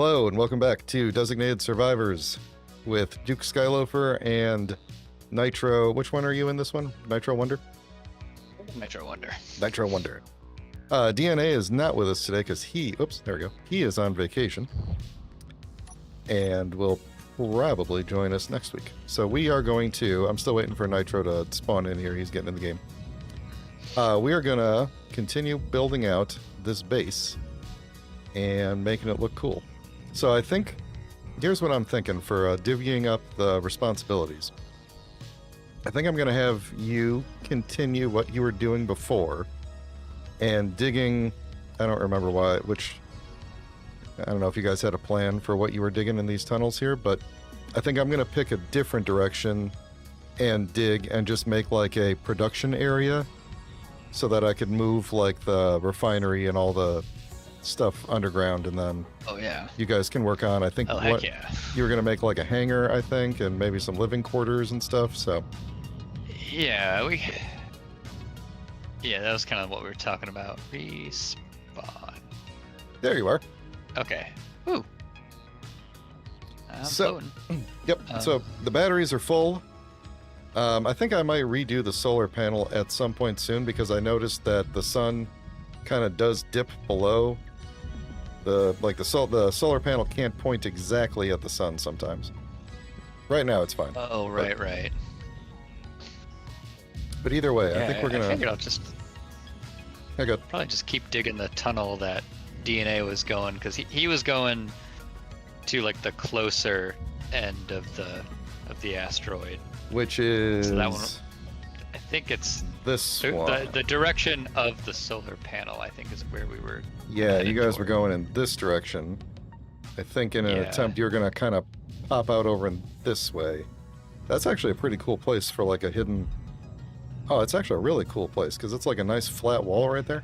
Hello and welcome back to Designated Survivors with Duke Skyloafer and Nitro. Which one are you in this one? NitroWonder? NitroWonder. NitroWonder. DNA is not with us today because he is on vacation and will probably join us next week. So we are going to, I'm still waiting for Nitro to spawn in here. He's getting in the game. We are going to continue building out this base and making it look cool. So I think, here's what I'm thinking for divvying up the responsibilities. I think I'm going to have you continue what you were doing before and digging, I don't remember I don't know if you guys had a plan for what you were digging in these tunnels here, but I think I'm going to pick a different direction and dig and just make like a production area so that I could move like the refinery and all the stuff underground, and then you guys can work on, I think, you were going to make like a hangar, I think, and maybe some living quarters and stuff. So yeah, that was kind of what we were talking about. Respawn. There you are. Okay. Woo. So so the batteries are full. I think I might redo the solar panel at some point soon because I noticed that the sun kind of does dip below. The solar panel can't point exactly at the sun sometimes. Right now it's fine. Oh, right. But either way, I think we're gonna. I figured I'll just good. probably just keep digging the tunnel that DNA was going, because he was going to like the closer end of the asteroid, Which is so that one. I think it's this one. The direction of the solar panel, I think, is where we were. Yeah, you guys were going in this direction. I think in an attempt you're gonna kind of pop out over in this way. That's actually a pretty cool place for like a hidden. Oh, it's actually a really cool place because it's like a nice flat wall right there.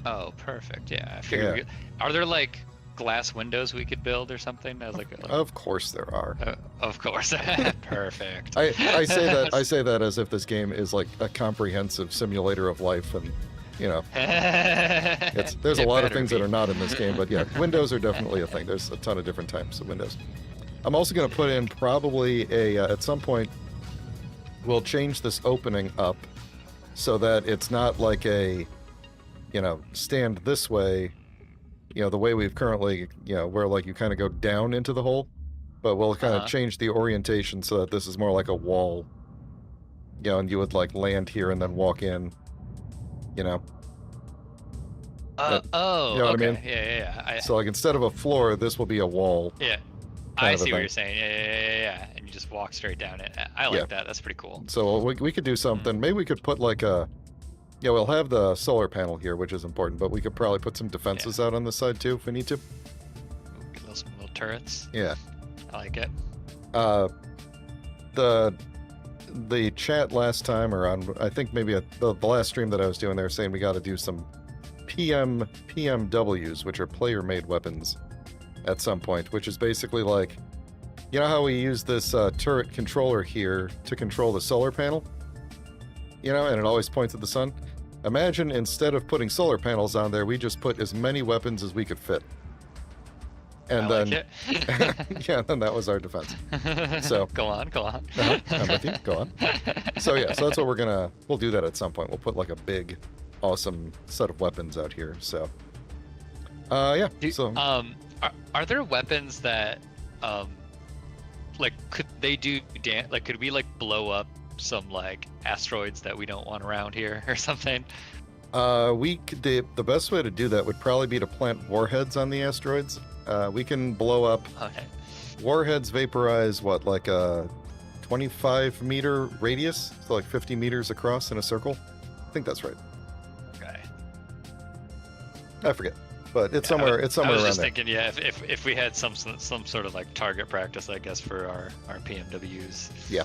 Oh, perfect. Yeah, I figured. Are there like glass windows we could build or something? Of course there are. Of course. Perfect. I say that as if this game is like a comprehensive simulator of life, and you know, there's a lot of things that are not in this game, but yeah, windows are definitely a thing. There's a ton of different types of windows. I'm also going to put in probably at some point, we'll change this opening up so that it's not like a, stand this way, the way we've currently, where like you kind of go down into the hole, but we'll kind of change the orientation so that this is more like a wall, and you would like land here and then walk in, You know what I mean? Yeah. So like instead of a floor, this will be a wall. Yeah. I see what you're saying. Yeah. And you just walk straight down it. I like that. That's pretty cool. So we could do something. Maybe we could put like a... Yeah, we'll have the solar panel here, which is important, but we could probably put some defenses out on this side too if we need to. Some little turrets. Yeah. I like it. The chat last time, or on, I think maybe the last stream that I was doing, they were saying we got to do some PMWs, which are player-made weapons, at some point, which is basically like, you know how we use this turret controller here to control the solar panel? And it always points at the sun? Imagine instead of putting solar panels on there, we just put as many weapons as we could fit. And then, then that was our defense. So go on. I'm with you. Go on. So so that's what we'll do that at some point. We'll put like a big, awesome set of weapons out here. So, are there weapons that, could they do could we blow up some asteroids that we don't want around here or something? The best way to do that would probably be to plant warheads on the asteroids. We can blow up warheads, vaporize like a 25-meter radius, so like 50 meters across in a circle. I think that's right. Okay. I forget, but it's somewhere. It's somewhere around there. I was just thinking, if we had some sort of target practice, I guess, for our PMWs. Yeah.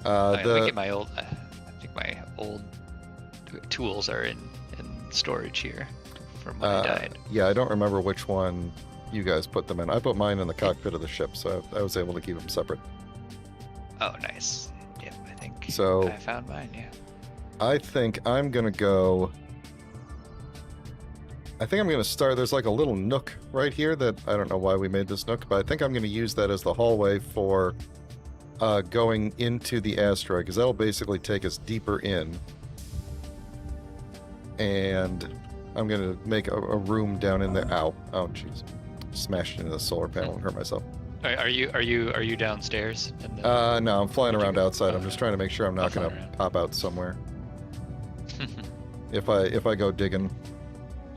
I think my old tools are in storage here from when I died. Yeah, I don't remember which one you guys put them in. I put mine in the cockpit of the ship, so I was able to keep them separate. Oh, nice. Yep, I think so. I found mine. Yeah. I think I'm gonna go I think I'm going to start. There's like a little nook right here that I don't know why we made this nook, but I think I'm going to use that as the hallway for going into the asteroid, because that'll basically take us deeper in. And I'm going to make a room down in there. Ow. Oh, jeez. Smashed into the solar panel and hurt myself. Are you downstairs? In the... No, I'm flying around outside. I'm just trying to make sure I'm not I'll going to pop out somewhere. If I go digging.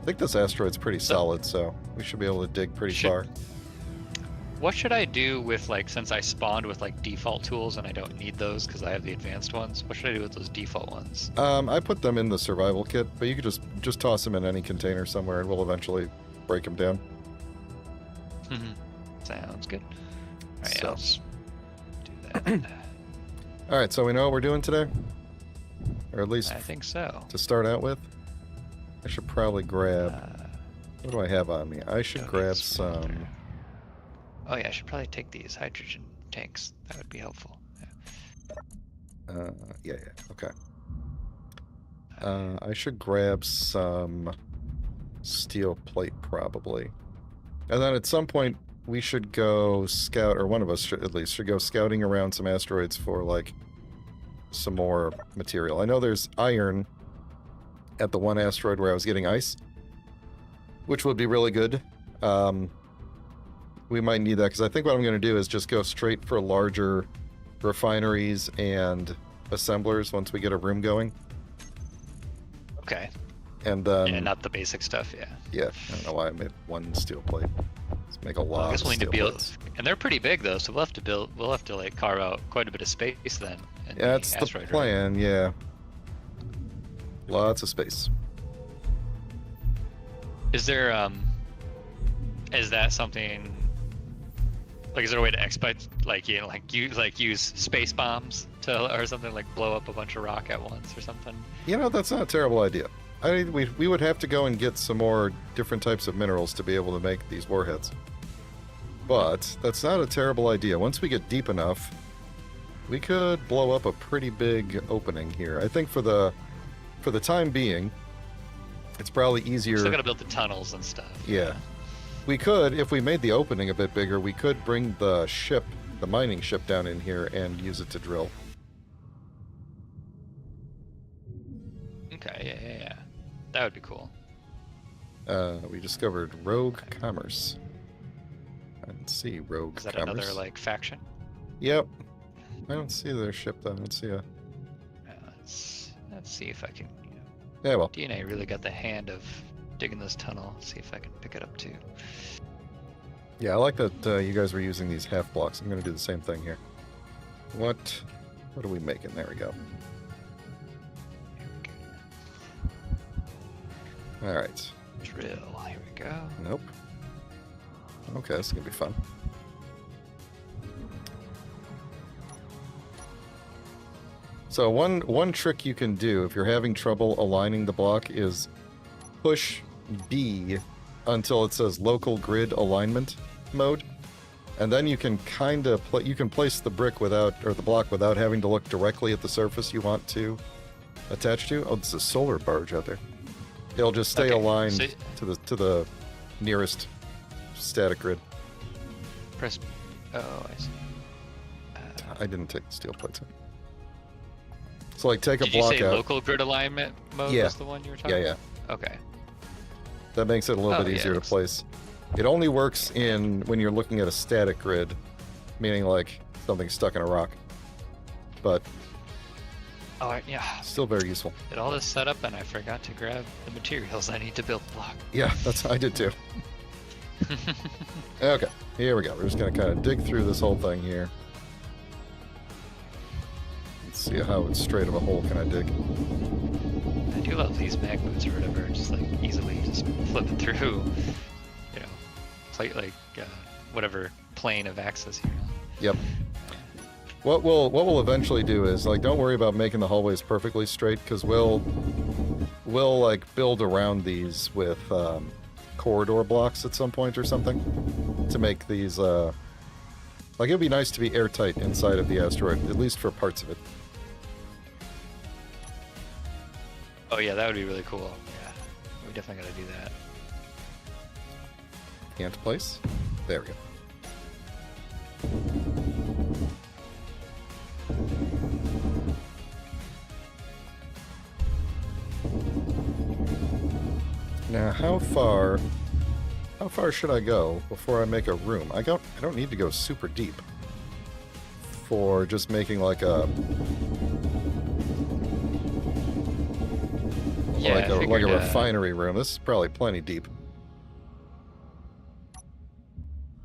I think this asteroid's pretty solid, so we should be able to dig pretty far. What should I do with, like, since I spawned with like default tools and I don't need those because I have the advanced ones? What should I do with those default ones? I put them in the survival kit, but you could just toss them in any container somewhere, and we'll eventually break them down. Sounds good. All right, So. I'll just do that. All right, so we know what we're doing today, or at least I think so. to start out with. I should probably grab. What do I have on me? I should grab some. Oh yeah, I should probably take these hydrogen tanks. That would be helpful. Yeah. Okay. I should grab some steel plate probably, and then at some point we should go scout, or one of us should at least go scouting around some asteroids for like some more material. I know there's iron at the one asteroid where I was getting ice, which would be really good. We might need that, because I think what I'm going to do is just go straight for larger refineries and assemblers once we get a room going. Okay. And then... Yeah, not the basic stuff, yeah. Yeah, I don't know why I made one steel plate. Let's make a lot I guess of we'll need to steel build, plates. and they're pretty big though, so we'll have to like carve out quite a bit of space then. In Yeah, that's the asteroid, right? plan, yeah. Lots of space. Is there is that something like, is there a way to expedite, like, you know, like use space bombs to, or something, like blow up a bunch of rock at once or something? You know, that's not a terrible idea. I mean, we would have to go and get some more different types of minerals to be able to make these warheads. But that's not a terrible idea. Once we get deep enough, we could blow up a pretty big opening here. I think for the time being, it's probably easier. Still gotta build the tunnels and stuff. Yeah. We could, if we made the opening a bit bigger, we could bring the ship, the mining ship, down in here and use it to drill. Okay, yeah. That would be cool. We discovered Rogue Commerce. I didn't see Rogue Is that Commerce. another, like, faction? Yep. I don't see their ship, though. I don't see a... Let's see if I can, you know, Yeah, well. DNA really got the hand of digging this tunnel. See if I can pick it up too. Yeah, I like that you guys were using these half blocks. I'm going to do the same thing here. What are we making? There we go. All right. Drill. Here we go. Nope. Okay, this is going to be fun. So one trick you can do if you're having trouble aligning the block is push B until it says local grid alignment mode, and then you can kind of you can place the brick without, or the block without having to look directly at the surface you want to attach to. Oh, there's a solar barge out there. It'll just stay aligned so to the nearest static grid. press. Oh, I see. I didn't take the steel plates in. So like take a Did you block say out. local grid alignment mode Yeah. was the one you were talking Yeah. about? Okay. That makes it a little Oh, bit yeah, easier to it's- place. It only works when you're looking at a static grid, meaning like something stuck in a rock. But Oh, yeah. still very useful. Did all this set up and I forgot to grab the materials I need to build the block. Yeah, I did too. Okay, here we go. We're just gonna kind of dig through this whole thing here. Let's see how straight of a hole can I dig. I do love these mag boots or whatever, just like easily just flipping through, you know, plate like whatever plane of axis here. Yep. What we'll eventually do is, like, don't worry about making the hallways perfectly straight, because we'll like build around these with corridor blocks at some point or something to make these like, it'd be nice to be airtight inside of the asteroid, at least for parts of it. Oh yeah, that would be really cool. Yeah, we definitely gotta do that. Can't place. There we go. Now, how far should I go before I make a room? I don't need to go super deep for just making like a Yeah, like I a figured, refinery room. This is probably plenty deep.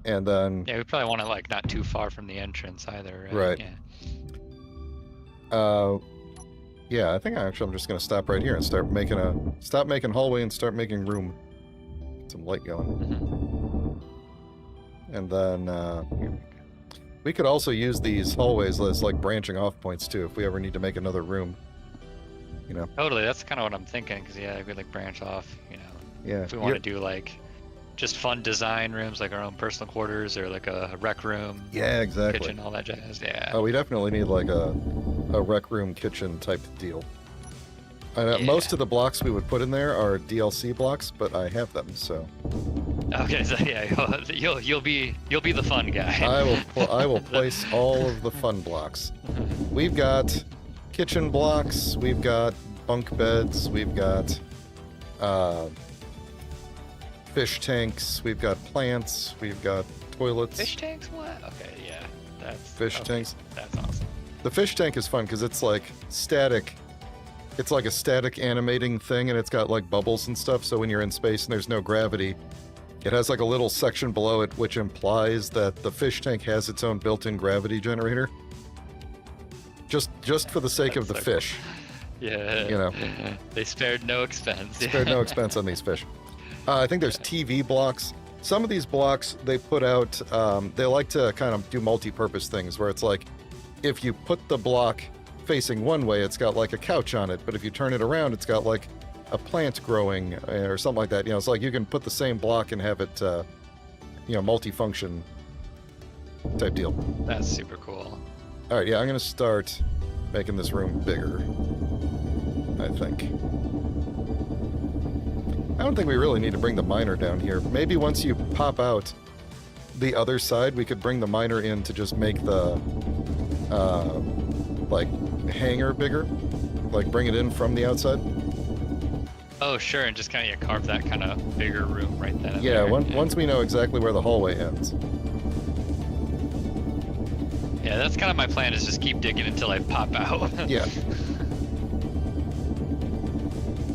And then Yeah, we probably want it like not too far from the entrance either, Right. Yeah. Yeah, I think I'm just gonna stop right here and stop making hallway and start making room. Get some light going. Mm-hmm. And then we could also use these hallways as like branching off points too, if we ever need to make another room. You know. Totally, that's kind of what I'm thinking. Because yeah, we like branch off. Yeah. If we want to do like just fun design rooms, like our own personal quarters, or like a rec room. Yeah, exactly. Kitchen, all that jazz. Yeah. Oh, we definitely need like a rec room kitchen type deal. And most of the blocks we would put in there are DLC blocks, but I have them, so. Okay, so yeah, you'll be the fun guy. I will place all of the fun blocks. We've got kitchen blocks, we've got bunk beds, we've got fish tanks, we've got plants, we've got toilets. Fish tanks? What? Okay, yeah, that's Fish tanks. That's awesome. The fish tank is fun because it's like static. It's like a static animating thing, and it's got like bubbles and stuff. So when you're in space and there's no gravity, it has like a little section below it, which implies that the fish tank has its own built-in gravity generator. Just for the sake of the so fish. Cool. Yeah. You know. They spared no expense. Spared no expense on these fish. I think there's TV blocks. Some of these blocks they put out. They like to kind of do multi-purpose things where it's like, if you put the block facing one way, it's got like a couch on it, but if you turn it around, it's got like a plant growing or something like that. You know, it's like you can put the same block and have it, multi-function type deal. That's super cool. All right, yeah, I'm gonna start making this room bigger, I think. I don't think we really need to bring the miner down here. Maybe once you pop out the other side, we could bring the miner in to just make the hangar bigger, like bring it in from the outside. Oh, sure, and just kind of carve that kind of bigger room right then. Yeah, once we know exactly where the hallway ends. Yeah, that's kind of my plan, is just keep digging until I pop out. Yeah.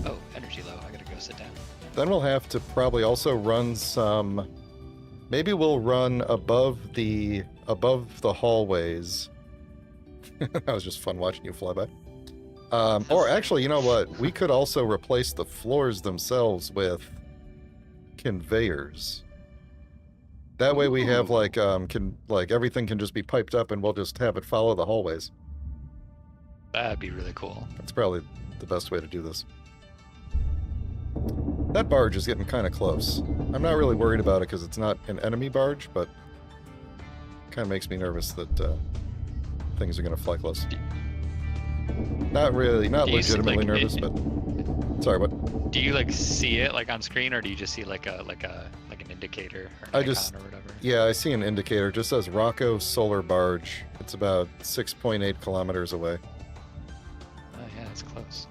Oh, energy low. I gotta go sit down. Then we'll have to probably also run some. Maybe we'll run above the hallways. That was just fun watching you fly by. Or actually, you know what? We could also replace the floors themselves with conveyors. That way we have everything can just be piped up and we'll just have it follow the hallways. That'd be really cool. That's probably the best way to do this. That barge is getting kind of close. I'm not really worried about it because it's not an enemy barge, but kind of makes me nervous that things are going to fly close. Not really, not legitimately nervous, but sorry, what? Do you see it on screen, or do you just see like an indicator or an icon or whatever? Yeah, I see an indicator. It just says Rocco Solar Barge. It's about 6.8 kilometers away. Oh yeah, that's close.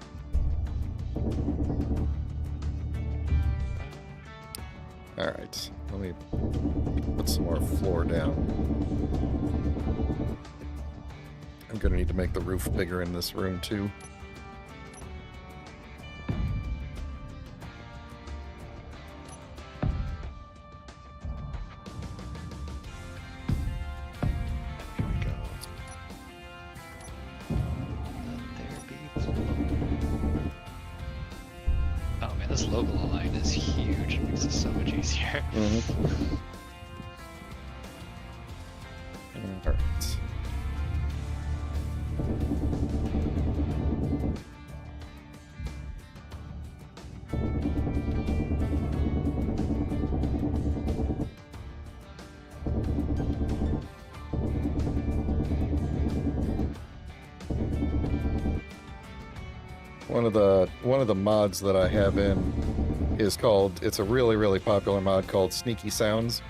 All right, let me put some more floor down. I'm gonna need to make the roof bigger in this room too. Here we go. Let there be flow. Oh man, this local line is huge. It makes it so much easier. Mm-hmm. All right. One of the mods that I have in is called, it's a really, really popular mod called Sneaky Sounds.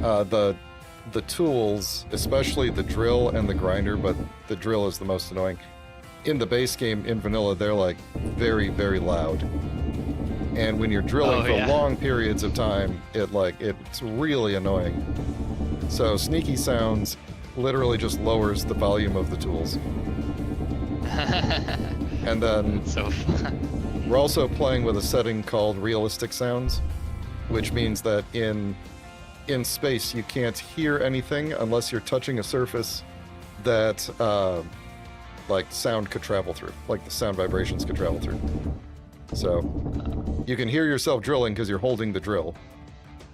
The tools, especially the drill and the grinder, but the drill is the most annoying. In the base game, in vanilla, they're like very, very loud. And when you're drilling for long periods of time, it's really annoying. So Sneaky Sounds literally just lowers the volume of the tools. And then That's so fun. we're also playing with a setting called Realistic Sounds, which means that in space you can't hear anything unless you're touching a surface that like sound could travel through, like the sound vibrations could travel through. So you can hear yourself drilling because you're holding the drill,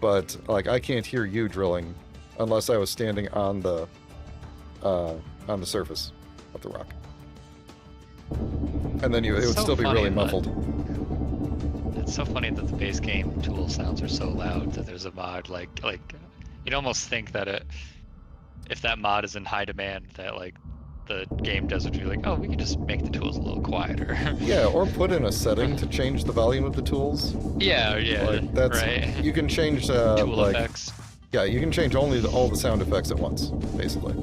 but like I can't hear you drilling unless I was standing on the surface of the rock. And then it would still be really muffled. It's so funny that the base game tool sounds are so loud that there's a mod like you'd almost think that if that mod is in high demand that like the game does would be like, oh, we can just make the tools a little quieter. Yeah, or put in a setting to change the volume of the tools. Yeah, Like, that's, right. You can change Tool effects. Yeah, you can change only all the sound effects at once, basically.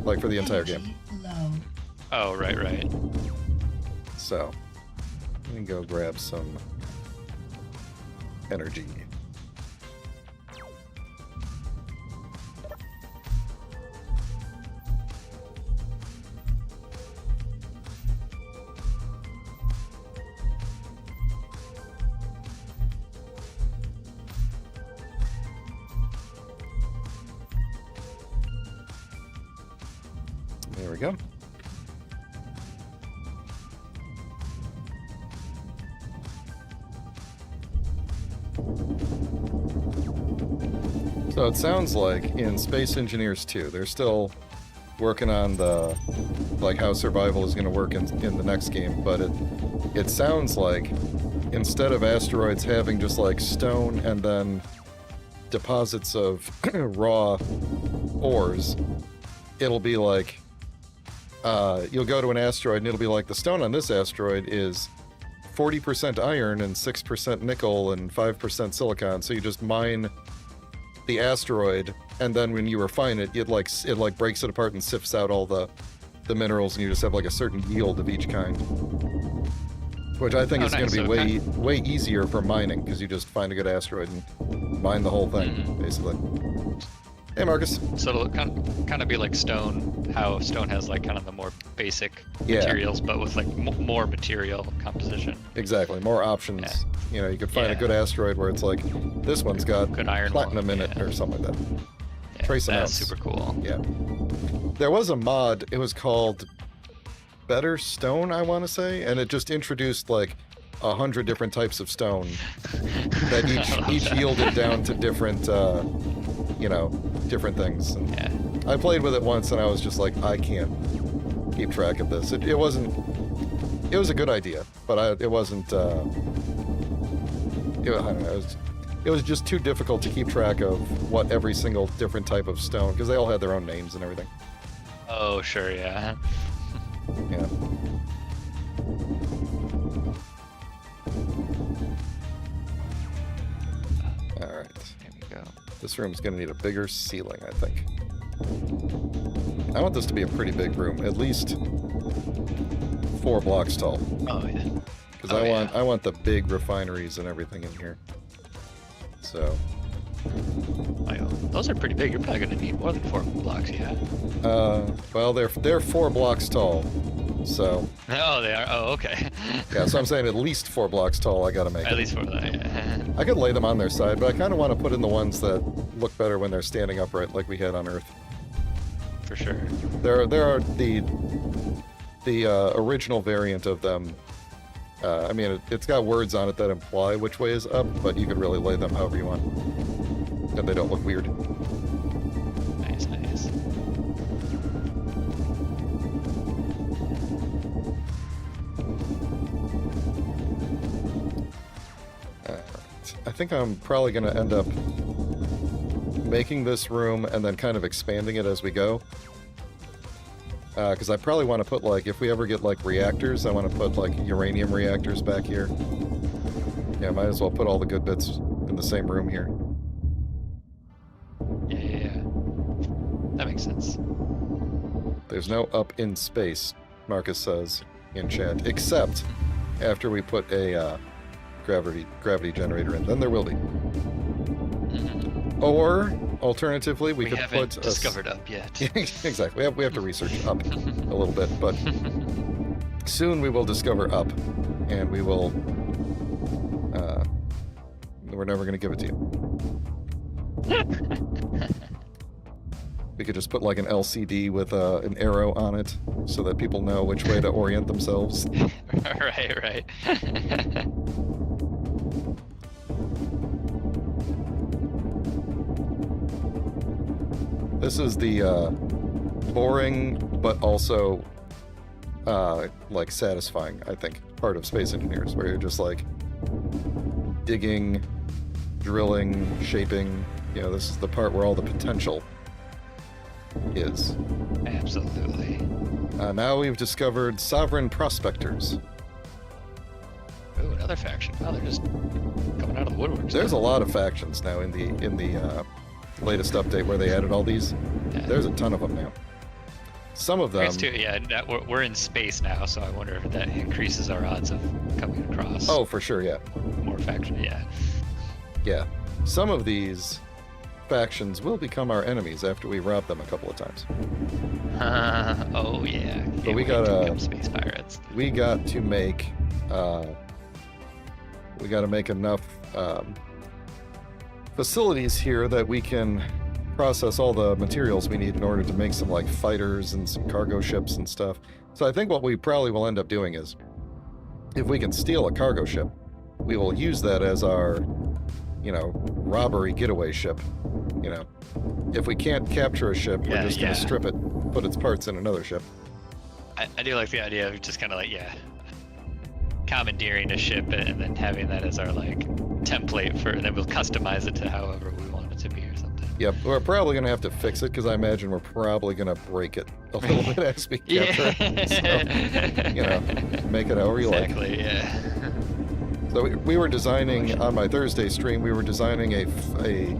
Like for the entire game. Oh, right. So, let me go grab some energy. There we go. So it sounds like in Space Engineers 2, they're still working on the how survival is going to work in the next game, but it sounds like instead of asteroids having just like stone and then deposits of raw ores, it'll be like you'll go to an asteroid and it'll be like the stone on this asteroid is 40% iron and 6% nickel and 5% silicon, so you just mine the asteroid, and then when you refine it, it breaks it apart and sifts out all the minerals, and you just have like a certain yield of each kind. Which I think is going to be way easier for mining, because you just find a good asteroid and mine the whole thing, basically. Hey, Marcus. So it'll kind of be like stone, how stone has like kind of the more basic materials, but with like more material composition. Exactly, more options. Yeah. You know, you could find a good asteroid where it's like, this one's got good iron platinum in it or something like that. Yeah, Trace that's amounts. super cool. Yeah. There was a mod, it was called Better Stone, I want to say, and it just introduced like 100 different types of stone that each yielded down to different, different things. And I played with it once and I was just like, I can't keep track of this. It wasn't, it was a good idea, but it wasn't, I don't know, it was just too difficult to keep track of what every single different type of stone, because they all had their own names and everything. Oh, sure, yeah. Yeah. Alright. Here we go. This room's gonna need a bigger ceiling, I think. I want this to be a pretty big room, at least 4 blocks tall. Oh, yeah. Because I want the big refineries and everything in here. So. Those are pretty big. You're probably going to need more than 4 blocks, yeah. Well, they're 4 blocks tall, so. Oh, they are? Oh, okay. Yeah, so I'm saying at least 4 blocks tall I gotta make. At least 4 that, yeah. I could lay them on their side, but I kind of want to put in the ones that look better when they're standing upright, like we had on Earth. For sure. There are the original variant of them. I mean, it's got words on it that imply which way is up, but you could really lay them however you want, and they don't look weird. Nice. I think I'm probably going to end up making this room and then kind of expanding it as we go. Because I probably want to put, like, if we ever get, like, reactors, I want to put, like, uranium reactors back here. Yeah, might as well put all the good bits in the same room here. Yeah. That makes sense. There's no up in space, Marcus says in chat, except after we put a gravity generator in. Then there will be. Mm-hmm. Or alternatively, we could haven't put discovered up yet. Exactly. We have to research up a little bit, but soon we will discover up, and we will. We're never going to give it to you. We could just put like an LCD with an arrow on it, so that people know which way to orient themselves. Right. This is the boring but also like satisfying, I think, part of Space Engineers, where you're just like digging, drilling, shaping. You know, this is the part where all the potential is. Absolutely. Now we've discovered Sovereign Prospectors. Ooh, another faction. Oh, they're just coming out of the woodworks. There's a lot of factions now in the latest update where they added all these. Yeah. There's a ton of them now. Some of them. Too, yeah, we're in space now, so I wonder if that increases our odds of coming across. Oh, for sure, yeah. More factions, yeah. Yeah. Some of these factions will become our enemies after we rob them a couple of times. Oh yeah. But we Can't wait to gotta- become space pirates. We got to make enough facilities here that we can process all the materials we need in order to make some like fighters and some cargo ships and stuff. So I think what we probably will end up doing is, if we can steal a cargo ship, we will use that as our, robbery getaway ship. If we can't capture a ship, we're just gonna strip it, put its parts in another ship. I do like the idea of just kind of like, commandeering a ship and then having that as our like template for, and then we'll customize it to however we want it to be or something. Yep, we're probably gonna have to fix it because I imagine we're probably gonna break it a little bit as we capture it. So, make it however you like. Exactly, yeah. So we were designing on my Thursday stream. We were designing a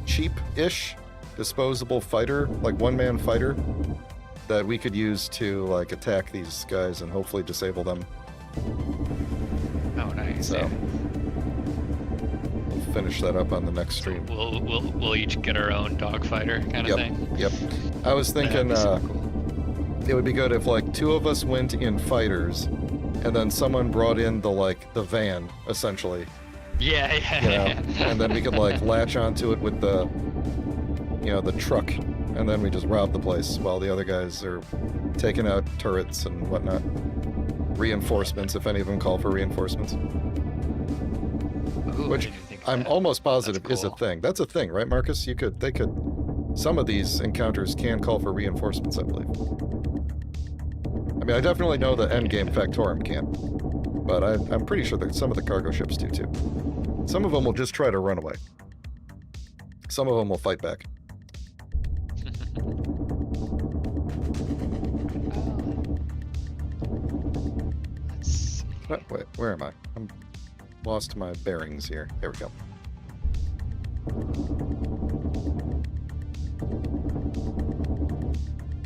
cheap-ish disposable fighter, like one-man fighter, that we could use to like attack these guys and hopefully disable them. Oh, nice. So Yeah. we'll finish that up on the next stream. We'll each get our own dogfighter kind of thing. Yep. I was thinking That'd be super cool. it would be good if like two of us went in fighters, and then someone brought in the van essentially. Yeah. And then we could like latch onto it with the truck, and then we just rob the place while the other guys are taking out turrets and whatnot. Reinforcements, if any of them call for reinforcements. Ooh, Which I didn't even think of I'm that. almost positive That's is a cool. thing. That's a thing, right, Marcus? Some of these encounters can call for reinforcements, I believe. I mean, I definitely know the endgame Factorum can't, but I'm pretty sure that some of the cargo ships do too. Some of them will just try to run away. Some of them will fight back. Let's see. Wait, where am I? I'm lost my bearings here. There we go.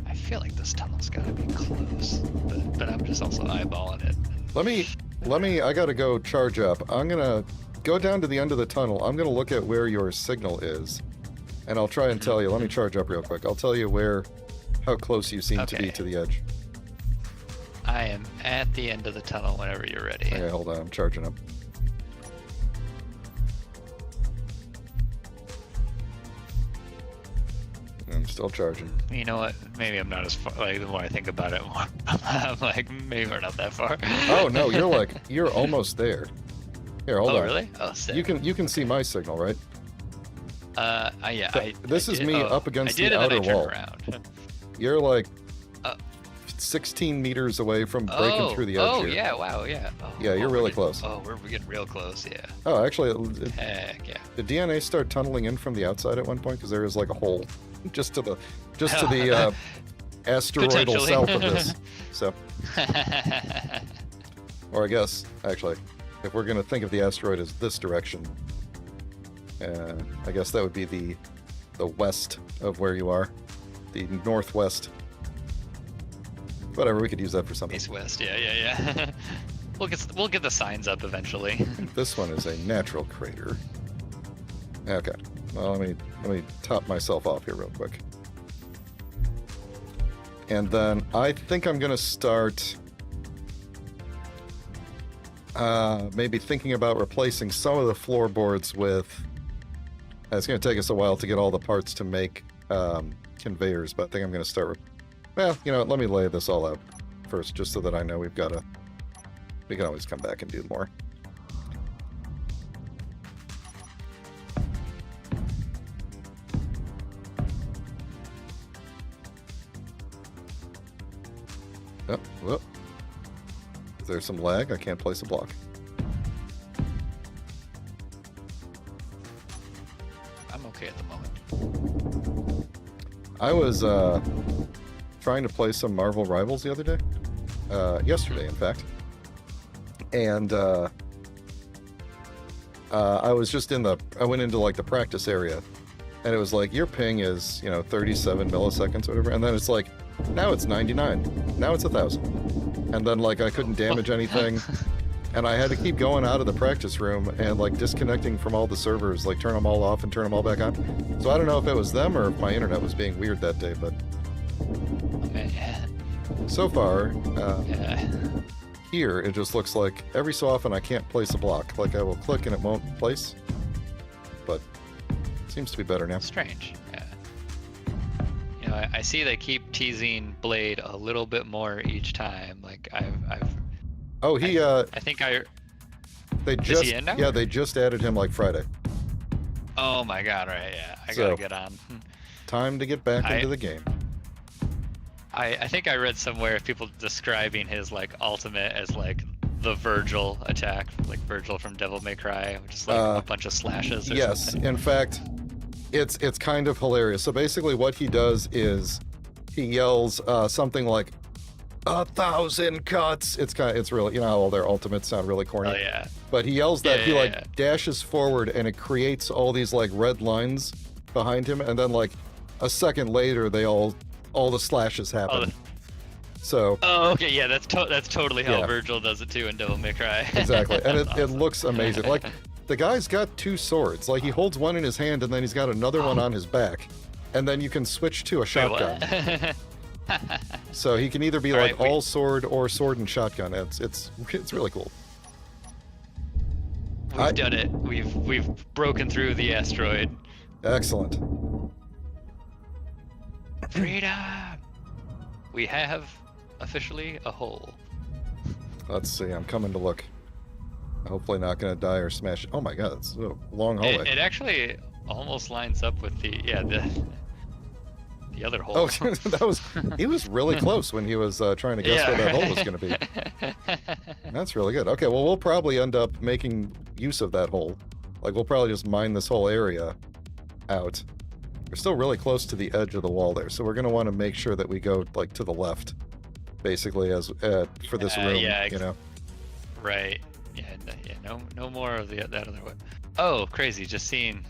I feel like this tunnel's gotta be close, but I'm just also eyeballing it. Let me, I gotta go charge up. I'm gonna go down to the end of the tunnel. I'm gonna look at where your signal is, and I'll try and tell you. Let me charge up real quick. I'll tell you how close you seem to be Okay. to the edge. I am at the end of the tunnel whenever you're ready. Okay, hold on. I'm charging up. I'm still charging. You know what? Maybe I'm not as far. Like, the more I think about it, the more I'm like, maybe we're not that far. Oh no, you're almost there. Here, hold Oh, on. really? Oh, sick. You can see my signal, right? This is me up against the outer wall. Around. You're like Uh, 16 meters away from breaking through the edge here. yeah, wow, yeah. Oh, Yeah, you're we're really getting- close. Oh, we're getting real close, yeah. Oh, actually, Heck yeah. did DNA start tunneling in from the outside at one point? Because there is like a hole just to the asteroidal Potentially. south of this. So, or I guess actually, if we're going to think of the asteroid as this direction, I guess that would be the west of where you are, the northwest. Whatever, we could use that for something. East-west, yeah. We'll get the signs up eventually. This one is a natural crater. Okay. Well, let me top myself off here real quick. And then I think I'm gonna start maybe thinking about replacing some of the floorboards with. It's gonna take us a while to get all the parts to make conveyors, but I think I'm gonna start. Well, you know, let me lay this all out first, just so that I know we can always come back and do more. Oh, whoop. Is there some lag? I can't place a block. I'm okay at the moment. I was trying to play some Marvel Rivals the other day. Yesterday, in fact. And I was just I went into like the practice area, and it was like, your ping is, 37 milliseconds or whatever, and then it's like, now it's 99, now it's 1,000. And then like I couldn't damage anything, and I had to keep going out of the practice room and like disconnecting from all the servers, like turn them all off and turn them all back on. So I don't know if it was them or if my internet was being weird that day, but so far, here it just looks like every so often I can't place a block. Like I will click and it won't place, but it seems to be better now. Strange. Yeah. I see they keep teasing Blade a little bit more each time. Like I've. Oh, he. I think They Is just. he in now? Yeah, they just added him like Friday. Oh my God! Right? Yeah. I So, gotta get on. Time to get back into the game. I think I read somewhere people describing his like ultimate as like the Virgil attack, like Virgil from Devil May Cry, which is like a bunch of slashes. Or Yes, something. in fact, it's kind of hilarious. So basically, what he does is he yells something like 1,000 cuts. It's really, how all their ultimates sound really corny. Oh yeah. But he yells that Yeah. dashes forward and it creates all these like red lines behind him, and then like a second later all the slashes happen. So. Oh, okay, yeah, that's totally how Yeah. Virgil does it too in Devil May Cry. Exactly, and it Awesome. looks amazing. Like, the guy's got two swords. Like, he holds one in his hand, and then he's got another one on his back. And then you can switch to a Wait, shotgun. what? So he can either be All like right, all sword or sword and shotgun. It's really cool. We've done it. We've broken through the asteroid. Excellent. Freedom! We have officially a hole. Let's see. I'm coming to look. Hopefully not going to die or smash. Oh my god, it's a long hallway. It actually almost lines up with the other hole. Oh, he was really close when he was trying to guess where that hole was going to be. That's really good. Okay, well, we'll probably end up making use of that hole. Like, we'll probably just mine this whole area out. We're still really close to the edge of the wall there, so we're going to want to make sure that we go, like, to the left, basically, as for this room, Yeah, Right. Yeah, no more of that other one. Oh, crazy, just seeing...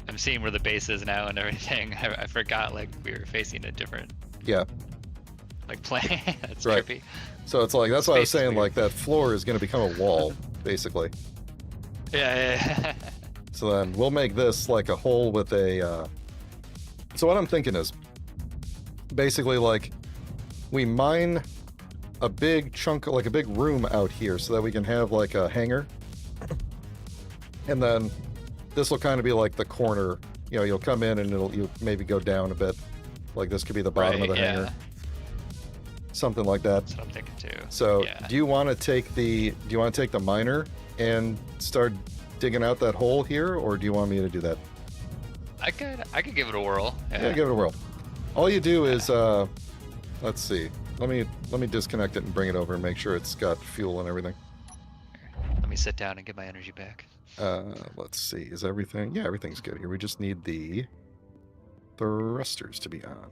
I'm seeing where the base is now and everything. I forgot, like, we were facing a different... Yeah. Like, plane. That's Right. trippy. So it's like, that's why I was Space is saying, weird. like, that floor is going to become a wall, basically. Yeah. So then we'll make this like a hole with a... So what I'm thinking is, basically, like, we mine a big chunk, like a big room out here so that we can have, like, a hangar. And then this will kind of be like the corner. You'll come in and you'll maybe go down a bit. Like, this could be the bottom of the hangar. Something like that. That's what I'm thinking too. So, yeah. do you want to take the miner and start digging out that hole here, or do you want me to do that? I could give it a whirl. Yeah, give it a whirl. All you do is, let's see. Let me disconnect it and bring it over and make sure it's got fuel and everything. Let me sit down and get my energy back. Let's see. Is everything? Yeah, everything's good here. We just need the thrusters to be on.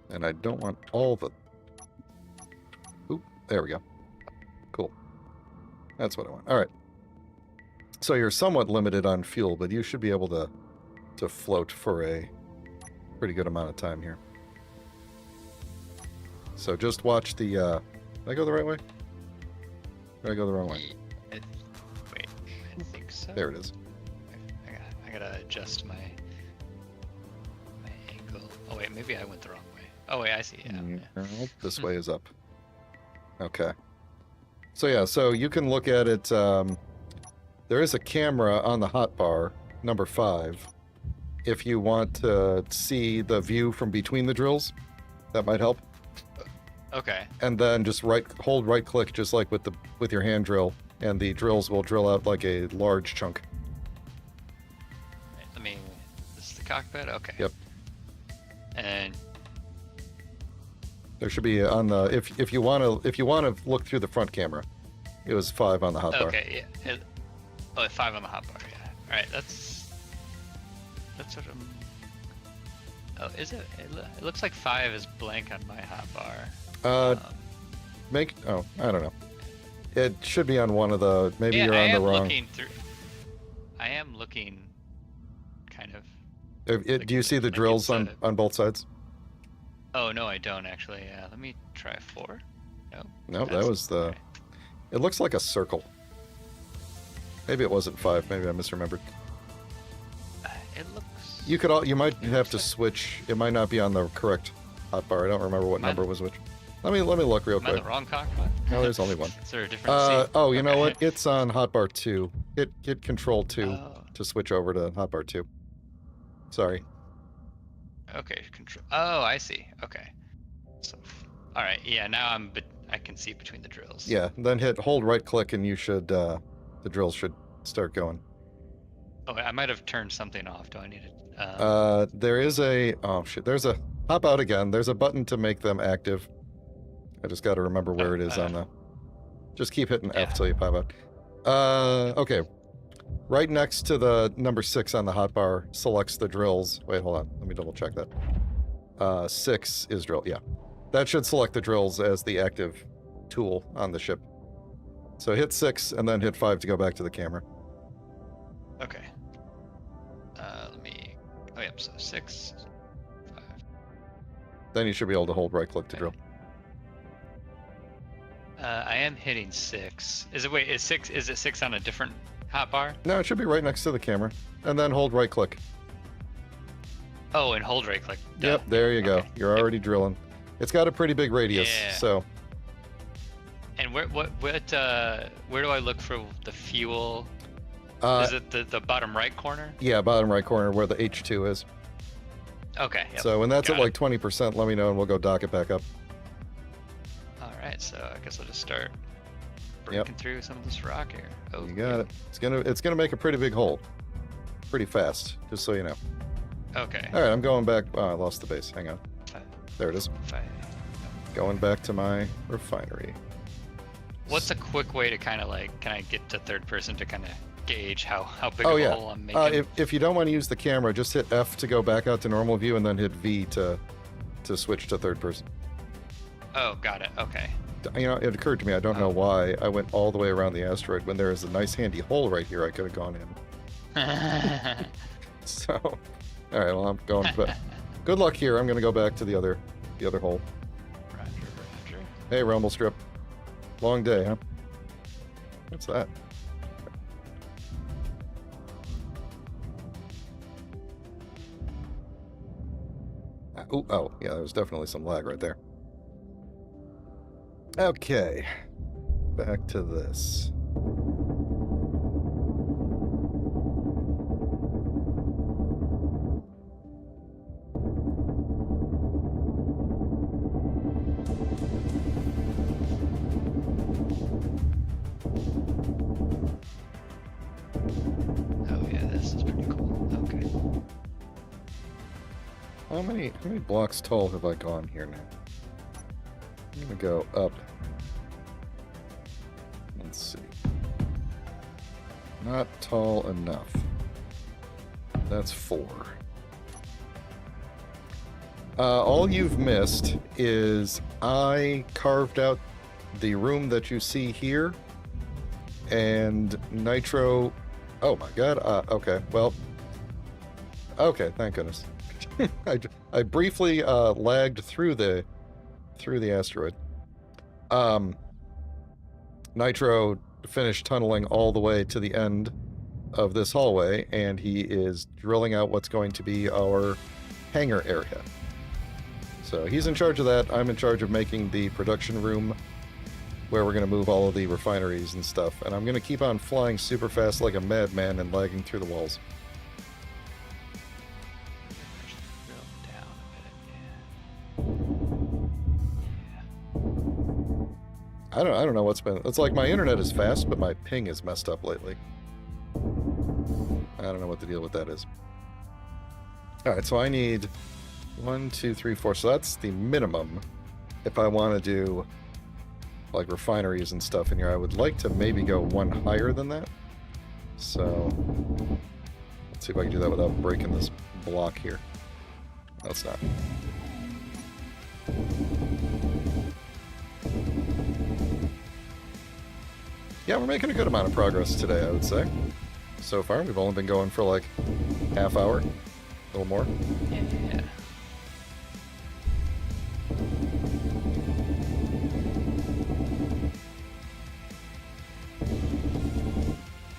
And I don't want all the... Oop, there we go. Cool. That's what I want. All right. So you're somewhat limited on fuel, but you should be able to float for a pretty good amount of time here. So just watch the... did I go the right way? Or did I go the wrong way? Wait, I think so. There it is. I gotta adjust my angle. Oh wait, maybe I went the wrong way. Oh wait, I see. Yeah. Nope, this way is up. Okay. So yeah, so you can look at it. There is a camera on the hotbar, number 5. If you want to see the view from between the drills, that might help. Okay. And then just hold right click, just like with your hand drill, and the drills will drill out like a large chunk. Let me. This is the cockpit. Okay. Yep. And there should be on the if you want to look through the front camera, it was 5 on the hotbar. okay, yeah. 5 on the hotbar. Yeah. All right. That's what I'm. Oh, is it? It looks like 5 is blank on my hotbar. I don't know. It should be on one of the. Maybe yeah, you're on the wrong. I am looking. Kind of. Do you see the drills on both sides? Oh no, I don't actually. Let me try 4. No, that was the. Okay. It looks like a circle. Maybe it wasn't 5. Maybe I misremembered. It looks. You might have to switch. It might not be on the correct hotbar. I don't remember what number was which. Let me look real Am I quick. the wrong cockpit? No, there's only one. Is there a different seat? Oh, you know what? It's on hotbar 2. Hit control 2 to switch over to hotbar 2. Sorry. Okay, control. Oh, I see. Okay. So, all right. Yeah, now I can see between the drills. Yeah. Then hold right click, and you should the drills should start going. Oh, I might have turned something off. Do I need it? There is a there's a hop out again. There's a button to make them active. I just got to remember where it is on the. Just keep hitting F till you pop out. Okay. Right next to the number 6 on the hotbar selects the drills. Wait, hold on. Let me double check that. 6 is drill. Yeah. That should select the drills as the active tool on the ship. So hit 6 and then hit 5 to go back to the camera. Okay. Let me. Oh, yep. So 6, 5. Then you should be able to hold right click to drill. I am hitting 6. Is it 6? Is it 6 on a different hotbar? No, it should be right next to the camera. And then hold right click. Oh, and hold right click. Yep, there you go. Okay. You're already drilling. It's got a pretty big radius, so. And where do I look for the fuel? Is it the bottom right corner? Yeah, bottom right corner where the H2 is. Okay. Yep. So when that's Got at like 20%, let me know and we'll go dock it back up. All right, so I guess I'll just start breaking through some of this rock here. Oh, you got it. It's gonna make a pretty big hole, pretty fast. Just so you know. Okay. All right, I'm going back. Oh, I lost the base. Hang on. 5, There it is. 5. Going back to my refinery. What's a quick way to kind of like? Can I get to third person to kind of gauge how big Oh of a yeah. hole I'm making? If you don't want to use the camera, just hit F to go back out to normal view, and then hit V to switch to third person. Oh, got it. Okay. You know, it occurred to me, I don't know why I went all the way around the asteroid when there is a nice handy hole right here I could have gone in. So, all right, well, I'm going, but good luck here. I'm going to go back to the other hole. Roger. Hey, Rumble Strip. Long day, huh? What's that? Oh, yeah, there was definitely some lag right there. Okay, back to this. Oh yeah, this is pretty cool. Okay. How many blocks tall have I gone here now? I'm gonna go up. Let's see. Not tall enough. That's 4. All you've missed is I carved out the room that you see here, and Nitro. Oh my God. Okay. Well. Okay. Thank goodness. I briefly lagged through the asteroid. Nitro finished tunneling all the way to the end of this hallway, and he is drilling out what's going to be our hangar area. So he's in charge of that. I'm in charge of making the production room where we're going to move all of the refineries and stuff. And I'm going to keep on flying super fast like a madman and lagging through the walls. I don't know what's been. It's like my internet is fast, but my ping is messed up lately. I don't know what the deal with that is. All right, so I need 1, 2, 3, 4. So that's the minimum. If I want to do like refineries and stuff in here, I would like to maybe go one higher than that. So let's see if I can do that without breaking this block here. No, it's not. Yeah, we're making a good amount of progress today, I would say. So far, we've only been going for like half hour, a little more. Yeah.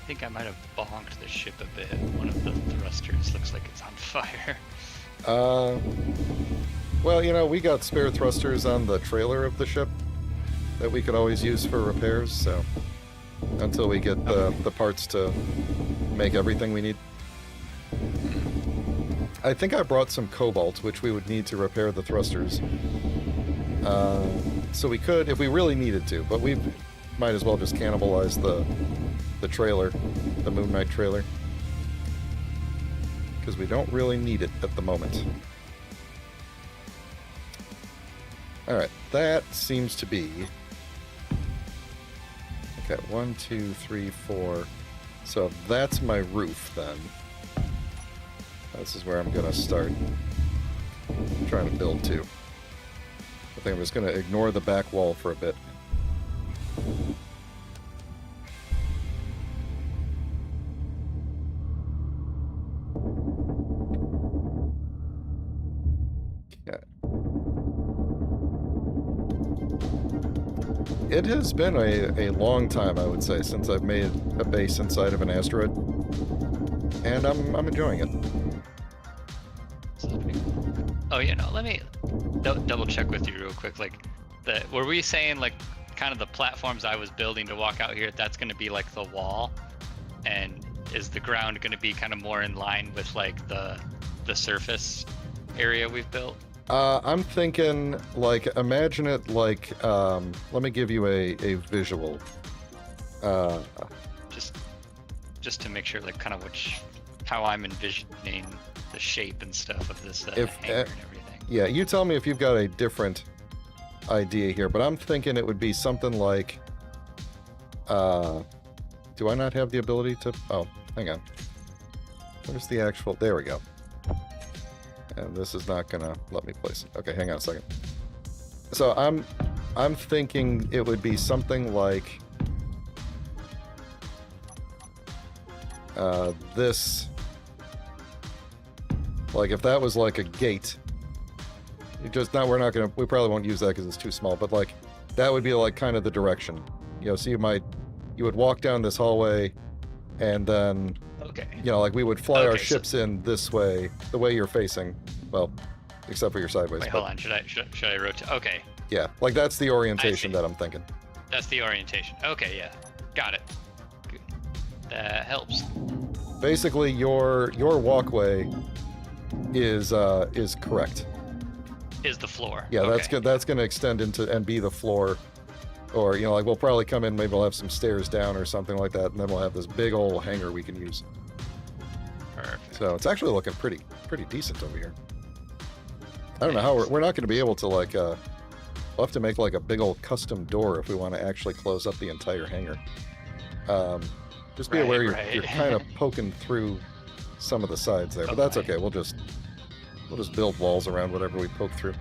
I think I might have bonked the ship a bit. One of the thrusters looks like it's on fire. Well, you know, we got spare thrusters on the trailer of the ship that we could always use for repairs, so until we get the parts to make everything we need. I think I brought some cobalt, which we would need to repair the thrusters. So we could, if we really needed to, but we might as well just cannibalize the trailer, the Moon Knight trailer, because we don't really need it at the moment. Alright, that seems to be... Okay, 1, 2, 3, 4. So that's my roof then. This is where I'm gonna start trying to build to. I think I'm just gonna ignore the back wall for a bit. It has been a long time, I would say, since I've made a base inside of an asteroid, and I'm enjoying it. Oh, you know, let me double check with you real quick. Like, were we saying like kind of the platforms I was building to walk out here? That's going to be like the wall, and is the ground going to be kind of more in line with like the surface area we've built? I'm thinking, like, imagine it like, let me give you a visual. Just to make sure, like, kind of how I'm envisioning the shape and stuff of this hangar and everything. Yeah, you tell me if you've got a different idea here, but I'm thinking it would be something like, do I not have the ability to, oh, hang on. Where's the actual, there we go. And this is not gonna let me place it. Okay, hang on a second. So I'm thinking it would be something like this. Like if that was like a gate. We probably won't use that because it's too small, but like that would be like kind of the direction. You know, so you would walk down this hallway and then okay. You know, like we would fly our ships in this way, the way you're facing. Well, except for your sideways. Wait, hold on. Should I rotate? Okay. Yeah, like that's the orientation that I'm thinking. That's the orientation. Okay, yeah. Got it. Good. That helps. Basically, your walkway is correct. Is the floor. Yeah, okay. that's gonna extend into and be the floor. Or, you know, like we'll probably come in, maybe we'll have some stairs down or something like that, and then we'll have this big old hangar we can use. Perfect. So it's actually looking pretty decent over here. I don't know how we're not going to be able to like we'll have to make like a big old custom door if we want to actually close up the entire hangar. Just be aware you're kind of poking through some of the sides there, but that's okay. We'll just build walls around whatever we poke through.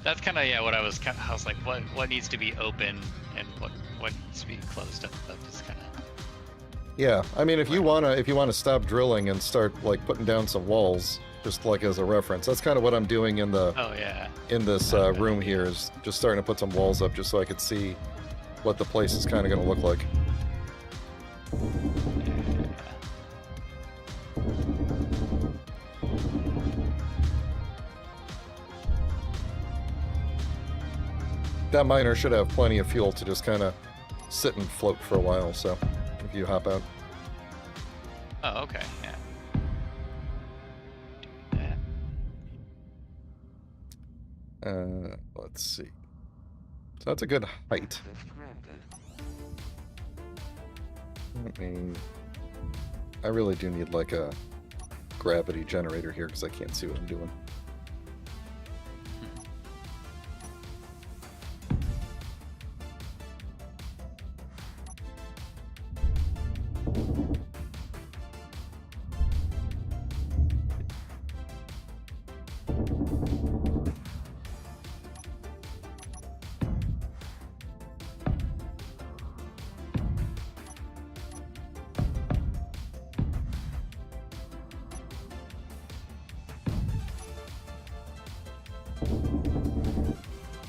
That's kind of what I was like, what needs to be open and what needs to be closed up, but just kind of. Yeah, I mean, if you wanna stop drilling and start like putting down some walls, just like as a reference, that's kind of what I'm doing in the Oh yeah. in this room here. Is just starting to put some walls up just so I could see what the place is kind of going to look like. That miner should have plenty of fuel to just kind of sit and float for a while, so if you hop out. Oh, okay, yeah. Do that. Let's see. So that's a good height. I really do need like a gravity generator here because I can't see what I'm doing.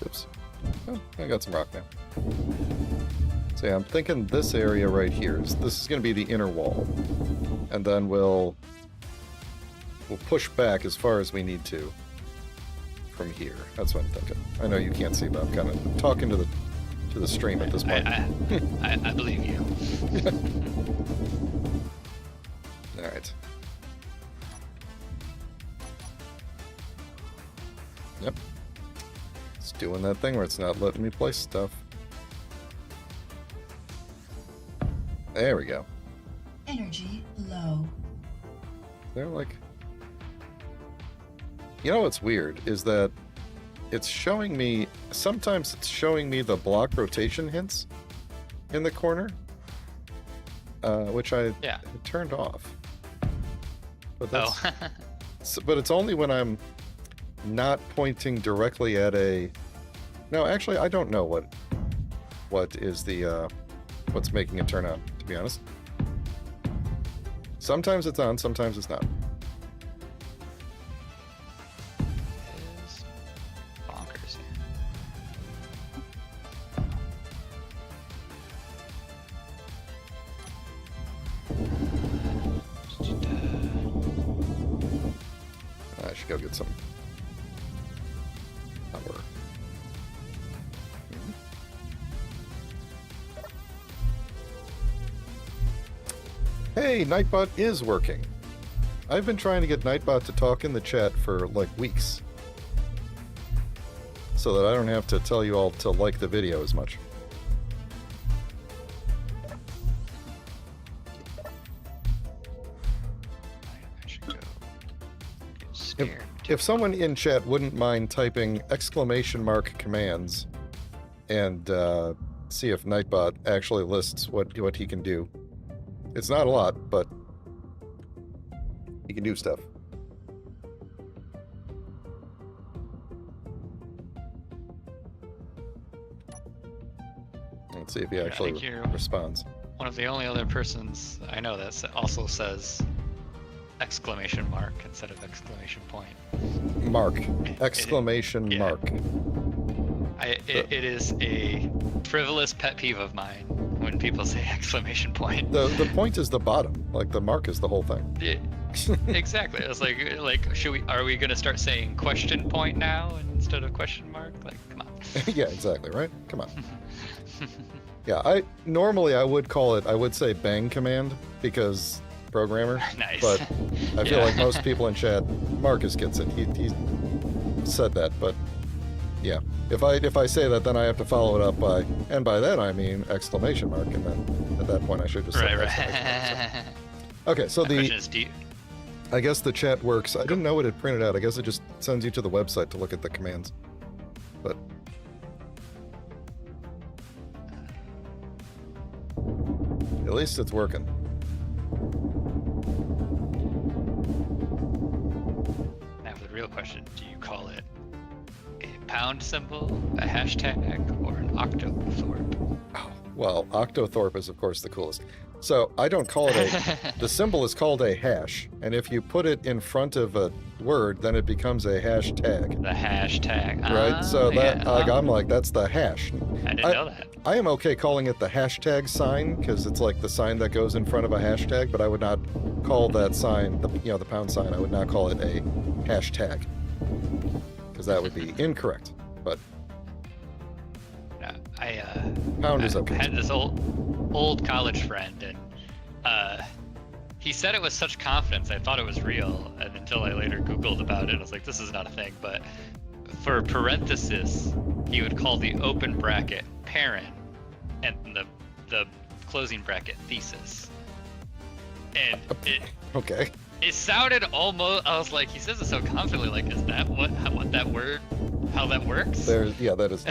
Oops. Oh, I got some rock now. So yeah, I'm thinking this area right here. This is going to be the inner wall. And then we'll push back as far as we need to from here. That's what I'm thinking. I know you can't see, but I'm kind of talking to the stream at this point. I believe you. All right. Yep. It's doing that thing where it's not letting me place stuff. There we go. Energy low. They're like... You know what's weird is that it's showing me... Sometimes it's showing me the block rotation hints in the corner, which I turned off. But that's, but it's only when I'm not pointing directly at a... No, actually, I don't know what is the what's making it turn out, to be honest. Sometimes it's on, sometimes it's not. Is bonkers I should go get some power. Hey, Nightbot is working. I've been trying to get Nightbot to talk in the chat for like weeks, so that I don't have to tell you all to like the video as much. I should go get scared. If someone in chat wouldn't mind typing ! commands and see if Nightbot actually lists what he can do. It's not a lot, but he can do stuff. Let's see if he actually responds. One of the only other persons I know that also says ! instead of exclamation point. Mark. Exclamation mark. It is a frivolous pet peeve of mine when people say exclamation point. The point is the bottom. Like the mark is the whole thing. Exactly. It's like are we gonna start saying question point now instead of question mark? Like, come on. Yeah, exactly, right? Come on. Yeah, I would say bang command because programmer. Nice. But I feel like most people in chat, Marcus gets it. He said that, but yeah. If I say that, then I have to follow it up by, and by that I mean exclamation mark, and then at that point I should just say exclamation mark. So. Okay, so I guess the chat works. I didn't know it had printed out. I guess it just sends you to the website to look at the commands. But at least it's working. Now the real question, do you call it a pound symbol, a hashtag, or an octothorpe? Oh, Well, Octothorpe is, of course, the coolest. So I don't call it a... the symbol is called a hash. And if you put it in front of a word, then it becomes a hashtag. The hashtag. Right? So that yeah. I'm like, that's the hash. I didn't know that. I am okay calling it the hashtag sign because it's like the sign that goes in front of a hashtag, but I would not call that sign, the pound sign, I would not call it a hashtag because that would be incorrect. But pound is okay. I had this old college friend, and he said it with such confidence I thought it was real, and until I later Googled about it, I was like, this is not a thing. But for parenthesis, he would call the open bracket parent and the closing bracket thesis. And Okay. it sounded almost, I was like, he says it so confidently, like, is that what that word, how that works? That is.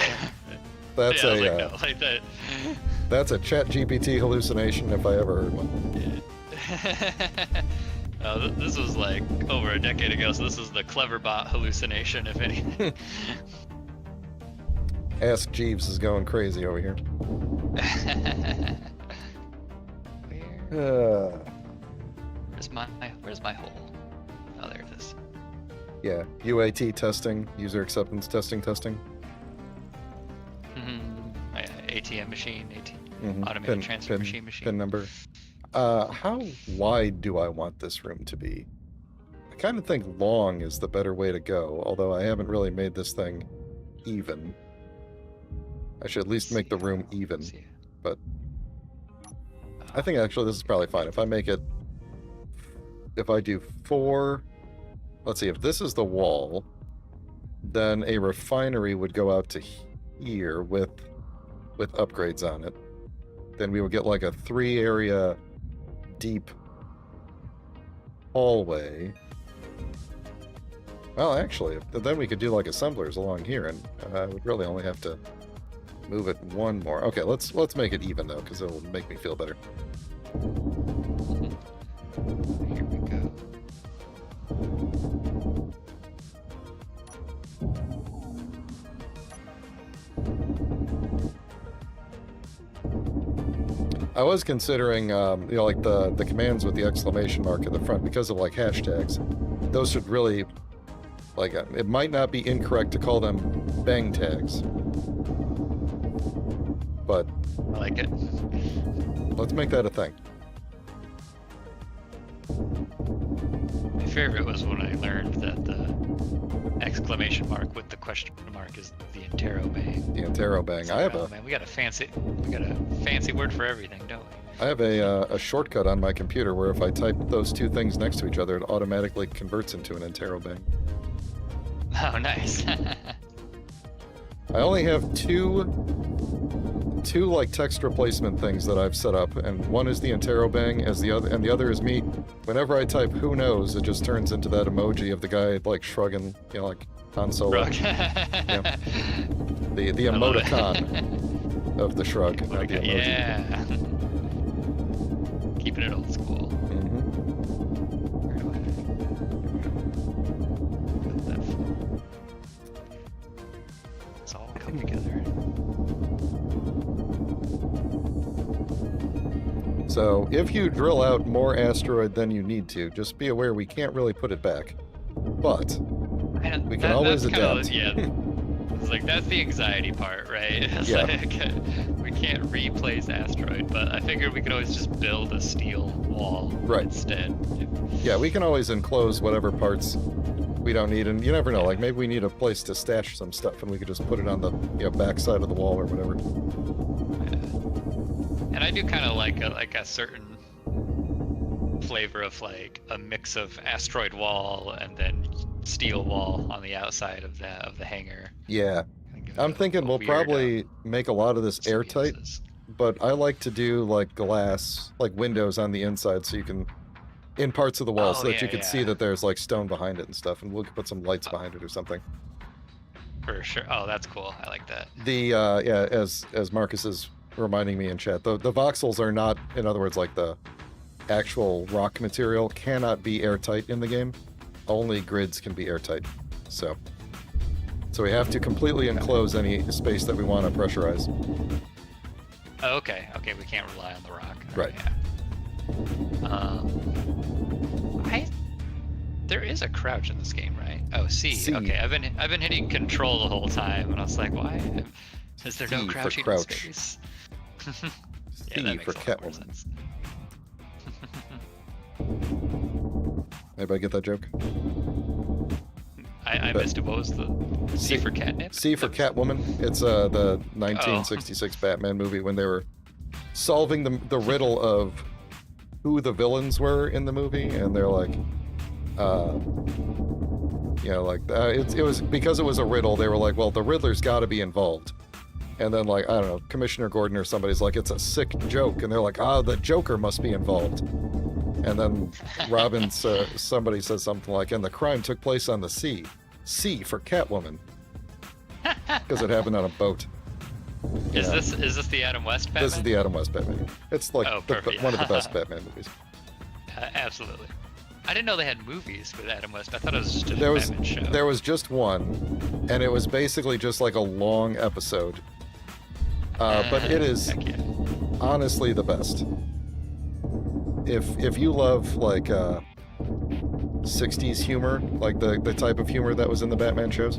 That's yeah, I was like, no, like that. That's a ChatGPT hallucination if I ever heard one. Yeah. This was like over a decade ago, so this is the Cleverbot hallucination, if anything. Ask Jeeves is going crazy over here. Where's my hole? Oh, there it is. Yeah, UAT testing, user acceptance testing. ATM machine, Mhm. automated transfer machine. Pin number. How wide do I want this room to be? I kind of think long is the better way to go, although I haven't really made this thing even. I should at least make the room even, but I think actually this is probably fine. If I do 4, let's see, if this is the wall, then a refinery would go out to here with upgrades on it. Then we would get like a 3-area deep hallway. Well, actually, then we could do like assemblers along here, and I would really only have to move it one more. Okay, let's make it even though, because it'll make me feel better. Here we go. I was considering, like the commands with the exclamation mark at the front because of like hashtags. Those should really, like, it might not be incorrect to call them bang tags. But I like it. let's make that a thing. My favorite was when I learned that the exclamation mark with the question mark is the interrobang. The interrobang. Man, we got a fancy word for everything, don't we? I have a shortcut on my computer where if I type those two things next to each other, it automatically converts into an interrobang. Oh, nice. I only have two like text replacement things that I've set up, and one is the interrobang and the other is me. Whenever I type "who knows," it just turns into that emoji of the guy like shrugging, like Han Solo. Yeah. The emoticon of the shrug. Not the emoji. Yeah. Keeping it old school. Mm-hmm. Where do I put that from? It's all come together. So if you drill out more asteroid than you need to, just be aware we can't really put it back. But we can always adapt. It's like, that's the anxiety part, right? It's Yeah. like, we can't replace asteroid, but I figured we could always just build a steel wall instead. Yeah, we can always enclose whatever parts we don't need, and you never know, like maybe we need a place to stash some stuff and we could just put it on the back side of the wall or whatever. And I do kind of like a certain flavor of like a mix of asteroid wall and then steel wall on the outside of the hangar. Yeah, I'm thinking we'll probably make a lot of this airtight, but I like to do like glass, like windows on the inside, so you can, in parts of the wall, so that you can see that there's like stone behind it and stuff, and we'll put some lights behind it or something. For sure. Oh, that's cool. I like that. The as Marcus is reminding me in chat, the voxels are not, in other words, like the actual rock material cannot be airtight in the game. Only grids can be airtight. So we have to completely enclose any space that we want to pressurize. Oh, okay. Okay, we can't rely on the rock. Right. Yeah. There is a crouch in this game, right? Oh, C. C. Okay, I've been hitting control the whole time, and I was like, why? Is there no C for crouching crouch. in space? C Yeah, that makes for a lot more Catwoman. sense. Anybody get that joke? I But- missed it. What was the C for catnip? C for Catwoman. It's the 1966 Batman movie when they were solving the riddle of who the villains were in the movie, and they're like, it was because it was a riddle. They were like, well, the Riddler's got to be involved, and then like I don't know, Commissioner Gordon or somebody's like, it's a sick joke, and they're like, the Joker must be involved, and then somebody says something like, and the crime took place on the sea. C for Catwoman, because it happened on a boat. Is Yeah. this the Adam West Batman? This is the Adam West Batman. It's like Perfect. one of the best Batman movies. Absolutely. I didn't know they had movies with Adam West. I thought it was just a There was Batman show. there was just one, and it was basically just like a long episode. But it is Heck yeah. honestly the best. If you love like 60s humor, like the type of humor that was in the Batman show,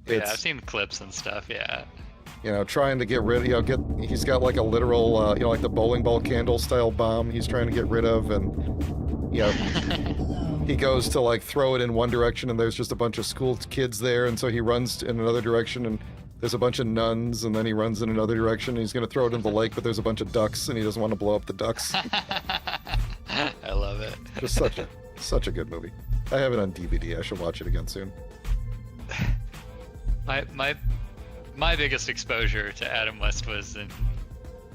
Yeah, it's I've seen clips and stuff. Yeah. trying to get rid he's got like a literal like the bowling ball candle style bomb he's trying to get rid of, and Low. he goes to like throw it in one direction and there's just a bunch of school kids there, and so he runs in another direction and there's a bunch of nuns, and then he runs in another direction and he's going to throw it into the lake, but there's a bunch of ducks and he doesn't want to blow up the ducks. I love it. Just such a good movie. I have it on DVD. I should watch it again soon. My biggest exposure to Adam West was in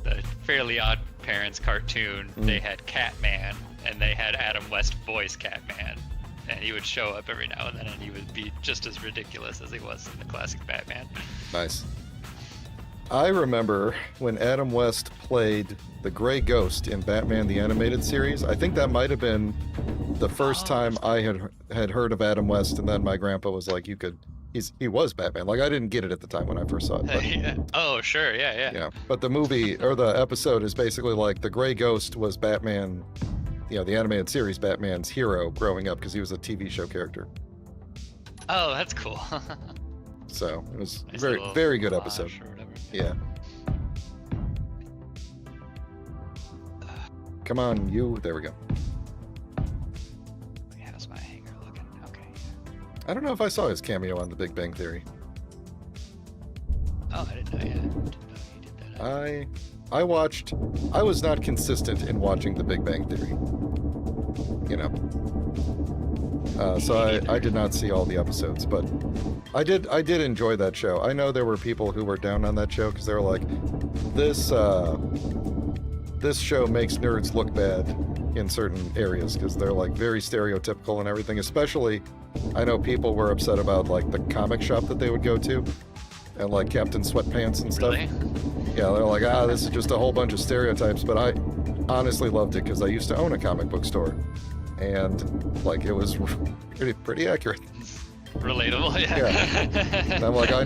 the Fairly Odd Parents cartoon. They had Catman, and they had Adam West voice Catman, and he would show up every now and then, and he would be just as ridiculous as he was in the classic Batman. Nice. I remember when Adam West played the Gray Ghost in Batman the Animated Series. I think that might have been the first time I had heard of Adam West, and then my grandpa was like, he was Batman. Like, I didn't get it at the time when I first saw it. But, Yeah. Oh, sure, yeah. yeah. But the movie, or the episode, is basically like the Gray Ghost was Batman, the animated series Batman's hero growing up, because he was a TV show character. Oh, that's cool. So it was Nice very, little very good collage episode. or whatever. Yeah. Come on, you. There we go. How's my hanger looking? Okay. I don't know if I saw his cameo on The Big Bang Theory. Oh, I didn't know you did that. I was not consistent in watching The Big Bang Theory. So I did not see all the episodes, but I did enjoy that show. I know there were people who were down on that show because they were like, this show makes nerds look bad in certain areas because they're like very stereotypical and everything. Especially, I know people were upset about like the comic shop that they would go to and like Captain Sweatpants and stuff. Really? Yeah, they're like, this is just a whole bunch of stereotypes. But I honestly loved it because I used to own a comic book store, and like it was pretty accurate. Relatable, yeah. Yeah. And I'm like, I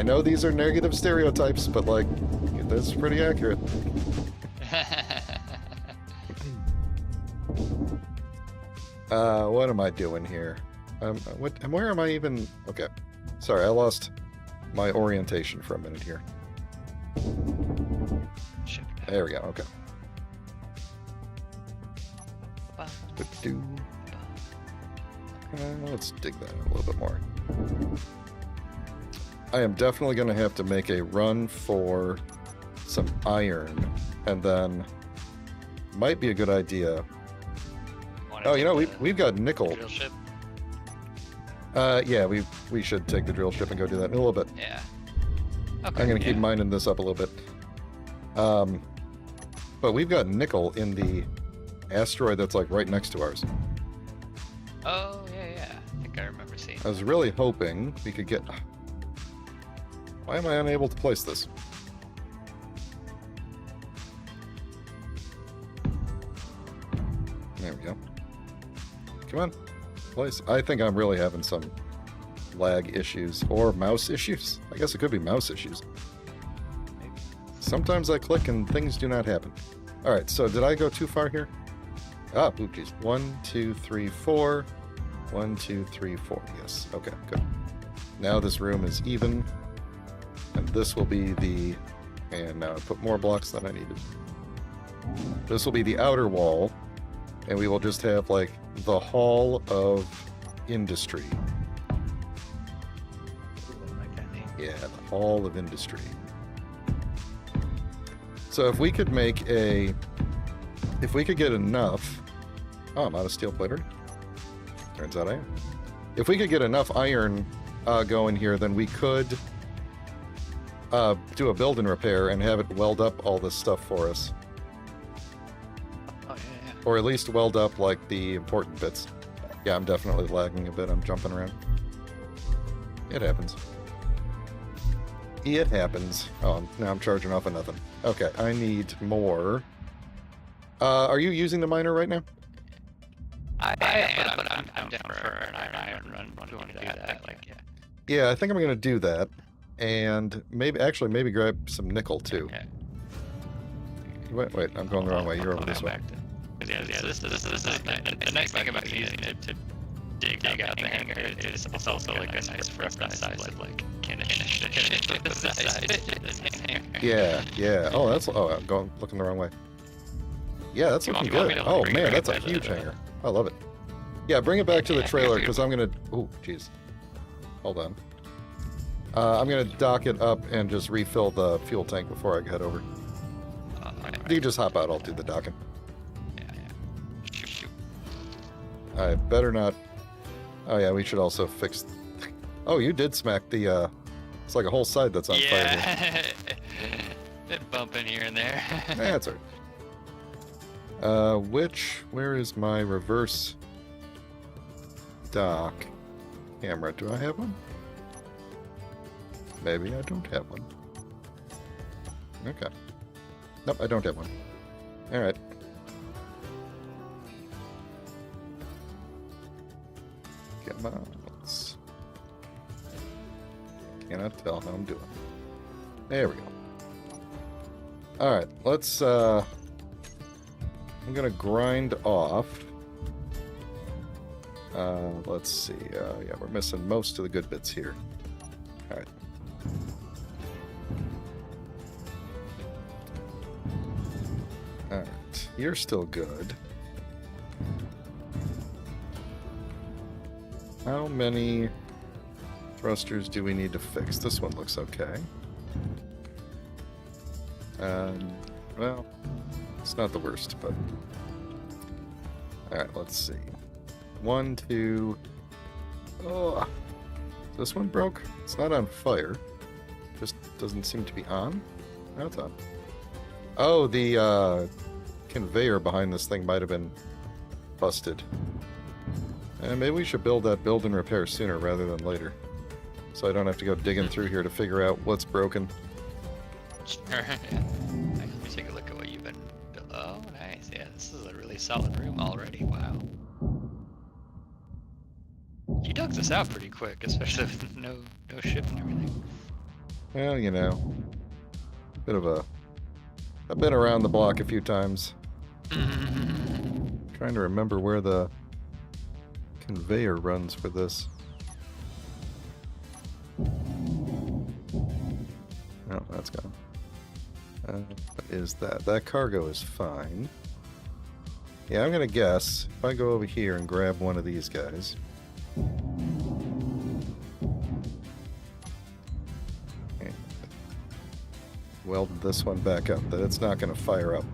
know these are negative stereotypes, but like, that's pretty accurate. What am I doing here? Where am I even? Okay, sorry, I lost my orientation for a minute here. Ship it There we go. Okay. out. Do-do. Let's dig that a little bit more. I am definitely going to have to make a run for some iron, and then might be a good idea. Wanna Oh, take we've got the nickel. drill ship? Yeah, we should take the drill ship and go do that in a little bit. Yeah. Okay. I'm going to keep yeah. mining this up a little bit. But we've got nickel in the asteroid that's like right next to ours. Oh, yeah. I think I remember seeing. I was really hoping we could get... Why am I unable to place this? There we go. Come on. Place. I think I'm really having some lag issues or mouse issues. I guess it could be mouse issues. Maybe. Sometimes I click and things do not happen. All right, so did I go too far here? Ah, oop, geez. 1, 2, 3, 4. 1, 2, 3, 4. Yes. Okay, good. Now this room is even. And this will be the... And now I put more blocks than I needed. This will be the outer wall. And we will just have, like, the Hall of Industry. Yeah, the Hall of Industry. So if we could make a... If we could get enough... Oh, I'm out of steel plate already. Turns out I am. If we could get enough iron going here, then we could do a build and repair and have it weld up all this stuff for us. Oh, yeah. Or at least weld up, like, the important bits. Yeah, I'm definitely lagging a bit. I'm jumping around. It happens. It happens. Oh, now I'm charging off of nothing. Okay, I need more. Are you using the miner right now? I am, but I'm down for an iron run. Do you want to do that? Like, yeah. Yeah, I think I'm going to do that. And maybe grab some nickel, too. Okay. Wait, I'm going the wrong way. You're over this way. Yeah, this is the nice thing about using it to dig out the hangar. It's also like a nice reference size of like can it fit the size? Yeah. Oh, I'm looking the wrong way. Yeah, that's looking good. Oh man, that's a huge hangar. I love it. Yeah, bring it back to the trailer because I'm gonna. Oh, jeez. Hold on. I'm gonna dock it up and just refill the fuel tank before I head over. You just hop out. I'll do the docking. I better not. Oh yeah, we should also fix. Oh, you did smack the. It's like a whole side that's on fire. Yeah. Been bumping here and there. That's alright. Where is my reverse dock camera? Do I have one? Maybe I don't have one. Okay. Nope, I don't have one. Alright. Come on. Cannot tell how I'm doing. There we go. Alright, let's, I'm gonna grind off. Let's see. Yeah, we're missing most of the good bits here. Alright. Alright, you're still good. How many thrusters do we need to fix? This one looks okay. Well, it's not the worst, but... Alright, let's see. 1, 2... Oh! This one broke? It's not on fire. Just doesn't seem to be on? No, it's on. Oh, the, conveyor behind this thing might have been busted. Maybe we should build that build and repair sooner rather than later. So I don't have to go digging through here to figure out what's broken. Sure. Let me take a look at what you've been... Oh, nice. Yeah, this is a really solid room already. Wow. You dug this out pretty quick, especially with no ship and everything. Well, you know, I've been around the block a few times. Trying to remember where the conveyor runs for this. Oh, that's gone. What is that? That cargo is fine. Yeah, I'm gonna guess if I go over here and grab one of these guys. And weld this one back up, that it's not gonna fire up.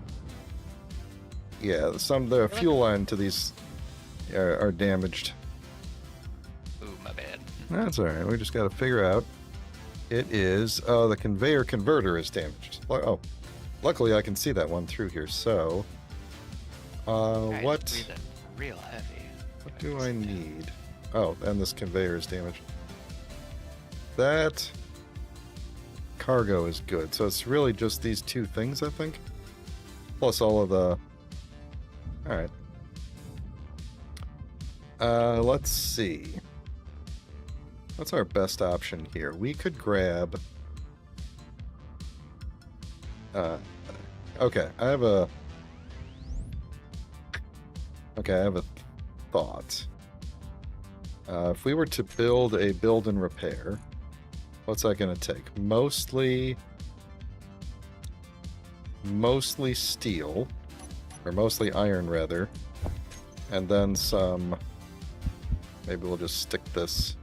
Yeah, the fuel line to these are damaged. Ooh, my bad. That's alright, we just gotta figure out. It is, the conveyor converter is damaged. Oh, luckily I can see that one through here, so... what real heavy. What do I need? Oh, and this conveyor is damaged. That cargo is good, so it's really just these two things, I think? Plus all of the... Alright. Let's see. What's our best option here? We could grab... Okay, I have a thought. If we were to build a build and repair, what's that going to take? Mostly steel, or mostly iron rather, and then some. Maybe we'll just stick this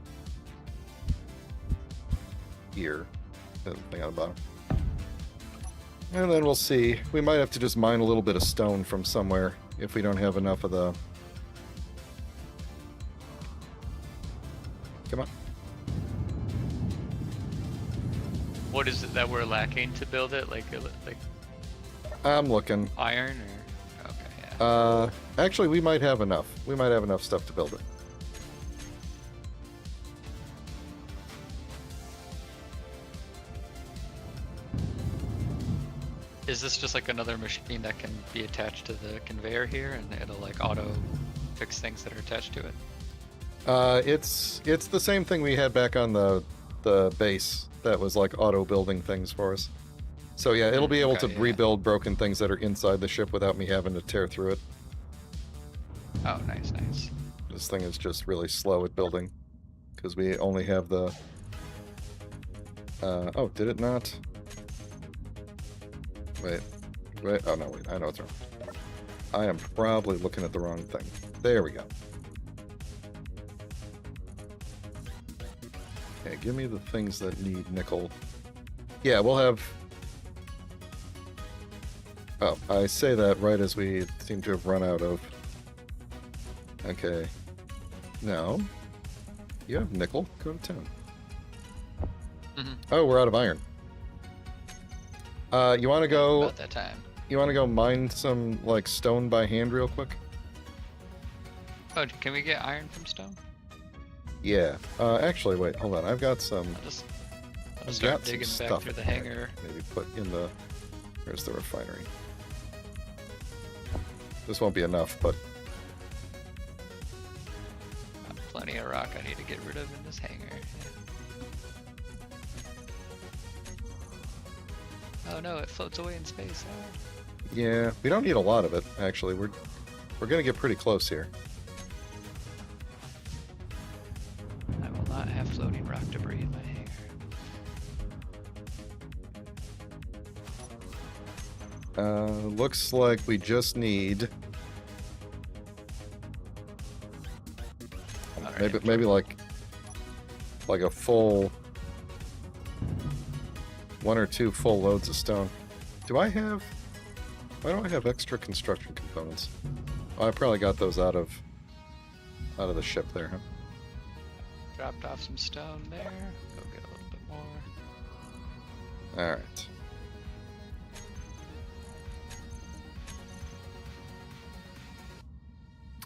here, the thing on the bottom. And then we'll see. We might have to just mine a little bit of stone from somewhere if we don't have enough of the... Come on. What is it that we're lacking to build it? Like I'm looking. iron or? Okay, yeah. Actually, we might have enough. We might have enough stuff to build it. Is this just like another machine that can be attached to the conveyor here, and it'll like auto fix things that are attached to it? It's the same thing we had back on the base that was like auto building things for us. So yeah, it'll be able to rebuild broken things that are inside the ship without me having to tear through it. Oh, nice. This thing is just really slow at building because we only have the... oh, did it not? Wait. Oh, no, wait. I know it's wrong. I am probably looking at the wrong thing. There we go. Okay, give me the things that need nickel. Yeah, we'll have... Oh, I say that right as we seem to have run out of... Okay. No. You have nickel. Go to town. Oh, we're out of iron. You want to go... About that time. You want to go mine some, like, stone by hand real quick? Oh, can we get iron from stone? Yeah. Actually, wait, hold on. I've got some... I'll just I've start got some digging back stuff through the in there. hangar. Maybe put in the... Where's the refinery? This won't be enough, but... Plenty of rock I need to get rid of in this hangar. Oh no, it floats away in space. Oh. Yeah, we don't need a lot of it, actually. We're gonna get pretty close here. I will not have floating rock debris in my hangar. Looks like we just need... Alright, Maybe like a full... 1 or 2 full loads of stone. Why don't I have extra construction components? Oh, I probably got those out of the ship there, huh? dropped off some stone there. Go get a little bit more. Alright.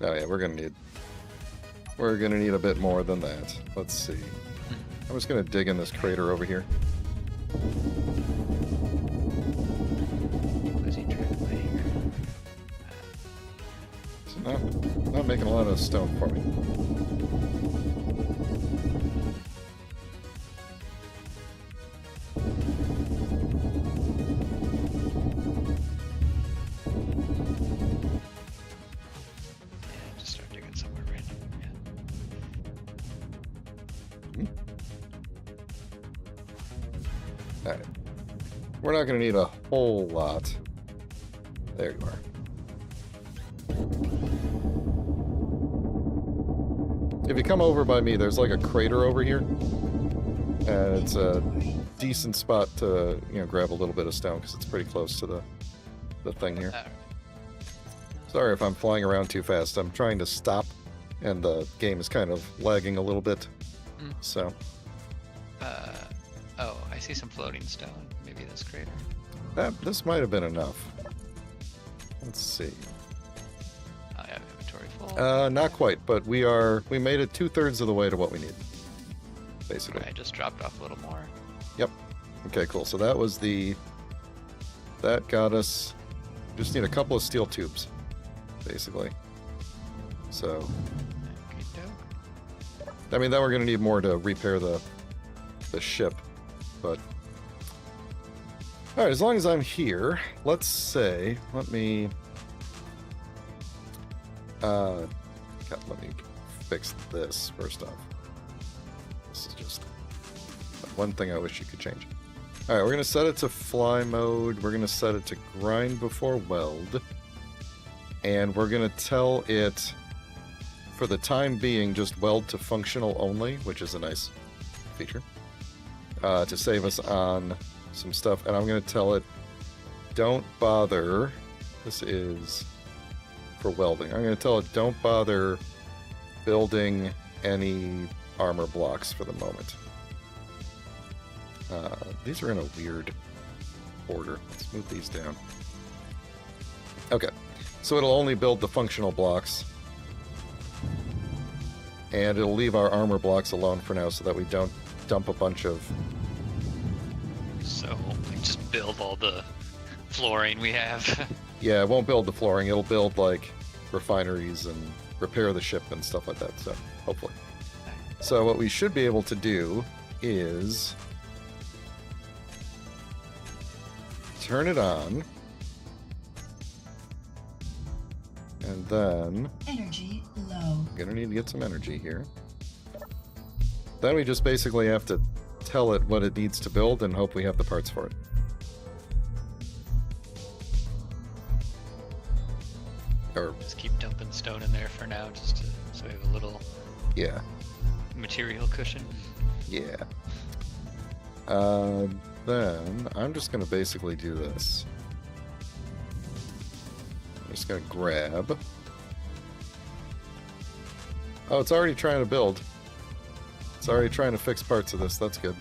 Oh yeah, we're gonna need a bit more than that. Let's see. I'm just gonna dig in this crater over here. Busy trip my hangar. So not making a lot of stone for me. Yeah, just start digging somewhere random. Yeah. Alright. We're not going to need a whole lot. There you are. If you come over by me, there's like a crater over here. And it's a decent spot to, grab a little bit of stone because it's pretty close to the thing here. Sorry if I'm flying around too fast. I'm trying to stop and the game is kind of lagging a little bit. So... oh, I see some floating stone. Maybe this crater. This might have been enough. Let's see. I have inventory full. Not quite, but we made it 2/3 of the way to what we need. Basically. I just dropped off a little more. Yep. Okay, cool. So that was that got us, just need a couple of steel tubes, basically. So, I mean, then we're going to need more to repair the ship, but All right, as long as I'm here, let me God, let me fix this first off. This is just one thing I wish you could change. All right, we're going to set it to fly mode. We're going to set it to grind before weld. And we're going to tell it, for the time being, just weld to functional only, which is a nice feature, to save us on some stuff. And I'm going to tell it, don't bother. This is for welding. I'm going to tell it, don't bother building any armor blocks for the moment. These are in a weird order. Let's move these down. Okay, so it'll only build the functional blocks, and it'll leave our armor blocks alone for now so that we don't dump a bunch of... So, like, just build all the flooring we have. Yeah, it won't build the flooring. It'll build, like, refineries and repair the ship and stuff like that, so hopefully. So what we should be able to do is turn it on, and then Energy low. gonna need to get some energy here. Then we just basically have to tell it what it needs to build and hope we have the parts for it. Or Just keep dumping stone in there for now, just to, so we have a little yeah, material cushion. yeah. Then I'm just gonna basically do this. I'm just gonna grab. Oh, it's already trying to build. It's already trying to fix parts of this. That's good.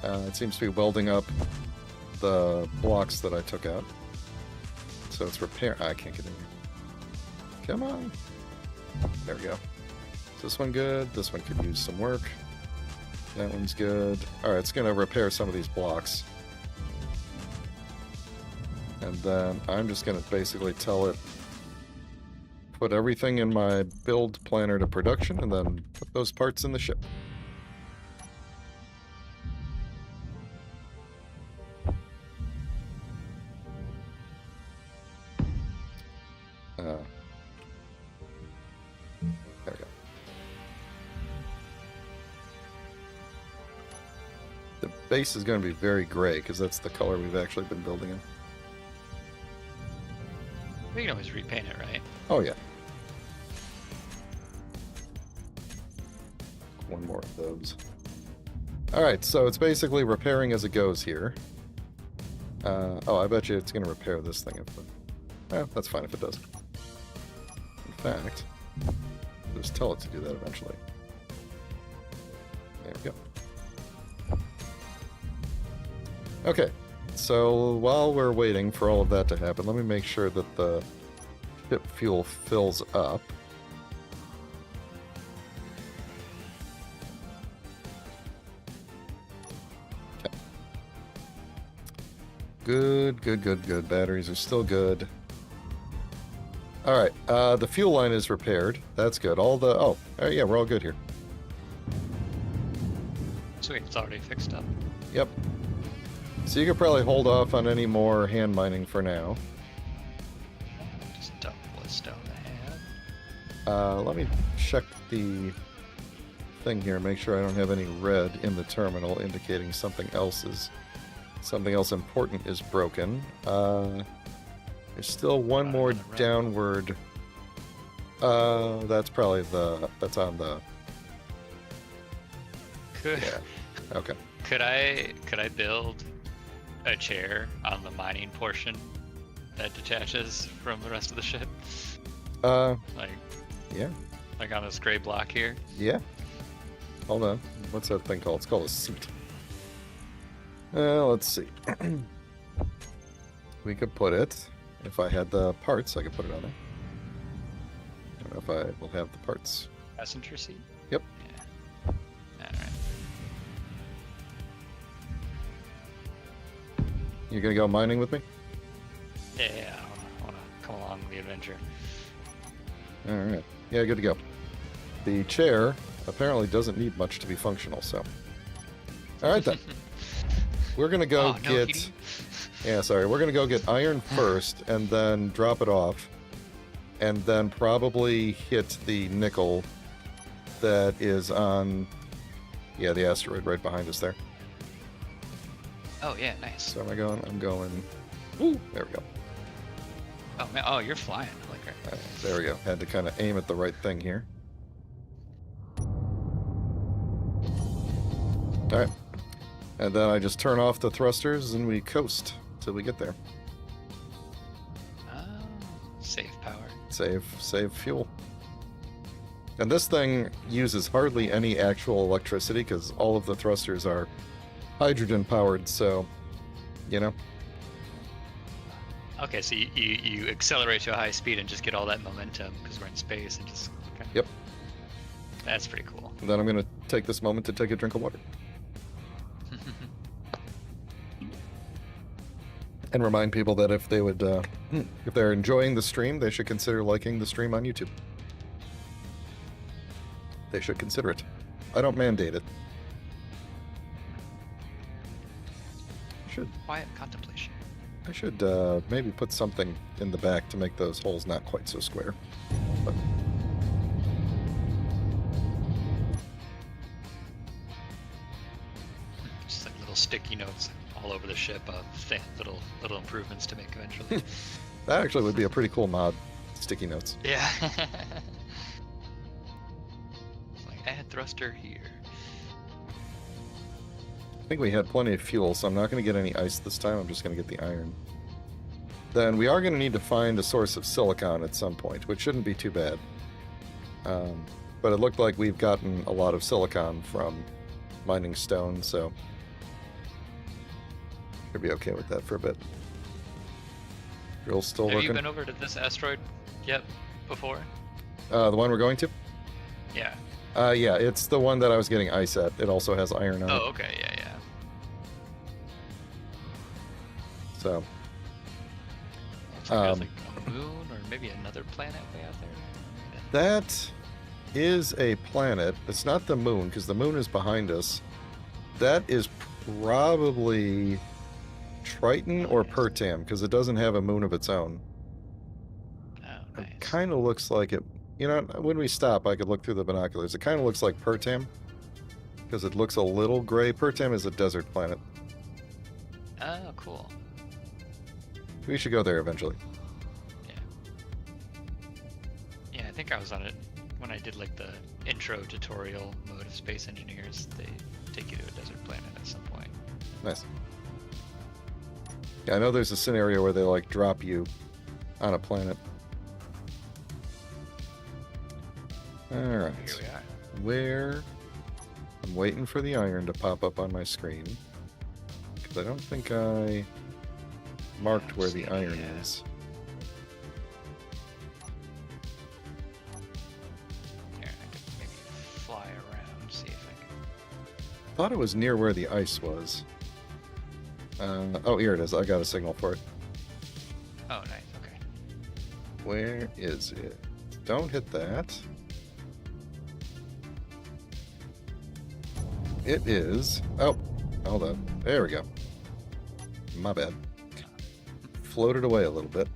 It seems to be welding up the blocks that I took out. So it's repair. I can't get in here. Come on. There we go. Is this one good? This one could use some work. That one's good. Alright, it's going to repair some of these blocks. And then I'm just going to basically tell it, put everything in my build planner to production, and then put those parts in the ship. There we go. The base is going to be very gray, because that's the color we've actually been building in. We can always repaint it, right? Oh, yeah. One more of those. Alright, so it's basically repairing as it goes here. Oh, I bet you it's going to repair this thing. That's fine if it does. In fact, I'll just tell it to do that eventually. There we go. Okay, so while we're waiting for all of that to happen, let me make sure that the ship fuel fills up. Okay. Good, good, good, good. Batteries are still good. Alright, the fuel line is repaired. That's good. Yeah, we're all good here. Sweet, it's already fixed up. Yep. So you could probably hold off on any more hand mining for now. Just dump what stone I have. Let me check the thing here, make sure I don't have any red in the terminal indicating something else important is broken. There's still one more downward. That's probably that's on the. Yeah. Okay. Could I build a chair on the mining portion that detaches from the rest of the ship? Like, yeah. Like on this gray block here? Yeah. Hold on. What's that thing called? It's called a seat. Let's see. We could put it, if I had the parts, I could put it on there. I don't know if I will have the parts. Passenger seat? Yep. Yeah. Alright. You gonna go mining with me? Yeah, I wanna come along the adventure. Alright. Yeah, good to go. The chair apparently doesn't need much to be functional, so. Alright then. we're gonna go Oh, no, get. Petey. Yeah, sorry. We're gonna go get iron first, and then drop it off, and then probably hit the nickel that is on. Yeah, the asteroid right behind us there. Oh yeah, nice. So am I going? I'm going. Woo, there we go. Oh man, oh you're flying, Liquor. There we go. Had to kind of aim at the right thing here. All right. And then I just turn off the thrusters and we coast till we get there. Oh, save power. Save fuel. And this thing uses hardly any actual electricity because all of the thrusters are hydrogen powered, so, you know. Okay, so you accelerate to a high speed and just get all that momentum because we're in space and just. Okay. Yep. That's pretty cool. And then I'm going to take this moment to take a drink of water. And remind people that if they would, if they're enjoying the stream, they should consider liking the stream on YouTube. They should consider it. I don't mandate it. Quiet contemplation. I should maybe put something in the back to make those holes not quite so square. But... Just like little sticky notes all over the ship of little improvements to make eventually. That actually would be a pretty cool mod. Sticky notes. Yeah. Like add thruster here. I think we had plenty of fuel, so I'm not going to get any ice this time. I'm just going to get the iron. Then we are going to need to find a source of silicon at some point, which shouldn't be too bad. But it looked like we've gotten a lot of silicon from mining stone, so should be okay with that for a bit. Drill's still Have working. you been over to this asteroid yet before? The one we're going to? Yeah. Yeah, it's the one that I was getting ice at. It also has iron on it. Oh, okay, yeah. So, There's like a moon or maybe another planet way out there. that is a planet. It's not the moon, because the moon is behind us. That is probably Triton or Pertam, because it doesn't have a moon of its own. Oh, nice. It kind of looks like it. You know, when we stop, I could look through the binoculars. It kind of looks like Pertam, because it looks a little gray. Pertam is a desert planet. Oh, cool. We should go there eventually. Yeah, I think I was on it when I did like the intro tutorial mode of Space Engineers. They take you to a desert planet at some point. Nice. Yeah, I know there's a scenario where they like drop you on a planet. Alright. Here we are. Where? I'm waiting for the iron to pop up on my screen. Because I don't think I marked where the iron is. Here, I could maybe fly around, see if I can. Thought it was near where the ice was. Oh, here it is. I got a signal for it. Oh, nice. Okay. Where is it? Don't hit that. It is. Oh, hold on. There we go. My bad. Floated away a little bit.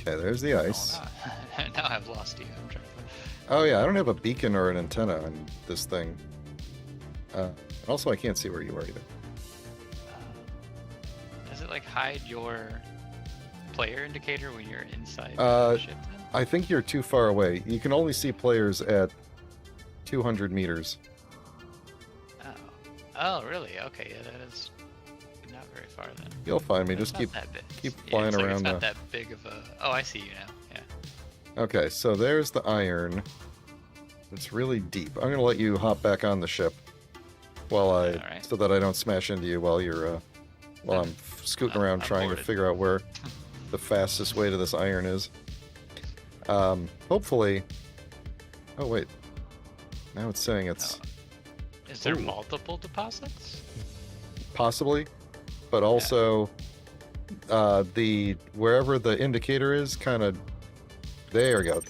Okay, there's the ice. Oh, now I've lost you. I'm trying to. Oh yeah, I don't have a beacon or an antenna on this thing. Also, I can't see where you are either. Does it like hide your player indicator when you're inside Uh, the ship? Then? I think you're too far away. You can only see players at 200 meters. Oh. Oh, really? Okay. Yeah, that is not very far then. You'll find me. It's Just not keep that big. keep Yeah, flying it's like around. It's not that big of a. Oh, I see you now. Yeah. Okay, so there's the iron. It's really deep. I'm gonna let you hop back on the ship while Alright. so that I don't smash into you while you're while I'm scooting around I'm trying to boarded. figure out where the fastest way to this iron is. Hopefully. Oh wait. Now it's saying it's Is there Ooh. multiple deposits? possibly, but also the wherever the indicator is, kind of. There we go.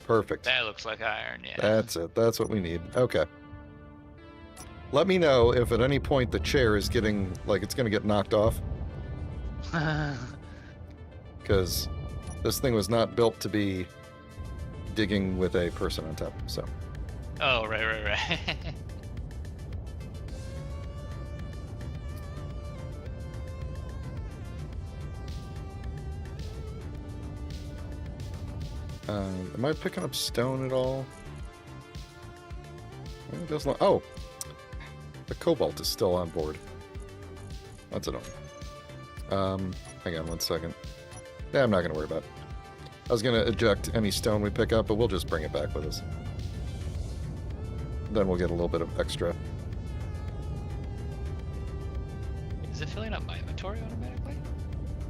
Perfect. That looks like iron. Yeah. That's it. That's what we need. Okay. Let me know if at any point the chair is getting, like, it's going to get knocked off. Because this thing was not built to be digging with a person on top, so. Oh, right. Am I picking up stone at all? It doesn't. Oh, the cobalt is still on board. That's annoying. Hang on 1 second. Yeah, I'm not gonna worry about it. I was gonna eject any stone we pick up, but we'll just bring it back with us. Then we'll get a little bit of extra. Is it filling up my inventory automatically?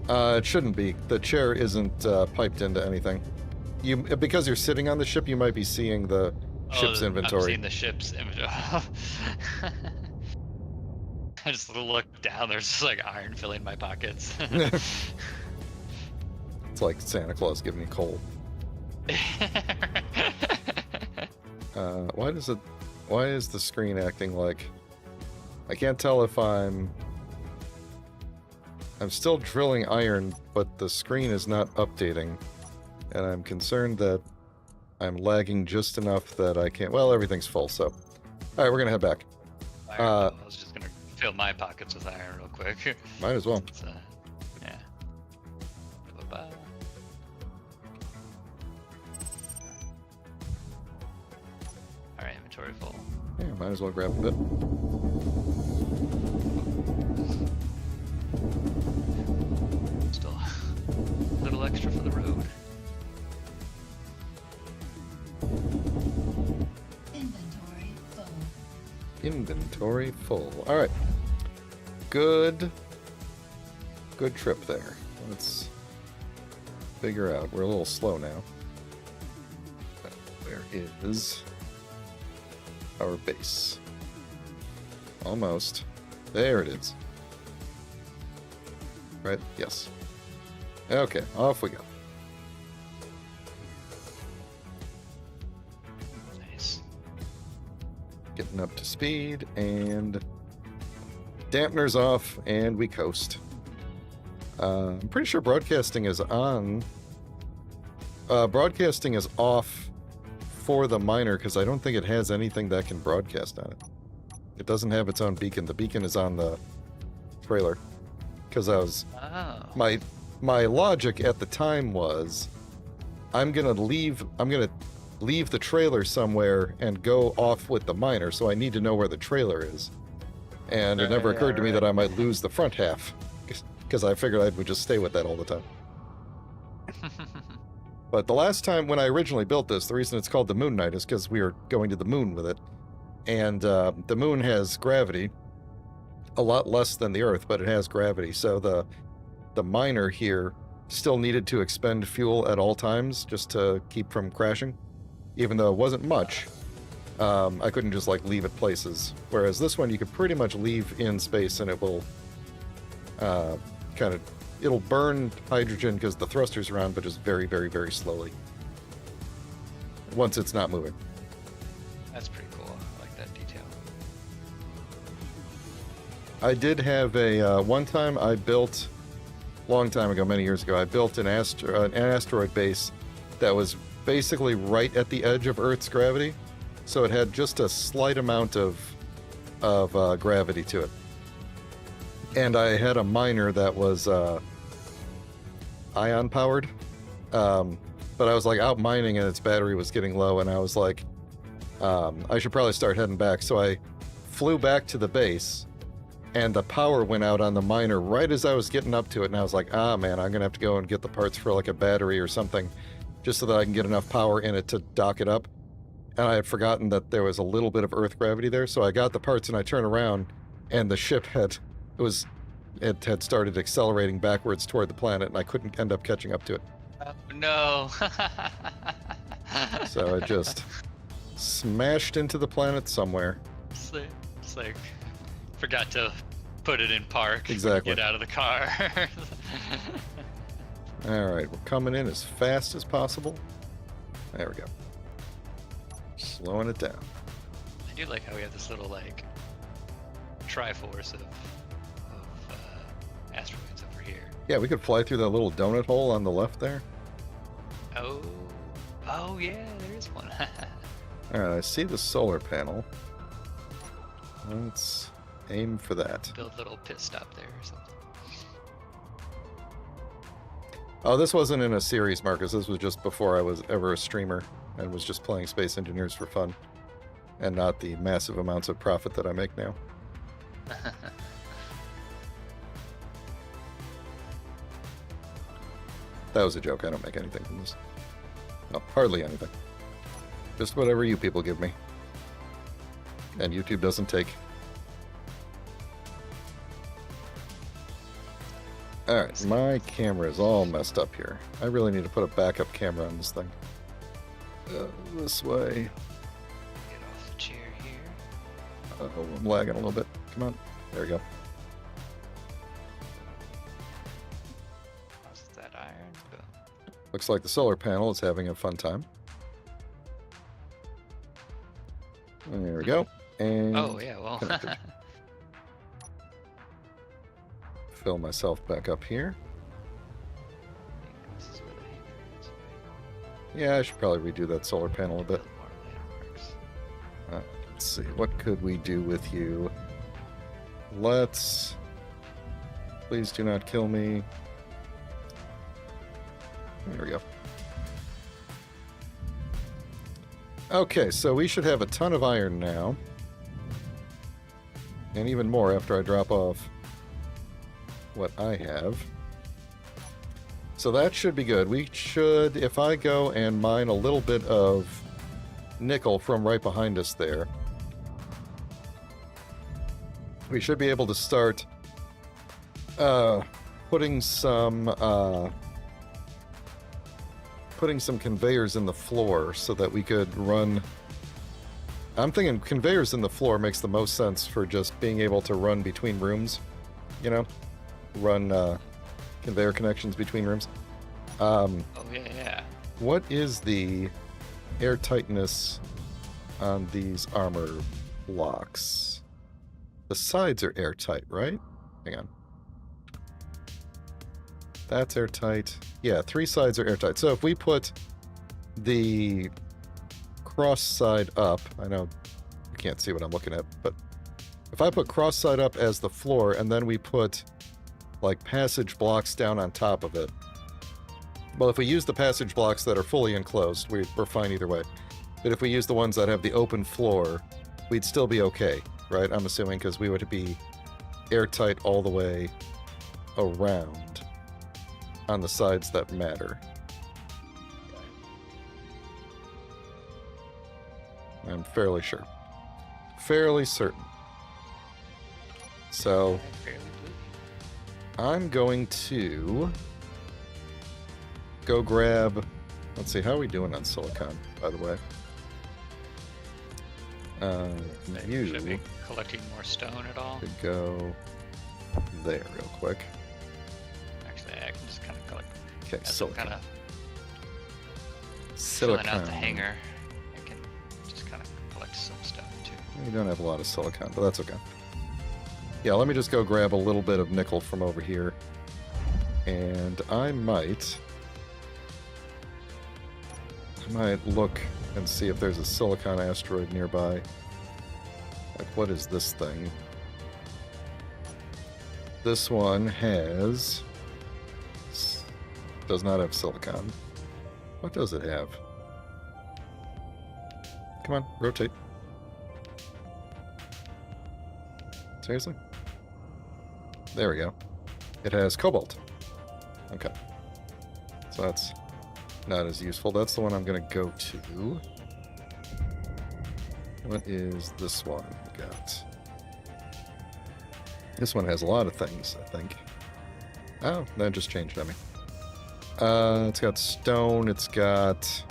It shouldn't be. The chair isn't piped into anything. Because you're sitting on the ship, you might be seeing the ship's inventory. I'm seeing the ship's inventory. I just look down. There's just like iron filling my pockets. It's like Santa Claus giving you coal. Why is the screen acting like... I can't tell if I'm still drilling iron, but the screen is not updating. And I'm concerned that I'm lagging just enough that I can't... Well, everything's full, so... Alright, we're gonna head back. I was just gonna fill my pockets with iron real quick. Might as well. Yeah. Bye-bye. Alright, inventory full. Yeah, might as well grab a bit. Still a little extra for the road. Inventory full. Inventory full. Alright. Good trip there. Let's figure out. We're a little slow now. Where is our base? Almost. There it is. Right? Yes. Okay, off we go. Nice. Getting up to speed, and dampeners off, and we coast. I'm pretty sure broadcasting is on. Broadcasting is off for the miner because I don't think it has anything that can broadcast on it. It doesn't have its own beacon. The beacon is on the trailer. Because Oh. my logic at the time was I'm gonna leave the trailer somewhere and go off with the miner, so I need to know where the trailer is. And it never occurred to me that I might lose the front half, because I figured I would just stay with that all the time. But the last time when I originally built this, the reason it's called the Moonlight is because we were going to the moon with it. And the moon has gravity, a lot less than the Earth, but it has gravity. So the miner here still needed to expend fuel at all times just to keep from crashing. Even though it wasn't much, I couldn't just like leave it places. Whereas this one you could pretty much leave in space and it will it'll burn hydrogen because the thruster's around, but just very, very, very slowly. Once it's not moving. That's pretty cool. I like that detail. I did have a one time I built, long time ago, many years ago, I built an asteroid base that was basically right at the edge of Earth's gravity, so it had just a slight amount of gravity to it. And I had a miner that was ion powered, but I was like out mining and its battery was getting low, and I was like, I should probably start heading back. So I flew back to the base, and the power went out on the miner right as I was getting up to it, and I was like, ah man, I'm gonna have to go and get the parts for like a battery or something, just so that I can get enough power in it to dock it up. And I had forgotten that there was a little bit of Earth gravity there, so I got the parts and I turned around, and the ship had started accelerating backwards toward the planet, and I couldn't end up catching up to it. Oh, no. So it just smashed into the planet somewhere. It's like forgot to put it in park. Exactly. Get out of the car. Alright, we're coming in as fast as possible. There we go. Slowing it down. I do like how we have this little like triforce of asteroids over here. Yeah, we could fly through that little donut hole on the left there. Oh, yeah, there is one. All right, I see the solar panel. Let's aim for that. Build a little pit stop there or something. Oh, this wasn't in a series, Marcus. This was just before I was ever a streamer and was just playing Space Engineers for fun, and not the massive amounts of profit that I make now. That was a joke. I don't make anything from this. No, hardly anything. Just whatever you people give me. And YouTube doesn't take. Alright, my camera is all messed up here. I really need to put a backup camera on this thing. This way. Get off the chair here. Oh, I'm lagging a little bit. Come on. There we go. How's that iron? Boom. Looks like the solar panel is having a fun time. There we go. And Oh, yeah, well. connected. Fill myself back up here. This is where the hangar is, right? Yeah, I should probably redo that solar panel a bit. Build more landmarks. Let's see, what could we do with you? Let's... Please do not kill me. There we go. Okay, so we should have a ton of iron now. And even more after I drop off what I have. So that should be good. We should, if I go and mine a little bit of nickel from right behind us there, we should be able to start putting some conveyors in the floor so that we could run. I'm thinking conveyors in the floor makes the most sense for just being able to run between rooms, you know, run conveyor connections between rooms. Oh, yeah. What is the airtightness on these armor blocks? The sides are airtight, right? Hang on. That's airtight. Yeah, 3 sides are airtight. So if we put the cross side up, I know you can't see what I'm looking at, but if I put cross side up as the floor and then we put like passage blocks down on top of it. Well, if we use the passage blocks that are fully enclosed, we're fine either way. But if we use the ones that have the open floor, we'd still be okay, right? I'm assuming because we would be airtight all the way around on the sides that matter. I'm fairly sure. Fairly certain. So Fairly blue. I'm going to go grab... Let's see, how are we doing on silicon, by the way? You Should I be collecting more stone at all? could go there real quick. Actually, I can just kind of collect. Okay, As I'm silicon. kind of Silicon. filling out the hangar, I can just kind of collect some stuff too. We don't have a lot of silicon, but that's okay. Yeah, let me just go grab a little bit of nickel from over here. And I might look and see if there's a silicon asteroid nearby. Like, what is this thing? This one does not have silicon. What does it have? Come on, rotate. Seriously? There we go. It has cobalt. Okay. So that's not as useful. That's the one I'm going to go to. What is this one we got? This one has a lot of things, I think. Oh, that just changed on me. It's got stone, it's got...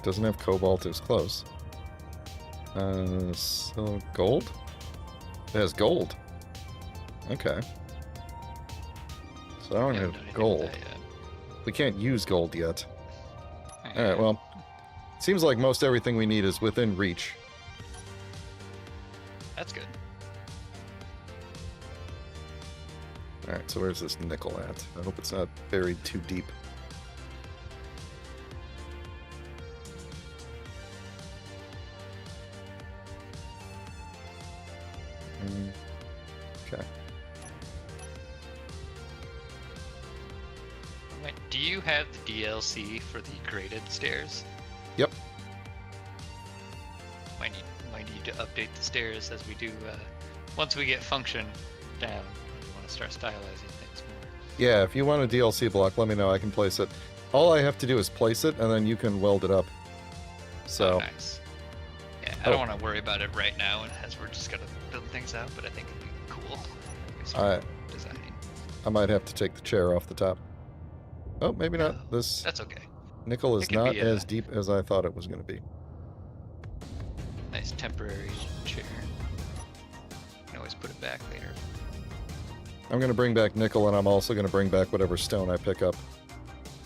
Doesn't have cobalt, it was close. So gold? It has gold. Okay. So I don't Yeah, have done anything with gold. that yet. We can't use gold yet. Alright, well, Seems like most everything we need is within reach. That's good. All right, so where's this nickel at? I hope it's not buried too deep. Okay. Wait, do you have the DLC for the graded stairs? Yep. Might need to update the stairs as we do once we get function down. We want to start stylizing things more. Yeah, if you want a DLC block, let me know. I can place it. All I have to do is place it, and then you can weld it up. So. Oh, nice. Yeah, I don't want to worry about it right now, and as we're just gonna build things out. But I think it'd be cool. Designing. I might have to take the chair off the top. Oh, maybe not. No, This that's okay. nickel is It could not be as deep as I thought it was going to be. Nice temporary chair. You can always put it back later. I'm going to bring back nickel, and I'm also going to bring back whatever stone I pick up,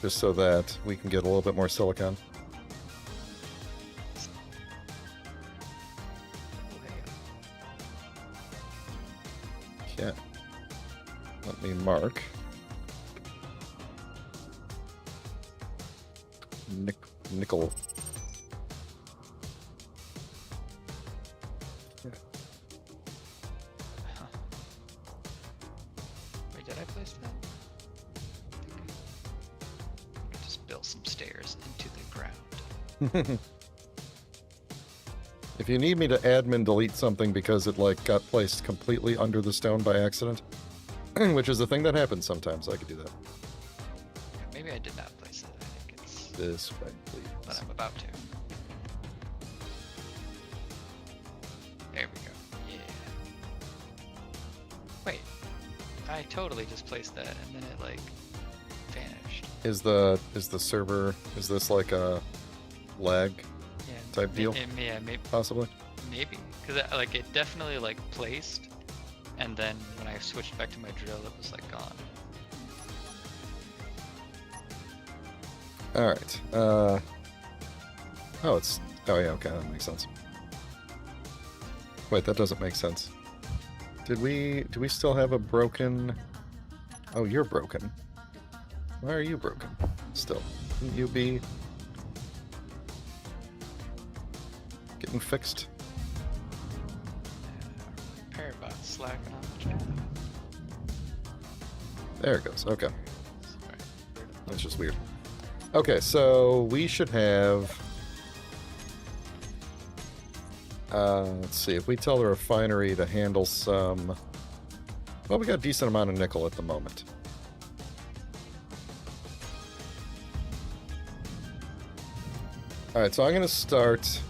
just so that we can get a little bit more silicon. Okay. Let me mark. Nickel. Yeah. Huh. Wait, did I place that? I think I just built some stairs into the ground. If you need me to admin delete something because it like got placed completely under the stone by accident, which is a thing that happens sometimes, I could do that. Maybe I did not place it. I think it's. This way, please. But I'm about to. There we go. Yeah. Wait. I totally just placed that and then it like vanished. Is the server, is this like a lag Yeah. type deal? Yeah, maybe. Possibly? Maybe. Because like it definitely like placed, and then when I switched back to my drill, it was like gone. Alright. Oh, it's... Oh, yeah, okay, that makes sense. Wait, that doesn't make sense. Do we still have a broken... Oh, you're broken. Why are you broken? Still. Shouldn't you be... getting fixed? Repair bot slacking on the job. There it goes, okay. Sorry. That's just weird. Okay, so we should have... let's see, if we tell the refinery to handle some... Well, we got a decent amount of nickel at the moment. Alright, so I'm going to start...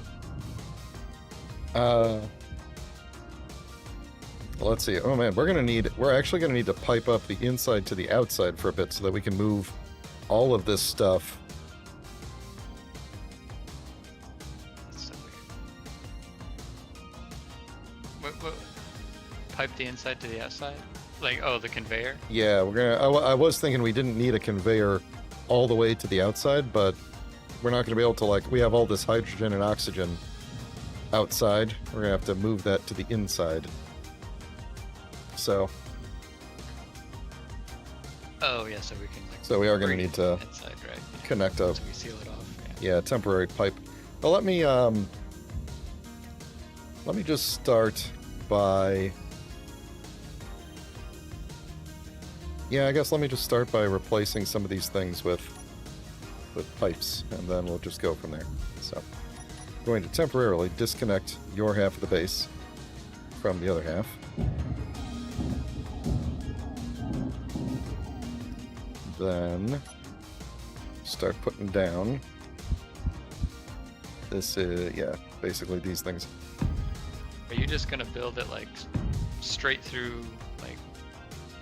let's see. Oh man, we're actually going to need to pipe up the inside to the outside for a bit so that we can move all of this stuff. That's so weird. What? Pipe the inside to the outside? Like, oh, the conveyor? Yeah, I was thinking we didn't need a conveyor all the way to the outside, but we're not going to be able to, like, we have all this hydrogen and oxygen outside. We're going to have to move that to the inside. So... Oh, yeah, so we can, like... So we are going to bring need to it inside, right? Yeah. connect up. So we seal it off, Yeah, temporary pipe. Well, let me just start by... Yeah, I guess let me just start by replacing some of these things with pipes, and then we'll just go from there. So, I'm going to temporarily disconnect your half of the base from the other half. Then start putting down this yeah, basically these things. Are you just gonna build it, like, straight through, like,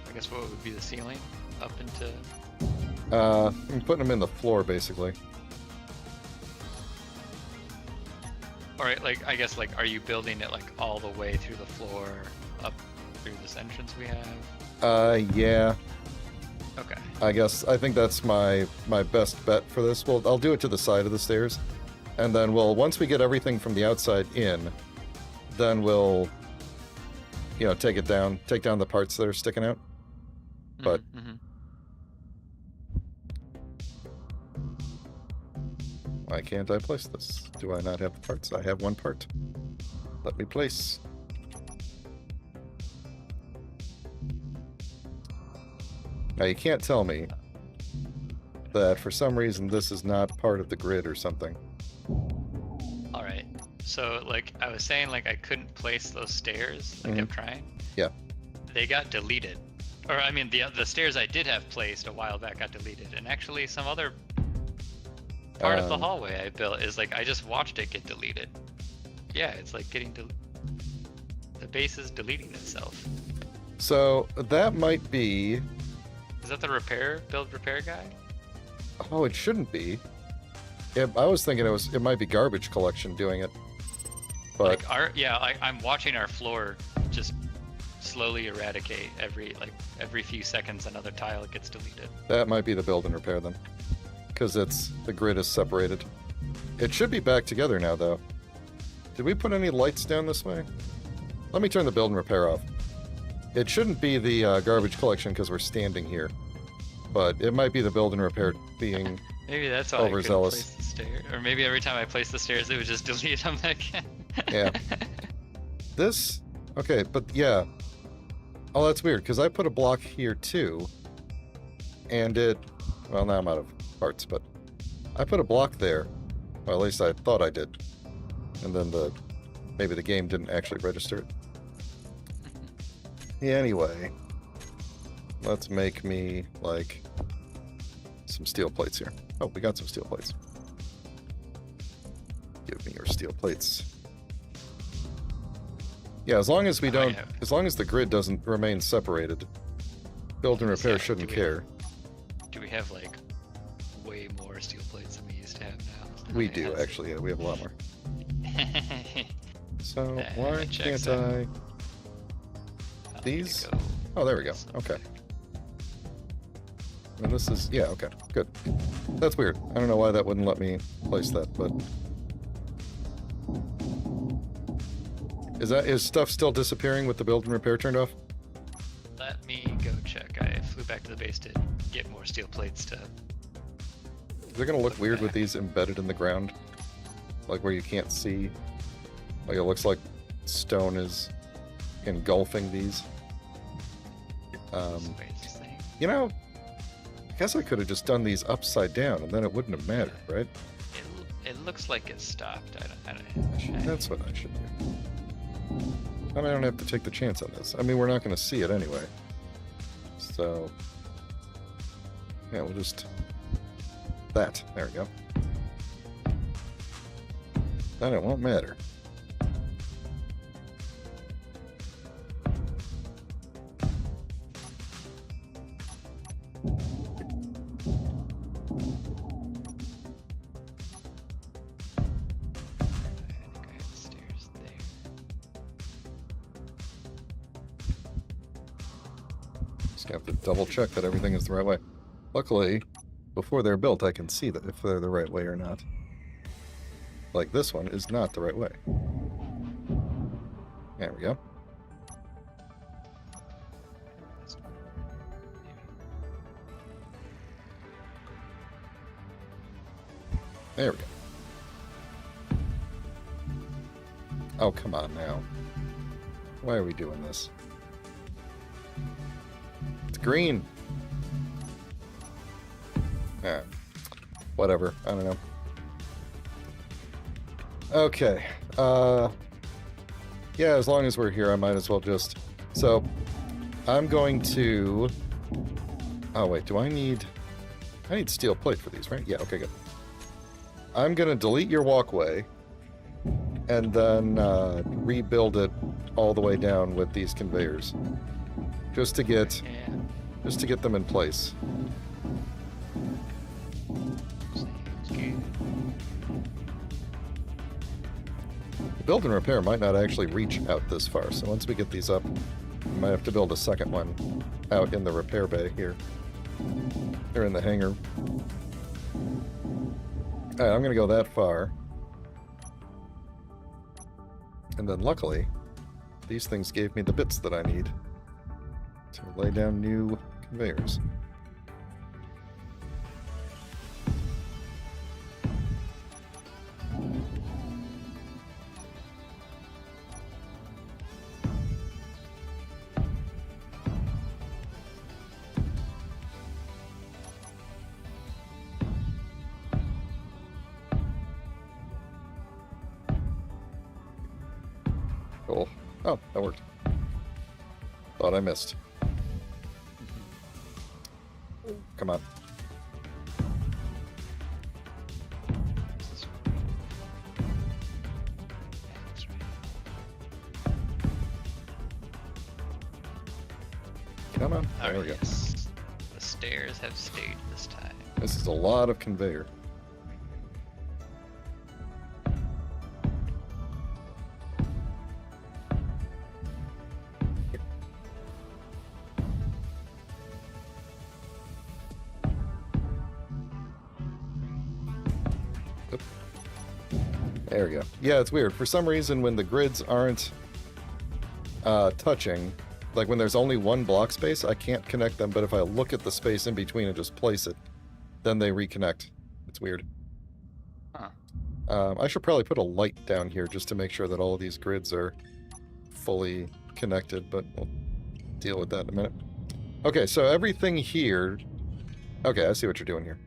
I guess what would be the ceiling? Up into... I'm putting them in the floor, basically. Alright, like, I guess, like, are you building it, like, all the way through the floor, up through this entrance we have? Yeah. Okay. I think that's my best bet for this. Well, I'll do it to the side of the stairs, And then once we get everything from the outside in, then we'll, take down the parts that are sticking out. But why can't I place this? Do I not have the parts? I have one part. Let me place. Now you can't tell me that for some reason this is not part of the grid or something. All right. So like I was saying, like I couldn't place those stairs. I kept trying. Yeah. They got deleted. Or I mean, the stairs I did have placed a while back got deleted, and actually some other part of the hallway I built is like I just watched it get deleted. Yeah, it's like getting the base is deleting itself. So that might be. Is that the build repair guy? Oh, it shouldn't be. I was thinking it might be garbage collection doing it. But I'm watching our floor just slowly eradicate every few seconds another tile gets deleted. that might be the build and repair then, because the grid is separated. It should be back together now, though. Did we put any lights down this way? Let me turn the build and repair off. It shouldn't be the garbage collection because we're standing here, but it might be the build and repair being maybe that's why overzealous. I couldn't place the stairs, or maybe every time I place the stairs, it would just delete them again. Yeah. Okay, but yeah. Oh, that's weird because I put a block here too, and well, now I'm out of parts, but I put a block there. Well, at least I thought I did, and then maybe the game didn't actually register it. Yeah, anyway, let's make me like some steel plates here. Oh, we got some steel plates. Give me your steel plates. Yeah, as long as as long as the grid doesn't remain separated, build and repair shouldn't care. Do we have like way more steel plates than we used to have now? We do actually. Yeah, we have a lot more. So why can't I? These? Oh, there we go. Okay. And this is okay, good. That's weird. I don't know why that wouldn't let me place that, but is stuff still disappearing with the build and repair turned off? Let me go check. I flew back to the base to get more steel plates to. Is it gonna look weird with these embedded in the ground, like where you can't see? Like it looks like stone is engulfing these. I guess I could have just done these upside down, and then it wouldn't have mattered, right? It looks like it stopped. I don't. That's what I should do. I don't have to take the chance on this. I mean, we're not going to see it anyway. So, yeah, we'll just... That. There we go. Then it won't matter. Have to double check that everything is the right way. Luckily, before they're built, I can see that if they're the right way or not. Like this one is not the right way. There we go. There we go. Oh, come on now. Why are we doing this? Green. Whatever. I don't know. Okay. Yeah, as long as we're here, I might as well just... So, I'm going to... Oh, wait. Do I need steel plate for these, right? Yeah, okay, good. I'm going to delete your walkway and then rebuild it all the way down with these conveyors. Just to get them in place. The build and repair might not actually reach out this far, so once we get these up, we might have to build a second one out in the repair bay here. Or in the hangar. Alright, I'm gonna go that far. And then luckily, these things gave me the bits that I need to lay down new conveyors. Cool. Oh, that worked. Thought I missed. Come on. That's right. Come on. There we Alright, go. yes. The stairs have stayed this time. This is a lot of conveyor. Oop. There we go. Yeah, it's weird. For some reason, when the grids aren't touching, like when there's only one block space, I can't connect them, but if I look at the space in between and just place it, then they reconnect. It's weird. Huh. I should probably put a light down here just to make sure that all of these grids are fully connected, but we'll deal with that in a minute. Okay, so everything here... Okay, I see what you're doing here.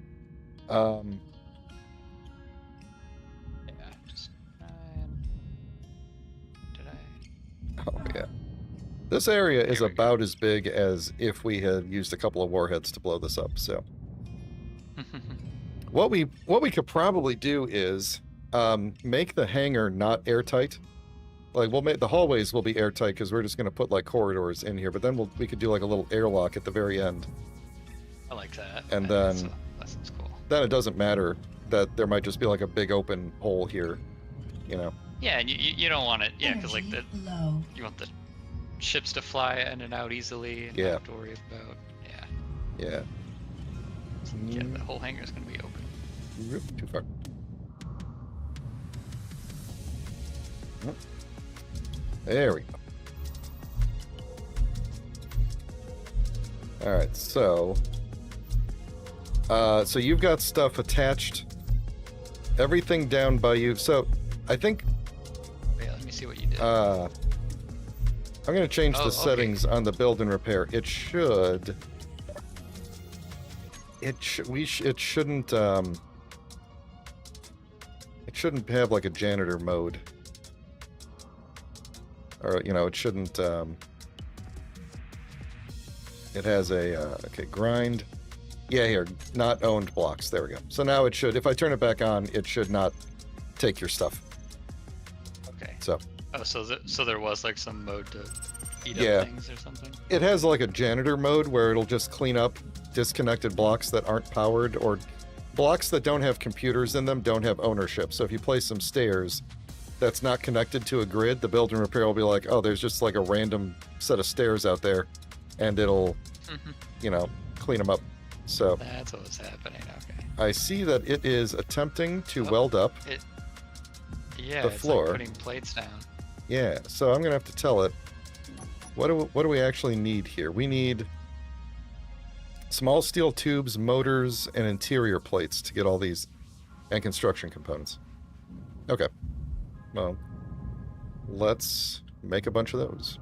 Yeah, just trying. Did I? Oh, yeah. This area is There we go. about as big as if we had used a couple of warheads to blow this up, so... What we could probably do is make the hangar not airtight. Like we'll make the hallways will be airtight because we're just going to put like corridors in here. But then we could do like a little airlock at the very end. I like that. And That then- sounds cool. Then it doesn't matter that there might just be like a big open hole here, you know. Yeah, and you don't want it. Yeah, because like Energy the low. you want the ships to fly in and out easily and Yeah. not have to worry about. Yeah. Yeah. Yeah, the whole hangar's gonna be open. Oop, too far. Oop. There we go. All right, so you've got stuff attached. Everything down by you. So I think Yeah, let me see what you did. I'm going to change Oh, the okay. settings on the build and repair. It shouldn't it shouldn't have like a janitor mode. Or you know, it shouldn't it has a okay, grind. Yeah, here, not owned blocks. There we go. So now it should, if I turn it back on, it should not take your stuff. Okay. So Oh, so there was like some mode to eat Yeah. up things or something. it has like a janitor mode where it'll just clean up disconnected blocks that aren't powered, or blocks that don't have computers in them don't have ownership. So if you place some stairs that's not connected to a grid, the build and repair will be like, oh, there's just like a random set of stairs out there, and it'll, you know, clean them up. So That's what's happening. Okay. I see that it is attempting to Oh. weld up. Yeah, The it's floor. like putting plates down. Yeah, so I'm gonna have to tell it. What do we actually need here? We need small steel tubes, motors, and interior plates to get all these, and construction components. Okay. Well, let's make a bunch of those.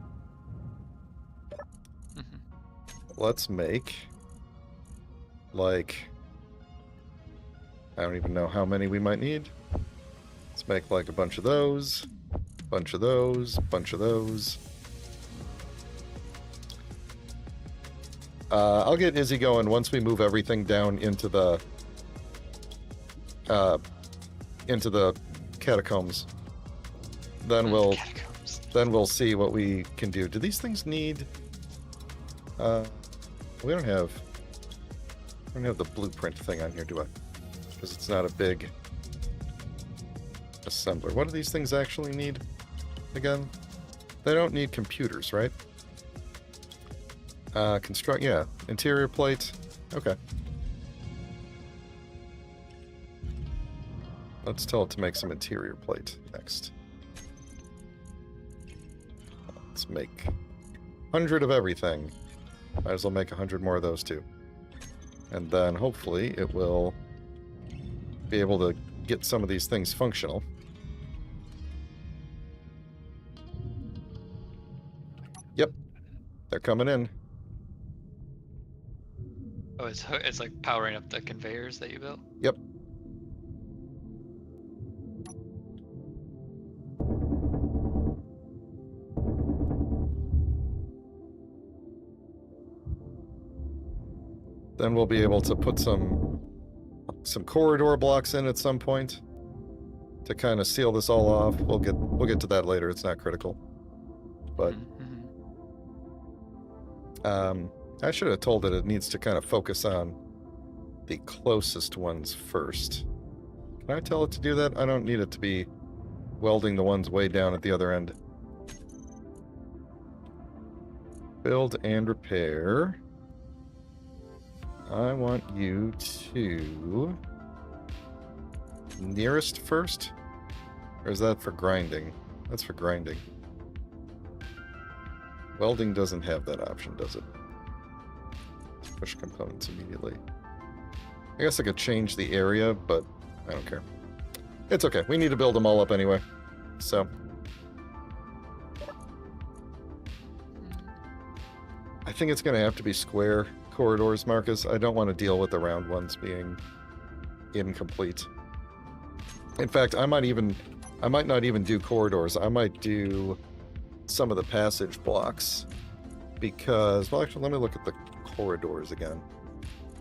Let's make, like, I don't even know how many we might need. Let's make like a bunch of those, bunch of those, bunch of those. I'll get Izzy going once we move everything down into the catacombs. Then we'll Catacombs. see what we can do. Do these things need? We don't have the blueprint thing on here, do I? Because it's not a big assembler. What do these things actually need? Again, they don't need computers, right? Construct, yeah, interior plate. Okay. Let's tell it to make some interior plate next. Let's make 100 of everything. Might as well make 100 more of those too. And then hopefully it will be able to get some of these things functional. Yep. They're coming in. Oh, it's like powering up the conveyors that you built? Yep. Then we'll be able to put some corridor blocks in at some point to kind of seal this all off. We'll get to that later. It's not critical. But I should have told it needs to kind of focus on the closest ones first. Can I tell it to do that? I don't need it to be welding the ones way down at the other end. Build and repair. I want you to... nearest first? Or is that for grinding? That's for grinding. Welding doesn't have that option, does it? Push components immediately. I guess I could change the area, but I don't care. It's okay. We need to build them all up anyway. So... I think it's going to have to be square corridors, Marcus. I don't want to deal with the round ones being incomplete. In fact, I might not even do corridors. I might do some of the passage blocks because, well, actually, let me look at the corridors again.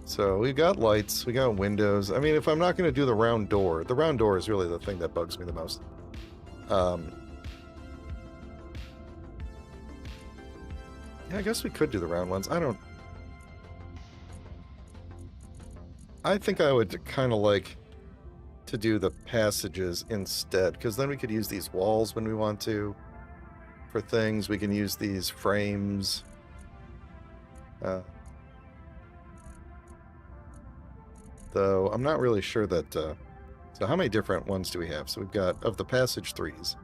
So we've got lights, we got windows. I mean, if I'm not going to do the round door is really the thing that bugs me the most. Yeah, I guess we could do the round ones. I think I would kind of like to do the passages instead, because then we could use these walls when we want to for things. We can use these frames. Though I'm not really sure that... so how many different ones do we have? So we've got, of the passage 3s,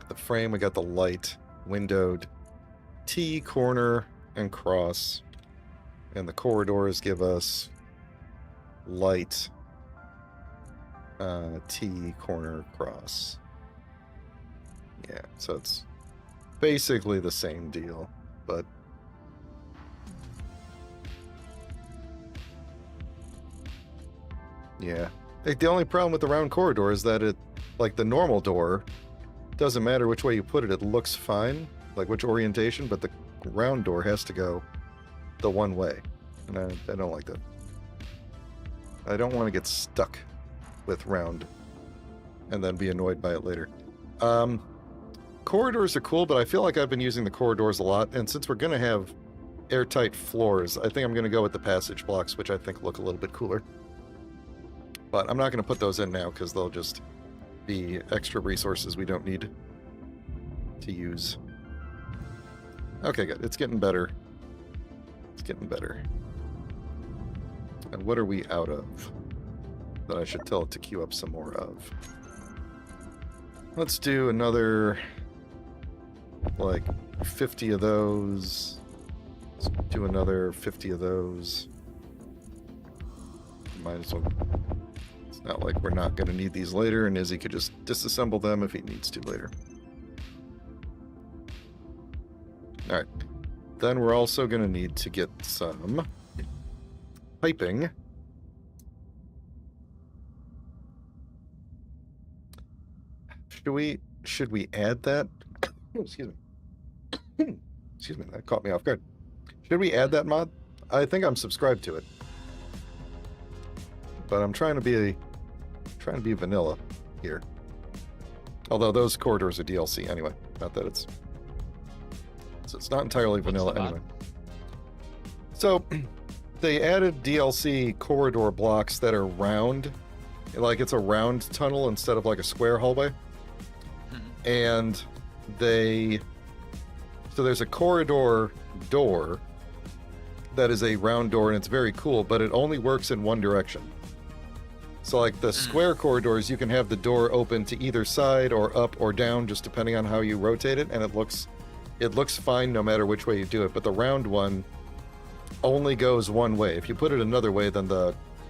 the frame, we got the light, windowed, T, corner, and cross. And the corridors give us light, T, corner, cross. Yeah, so it's basically the same deal, but... yeah. Like, the only problem with the round corridor is that it, like the normal door, doesn't matter which way you put it, it looks fine, like which orientation, but the round door has to go the one way. And I don't like that. I don't want to get stuck with round and then be annoyed by it later. Corridors are cool, but I feel like I've been using the corridors a lot, and since we're going to have airtight floors, I think I'm going to go with the passage blocks, which I think look a little bit cooler. But I'm not going to put those in now because they'll just be extra resources we don't need to use. Okay, good. It's getting better. It's getting better. And what are we out of that I should tell it to queue up some more of? Let's do another, like, 50 of those. Let's do another 50 of those. Might as well. It's not like we're not going to need these later, and Izzy could just disassemble them if he needs to later. Alright. Then we're also going to need to get some piping. Should we add that? Excuse me. Excuse me, that caught me off guard. Should we add that mod? I think I'm subscribed to it. But I'm trying to be vanilla here. Although those corridors are DLC anyway. Not that it's... So it's not entirely vanilla anyway. So they added DLC corridor blocks that are round. Like it's a round tunnel instead of like a square hallway. And so there's a corridor door that is a round door, and it's very cool, but it only works in one direction. So like the square corridors, you can have the door open to either side or up or down, just depending on how you rotate it, and it looks fine no matter which way you do it. But the round one only goes one way. If you put it another way, then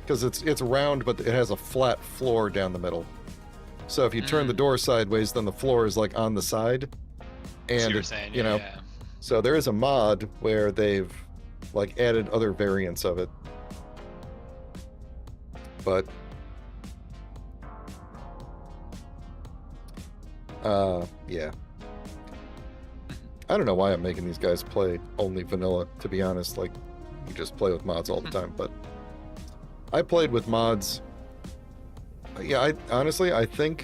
because it's round, but it has a flat floor down the middle. So if you turn the door sideways, then the floor is like on the side. And So you were saying, you know, yeah. so there is a mod where they've like added other variants of it. But yeah. I don't know why I'm making these guys play only vanilla, to be honest. Like, you just play with mods all the time, but I played with mods. Yeah, I think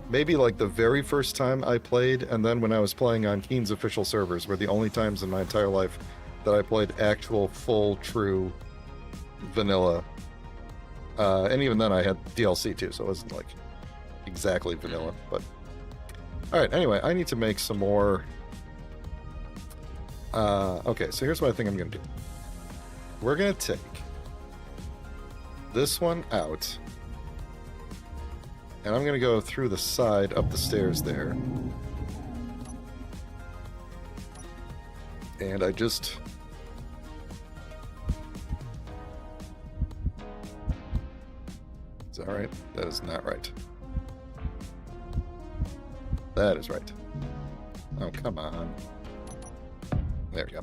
maybe like the very first time I played, and then when I was playing on Keen's official servers, were the only times in my entire life that I played actual, full, true vanilla. And even then I had DLC too, so it wasn't like exactly vanilla, but alright, anyway, I need to make some more. Okay, so here's what I think I'm gonna do. We're gonna take this one out, and I'm gonna go through the side up the stairs there, and I just is that right? That is not right. That is right. Oh, come on. There we go.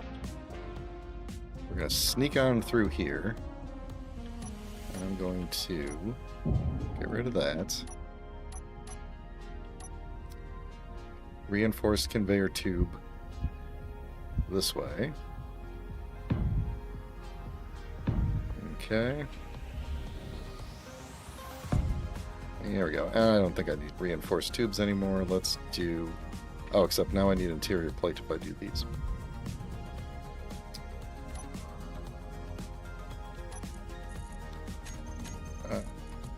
We're going to sneak on through here. And I'm going to get rid of that. Reinforced conveyor tube this way. Okay. There we go. I don't think I need reinforced tubes anymore. Let's do... Oh, except now I need interior plate if I do these.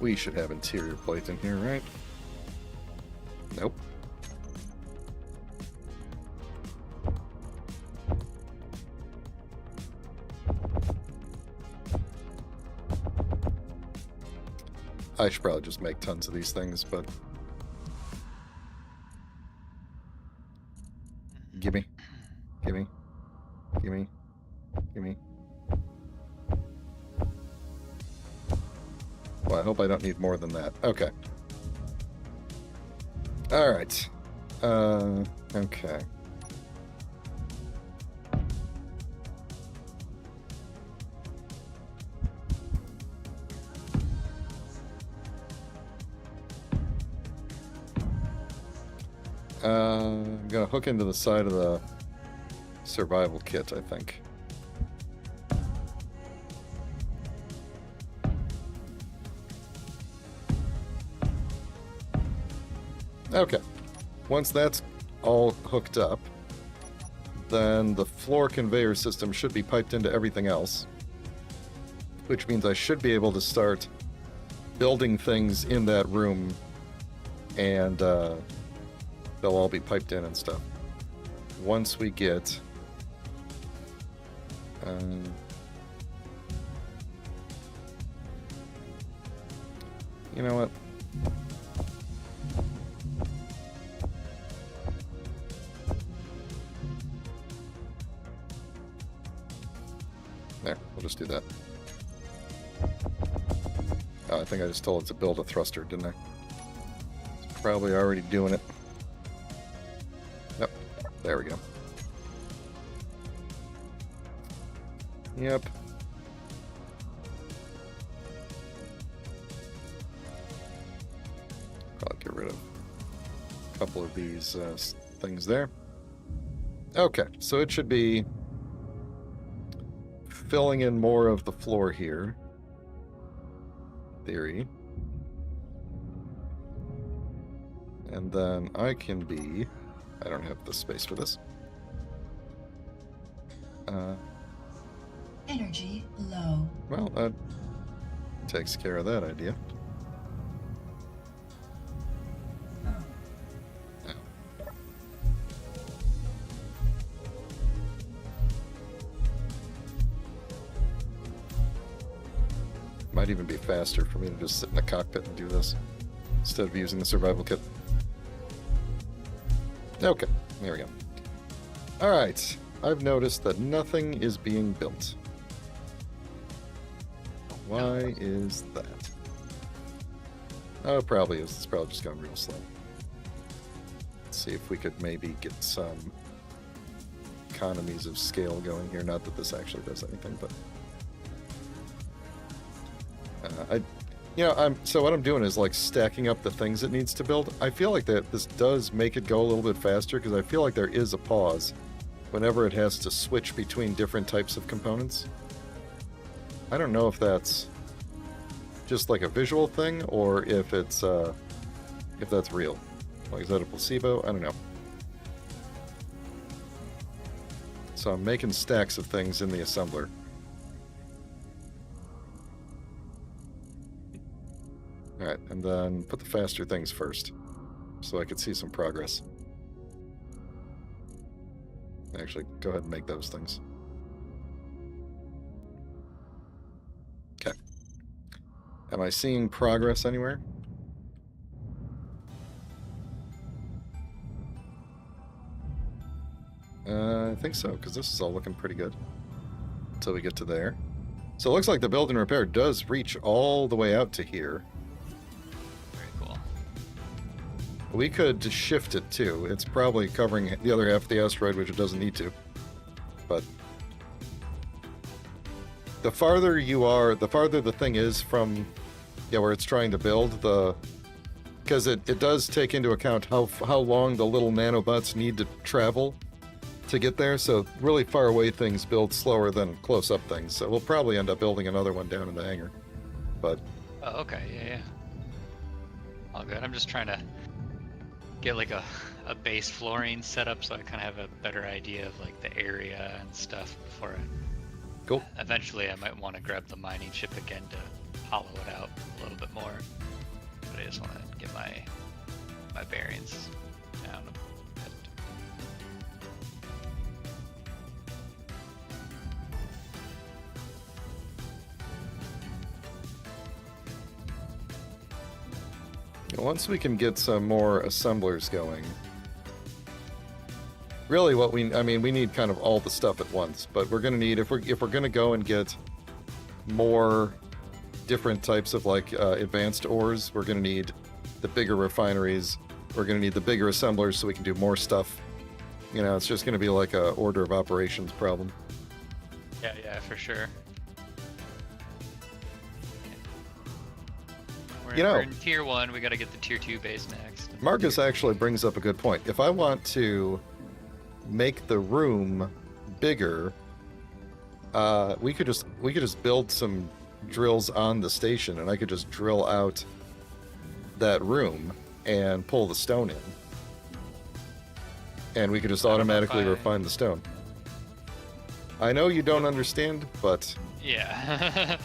We should have interior plate in here, right? Nope. I should probably just make tons of these things, but... Gimme. Gimme. Gimme. Gimme. Well, I hope I don't need more than that. Okay. Alright. Okay. I'm gonna hook into the side of the survival kit, I think. Okay. Once that's all hooked up, then the floor conveyor system should be piped into everything else, which means I should be able to start building things in that room, and they'll all be piped in and stuff. Once we get... you know what? There, we'll just do that. Oh, I think I just told it to build a thruster, didn't I? It's probably already doing it. Yep, there we go. Yep. Probably get rid of a couple of these things there. Okay, so it should be filling in more of the floor here. Theory. And then I can be... I don't have the space for this. Energy low. Well, that takes care of that idea. Might even be faster for me to just sit in the cockpit and do this instead of using the survival kit. Okay, there we go. Alright, I've noticed that nothing is being built. Why is that? Oh, it probably is. It's probably just going real slow. Let's see if we could maybe get some economies of scale going here. Not that this actually does anything, but so what I'm doing is like stacking up the things it needs to build. I feel like that this does make it go a little bit faster because I feel like there is a pause whenever it has to switch between different types of components. I don't know if that's just like a visual thing or if it's if that's real. Like, is that a placebo? I don't know. So I'm making stacks of things in the assembler. Alright, and then put the faster things first, so I could see some progress. Actually, go ahead and make those things. Okay. Am I seeing progress anywhere? I think so, because this is all looking pretty good. Until we get to there. So it looks like the build and repair does reach all the way out to here. Very cool. We could shift it too. It's probably covering the other half of the asteroid, which it doesn't need to. But the farther you are, the farther the thing is from where it's trying to build, because it does take into account how long the little nanobots need to travel to get there. So really far away things build slower than close up things. So we'll probably end up building another one down in the hangar. But Oh, okay, yeah. All good. I'm just trying to get like a base flooring set up so I kind of have a better idea of like the area and stuff before cool. Eventually I might want to grab the mining ship again to hollow it out a little bit more. But I just want to get my bearings down a bit. Once we can get some more assemblers going, really what we need kind of all the stuff at once, but we're going to need, if we're going to go and get more different types of like advanced ores, we're going to need the bigger refineries, we're going to need the bigger assemblers so we can do more stuff. You know, it's just going to be like a order of operations problem. Yeah, for sure. We're in tier 1, we gotta get the tier 2 base next. Marcus actually brings up a good point. If I want to make the room bigger, we could just build some drills on the station, and I could just drill out that room and pull the stone in, and we could just automatically refine the stone. I know you don't understand, but yeah.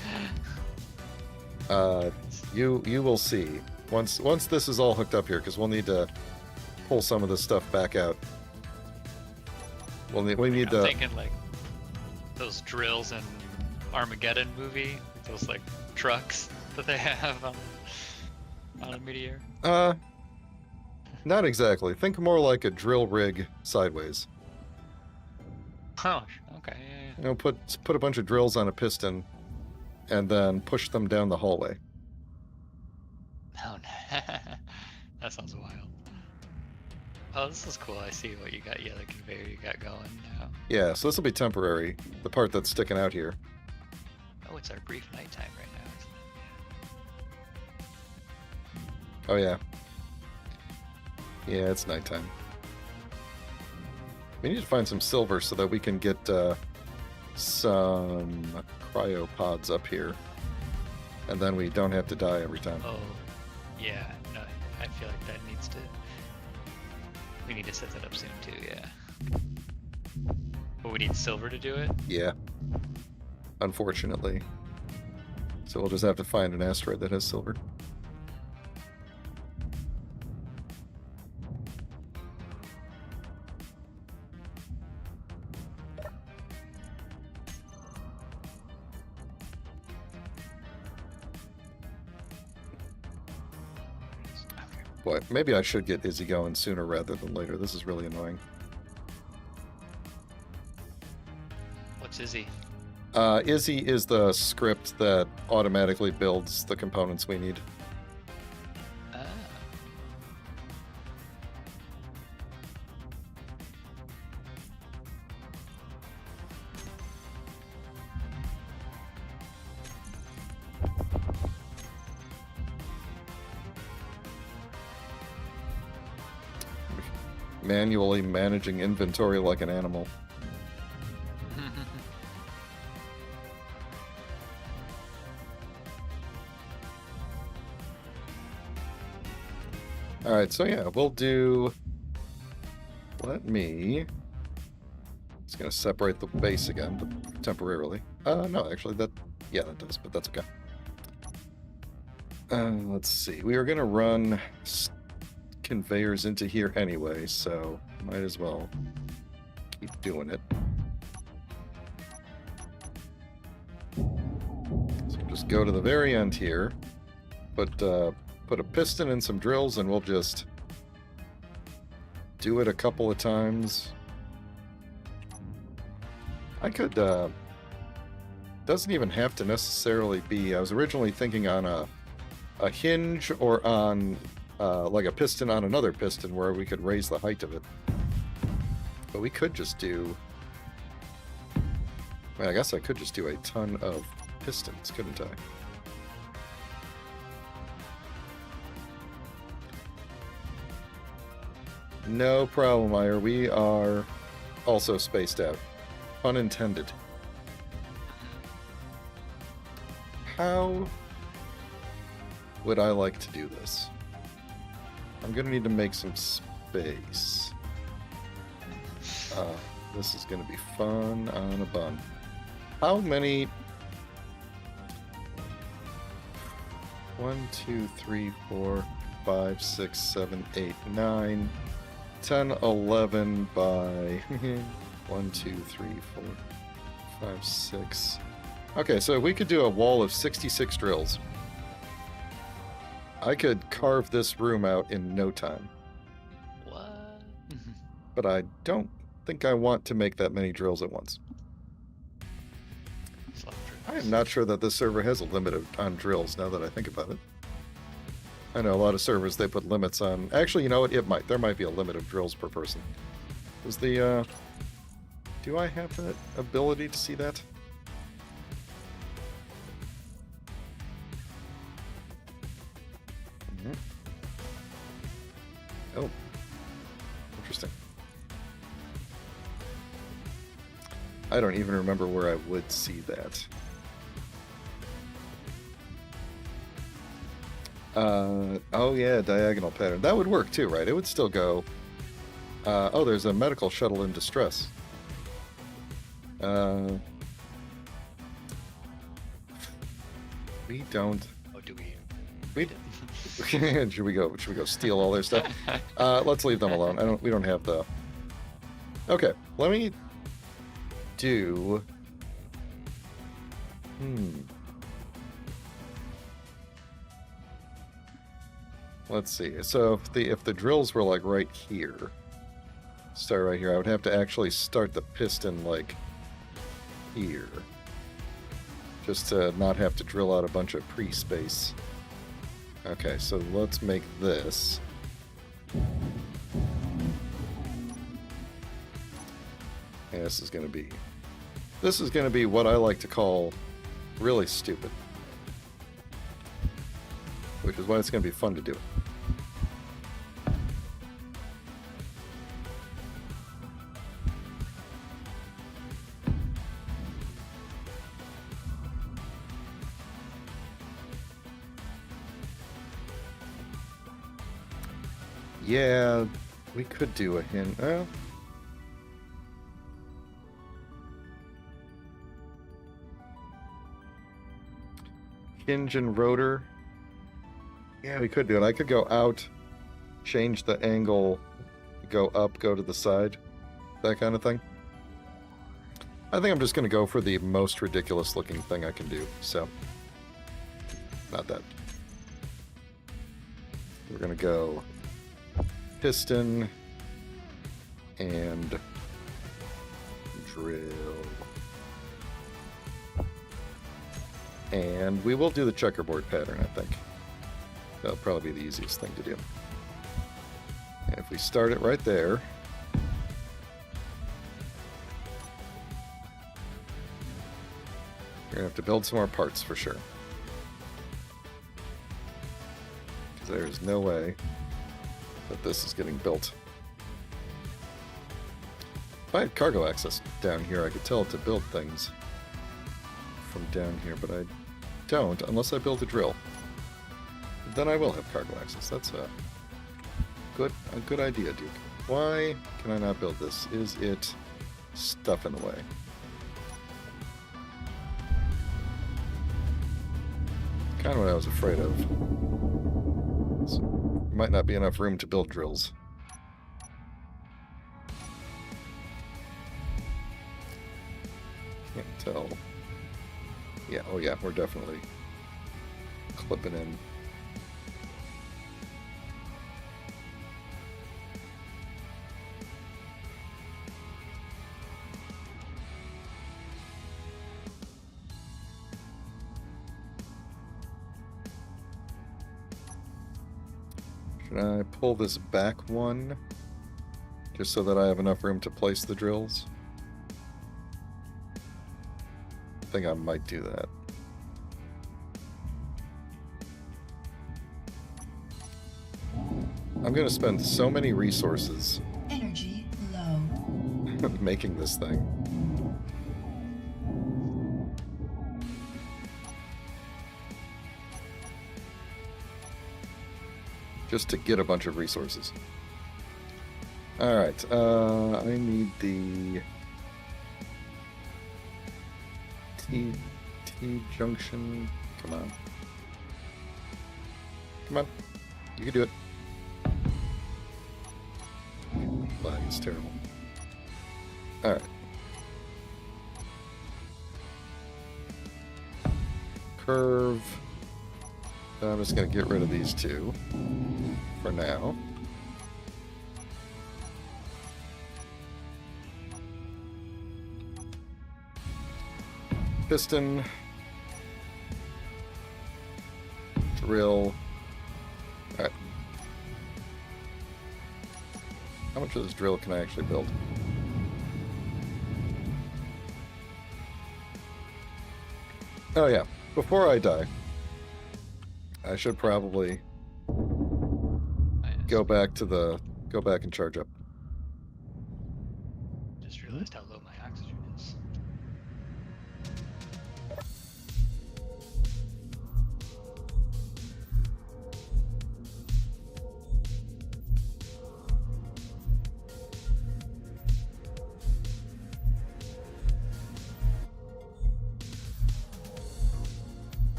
You will see once this is all hooked up here, because we'll need to pull some of this stuff back out. We need I'm thinking like those drills in Armageddon movie, those like trucks that they have on a meteor. Not exactly. Think more like a drill rig sideways. Oh, okay. Yeah. You know, put a bunch of drills on a piston, and then push them down the hallway. Oh, no. That sounds wild. Oh, this is cool. I see what you got. Yeah, the conveyor you got going now. Yeah, so this will be temporary. The part that's sticking out here. Oh, it's our brief nighttime right now. Oh yeah. Yeah, it's nighttime. We need to find some silver so that we can get some cryopods up here, and then we don't have to die every time. Oh, yeah. No, I feel like that needs to. We need to set that up soon too. Yeah. But we need silver to do it. Yeah. Unfortunately. So we'll just have to find an asteroid that has silver. Boy, maybe I should get Izzy going sooner rather than later. This is really annoying. What's Izzy? Izzy is the script that automatically builds the components we need. Ah. Manually managing inventory like an animal. Alright, so yeah, we'll do... Let me... It's going to separate the base again, temporarily. No, actually, that... Yeah, that does, but that's okay. Let's see. We are going to run conveyors into here anyway, so might as well keep doing it. So just go to the very end here, put a piston and some drills, and we'll just do it a couple of times. I could, doesn't even have to necessarily be, I was originally thinking on a hinge or on like a piston on another piston where we could raise the height of it. But we could just do... Well, I guess I could just do a ton of pistons, couldn't I? No problem, Meyer. We are also spaced out. Pun intended. How would I like to do this? I'm gonna need to make some space. This is gonna be fun on a bun. How many... 1, 2, 3, 4, 5, 6, 7, 8, 9, 10, 11 by 1, 2, 3, 4, 5, 6. Okay, so we could do a wall of 66 drills. I could carve this room out in no time. What? But I don't think I want to make that many drills at once. I am not sure that this server has a limit on drills, now that I think about it. I know a lot of servers, they put limits on... Actually, you know what? It might. There might be a limit of drills per person. Is the, Do I have that ability to see that? Oh. Interesting. I don't even remember where I would see that. Oh yeah, diagonal pattern. That would work too, right? It would still go... oh, there's a medical shuttle in distress. We don't... Oh, do we? We... should we go steal all their stuff? Let's leave them alone. We don't have the... Okay, let me do... Let's see. So if the drills were like right here, start right here, I would have to actually start the piston like here, just to not have to drill out a bunch of pre-space. Okay, so let's make this. And this is gonna be what I like to call really stupid, which is why it's gonna be fun to do it. Yeah, we could do a hinge. Hinge and rotor. Yeah, we could do it. I could go out, change the angle, go up, go to the side, that kind of thing. I think I'm just going to go for the most ridiculous looking thing I can do, so not that. We're going to go piston and drill. And we will do the checkerboard pattern, I think. That'll probably be the easiest thing to do. And if we start it right there, you're going to have to build some more parts for sure. Because there is no way that this is getting built. If I had cargo access down here, I could tell it to build things from down here, but I don't unless I build a drill. Then I will have cargo access. That's a good idea, Duke. Why can I not build this? Is it stuff in the way? Kind of what I was afraid of. There might not be enough room to build drills. Can't tell. Yeah, oh yeah, we're definitely clipping in. Should I pull this back one just so that I have enough room to place the drills? I think I might do that. I'm going to spend so many resources Energy low. making this thing. Just to get a bunch of resources. Alright, I need the T junction. Come on. Come on. You can do it. Lag is terrible. Alright. Curve. I'm just going to get rid of these two for now. Piston. Drill. Alright. How much of this drill can I actually build? Oh yeah, before I die, I should probably go back and charge up. Just realized how low my oxygen is.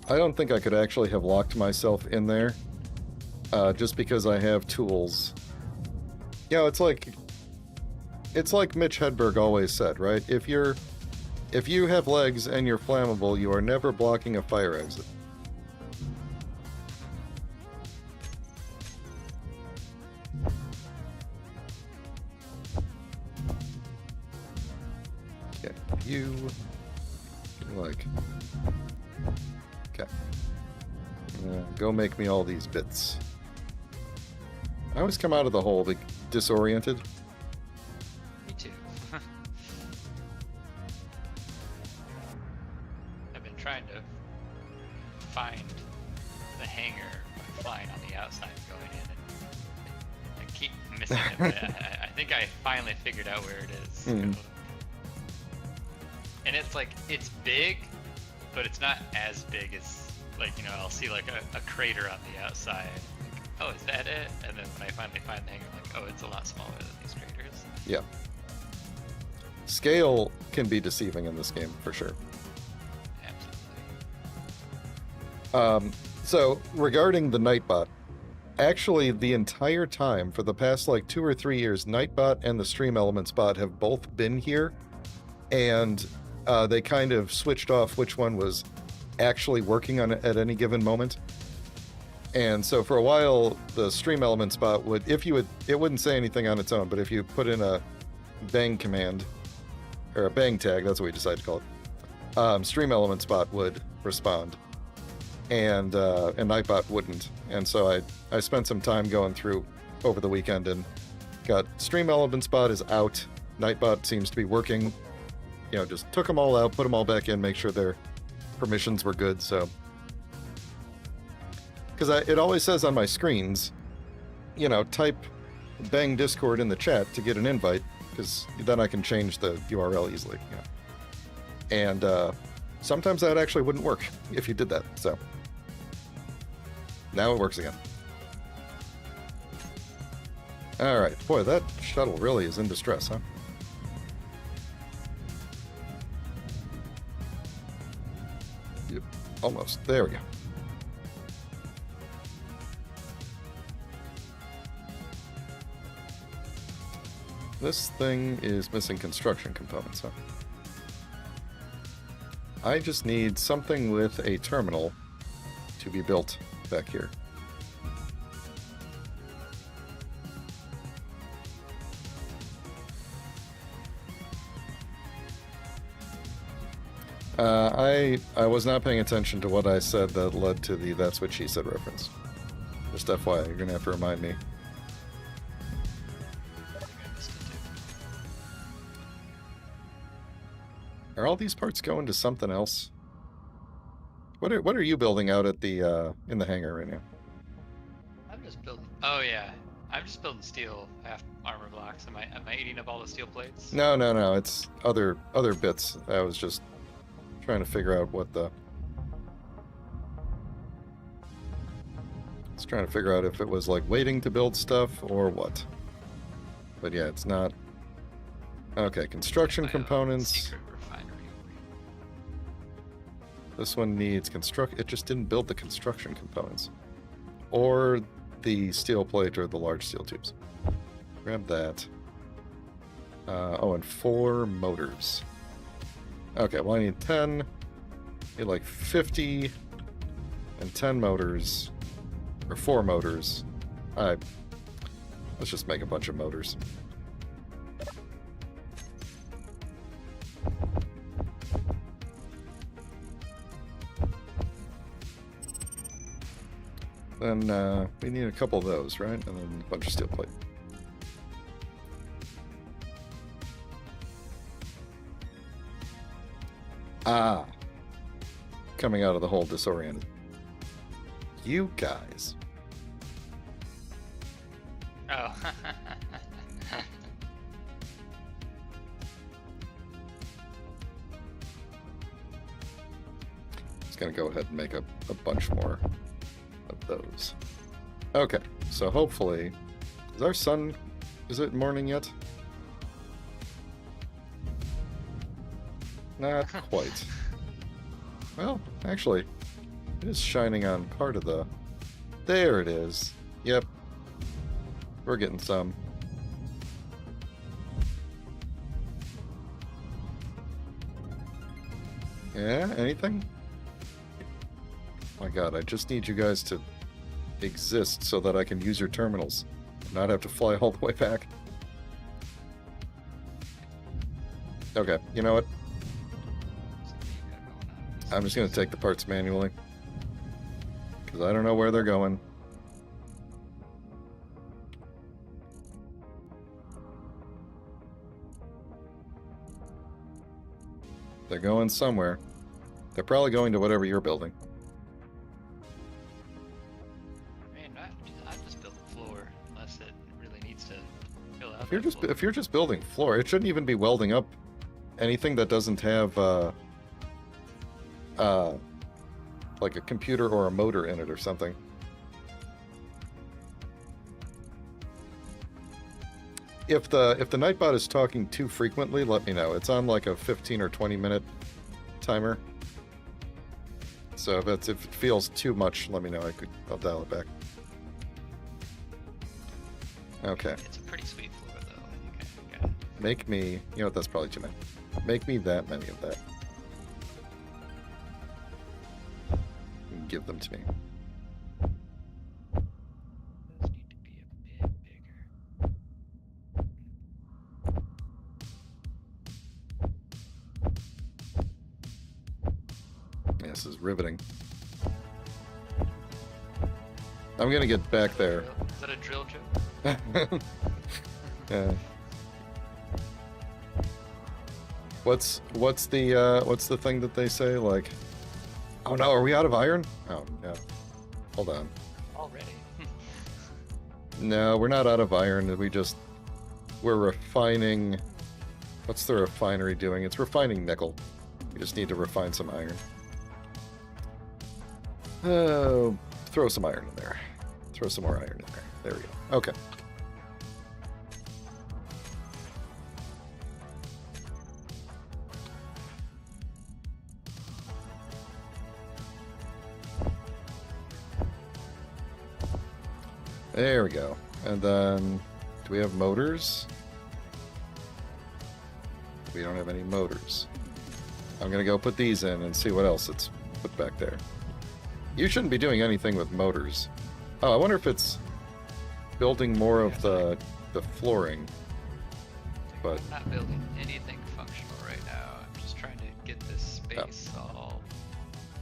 I don't think I could actually have locked myself in there, just because I have tools. You know, it's like Mitch Hedberg always said, right? If you have legs and you're flammable, you are never blocking a fire exit. Okay, you like. Okay. Go make me all these bits. I always come out of the hole disoriented. Me too. I've been trying to find the hangar by flying on the outside and going in, and I keep missing it. But I think I finally figured out where it is. Hmm. And it's like, it's big, but it's not as big as, like, you know, I'll see like a crater on the outside. Like, oh, is that it? And then when I finally find the hangar, I'm like, oh, it's a lot smaller than these craters. Yeah. Scale can be deceiving in this game, for sure. Absolutely. So, regarding the Nightbot, actually, the entire time, for the past, like, 2 or 3 years, Nightbot and the Stream Elements bot have both been here, and they kind of switched off which one was actually working on it at any given moment. And so for a while, the stream element spot would, it wouldn't say anything on its own, but if you put in a bang command, or a bang tag, that's what we decided to call it, stream element spot would respond, and Nightbot wouldn't. And so I spent some time going through over the weekend and got stream element spot is out, Nightbot seems to be working, just took them all out, put them all back in, make sure their permissions were good, so. Because it always says on my screens, type bang Discord in the chat to get an invite, because then I can change the URL easily. And sometimes that actually wouldn't work if you did that, so. Now it works again. Alright, boy, that shuttle really is in distress, huh? Yep, almost. There we go. This thing is missing construction components, huh? I just need something with a terminal to be built back here. I was not paying attention to what I said that led to the "that's what she said" reference. Just FYI, you're gonna have to remind me. Are all these parts going to something else? What are you building out at the in the hangar right now? I'm just building. Oh yeah, I'm just building steel half armor blocks. Am I eating up all the steel plates? No. It's other bits. I was just trying to figure out what the. I was trying to figure out if it was like waiting to build stuff or what. But yeah, it's not. Okay, construction components. Secret refinery. This one needs it just didn't build the construction components. Or the steel plate or the large steel tubes. Grab that. And 4 motors. Okay, well I need 10. I need like 50 and 10 motors. Or 4 motors. Let's just make a bunch of motors. Then we need a couple of those, right? And then a bunch of steel plate. Coming out of the hole disoriented. You guys. Oh. Just gonna go ahead and make a bunch more of those. Okay, so hopefully, is our sun, is it morning yet? Not quite. Well, actually, it is shining on part of the, there it is. Yep, we're getting some. Yeah, anything? My god, I just need you guys to exist so that I can use your terminals and not have to fly all the way back. Okay, you know what? I'm just going to take the parts manually. Because I don't know where they're going. They're going somewhere. They're probably going to whatever you're building. I'm just building floor, unless it really needs to fill out. If you're just building floor, it shouldn't even be welding up anything that doesn't have like a computer or a motor in it or something. If the Nightbot is talking too frequently, let me know. It's on like a 15 or 20 minute timer. So if it feels too much, let me know. I'll dial it back. Okay. It's a pretty sweet floor, though. I think I got it. Make me, you know what, that's probably too many. Make me that many of that. Give them to me. This is riveting. I'm gonna get back there. Is that a drill joke? Yeah. What's the thing that they say? Like, oh no, are we out of iron? Oh no. Hold on. Already. No, we're not out of iron. We're refining. What's the refinery doing? It's refining nickel. We just need to refine some iron. Throw some iron in there. Throw some more iron in there. There we go. Okay. There we go. And then, do we have motors? We don't have any motors. I'm gonna go put these in and see what else it's put back there. You shouldn't be doing anything with motors. Oh, I wonder if it's building more of the flooring. But I'm not building anything functional right now. I'm just trying to get this space all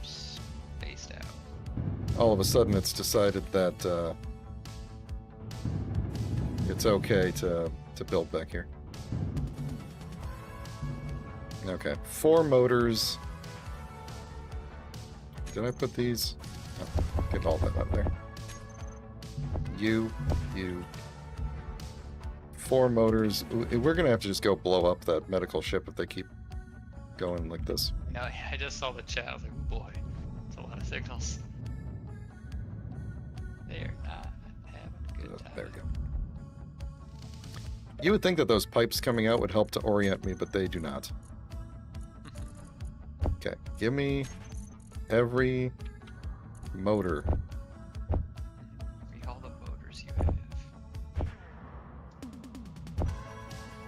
spaced out. all of a sudden it's decided that it's okay to build back here. Okay, 4 motors. Did I put these? Oh, get all that up there. You. 4 motors. We're gonna have to just go blow up that medical ship if they keep going like this. Yeah, I just saw the chat. I was like, oh boy, it's a lot of signals. They're not having a good time. There we go. You would think that those pipes coming out would help to orient me, but they do not. Okay, give me every motor. Give me all the motors you have.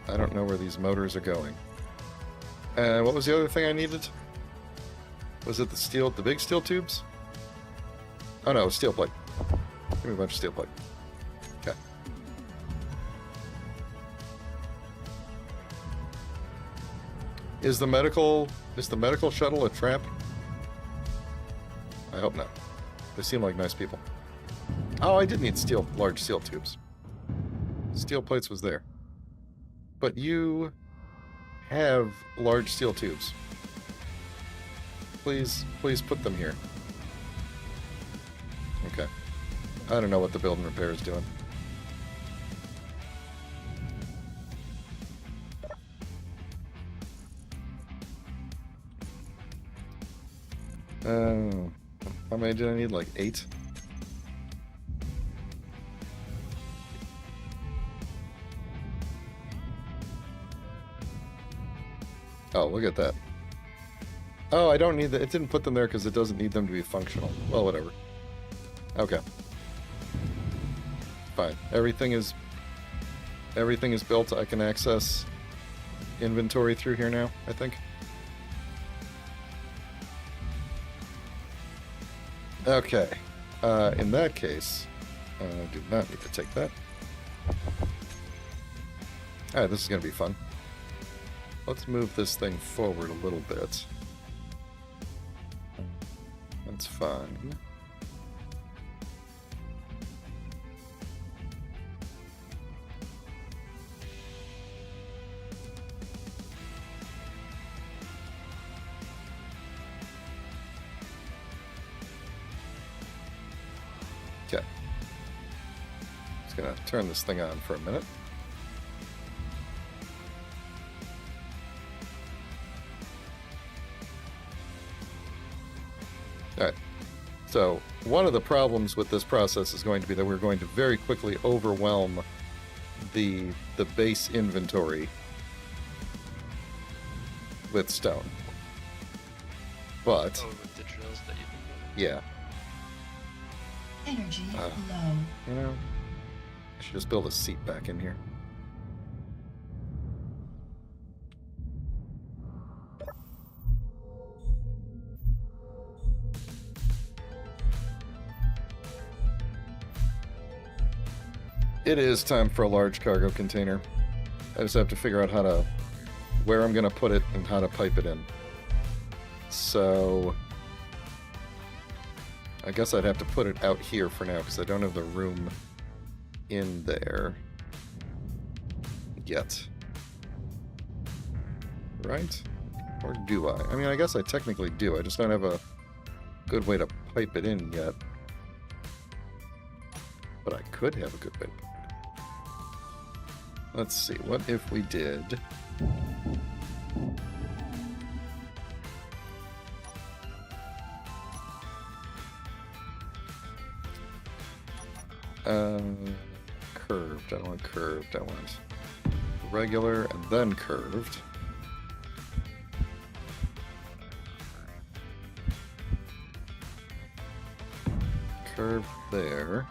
I don't know where these motors are going. And what was the other thing I needed? Was it the big steel tubes? Oh no, steel plate. Give me a bunch of steel plate. Okay. Is the medical shuttle a trap? I hope not. They seem like nice people. Oh, I did need large steel tubes. Steel plates was there. But you have large steel tubes. Please put them here. Okay. I don't know what the build and repair is doing. How many did I need? Like 8? Oh, look at that. Oh, I don't need that. It didn't put them there because it doesn't need them to be functional. Well, whatever. Okay. Fine. Everything is built. I can access inventory through here now, I think. Okay. In that case, I do not need to take that. Alright, this is going to be fun. Let's move this thing forward a little bit. That's fine. Okay. Just gonna turn this thing on for a minute. Alright, so one of the problems with this process is going to be that we're going to very quickly overwhelm the base inventory with stone. But, Oh, with the drills that you've been building. yeah, Energy low. you know, I should just build a seat back in here. It is time for a large cargo container. I just have to figure out where I'm going to put it and how to pipe it in. So, I guess I'd have to put it out here for now because I don't have the room in there yet. Right? Or do I? I mean, I guess I technically do. I just don't have a good way to pipe it in yet. But I could have a good way to pipe it in. Let's see. What if we did... curved. I don't want curved. I want regular and then curved. Curved there.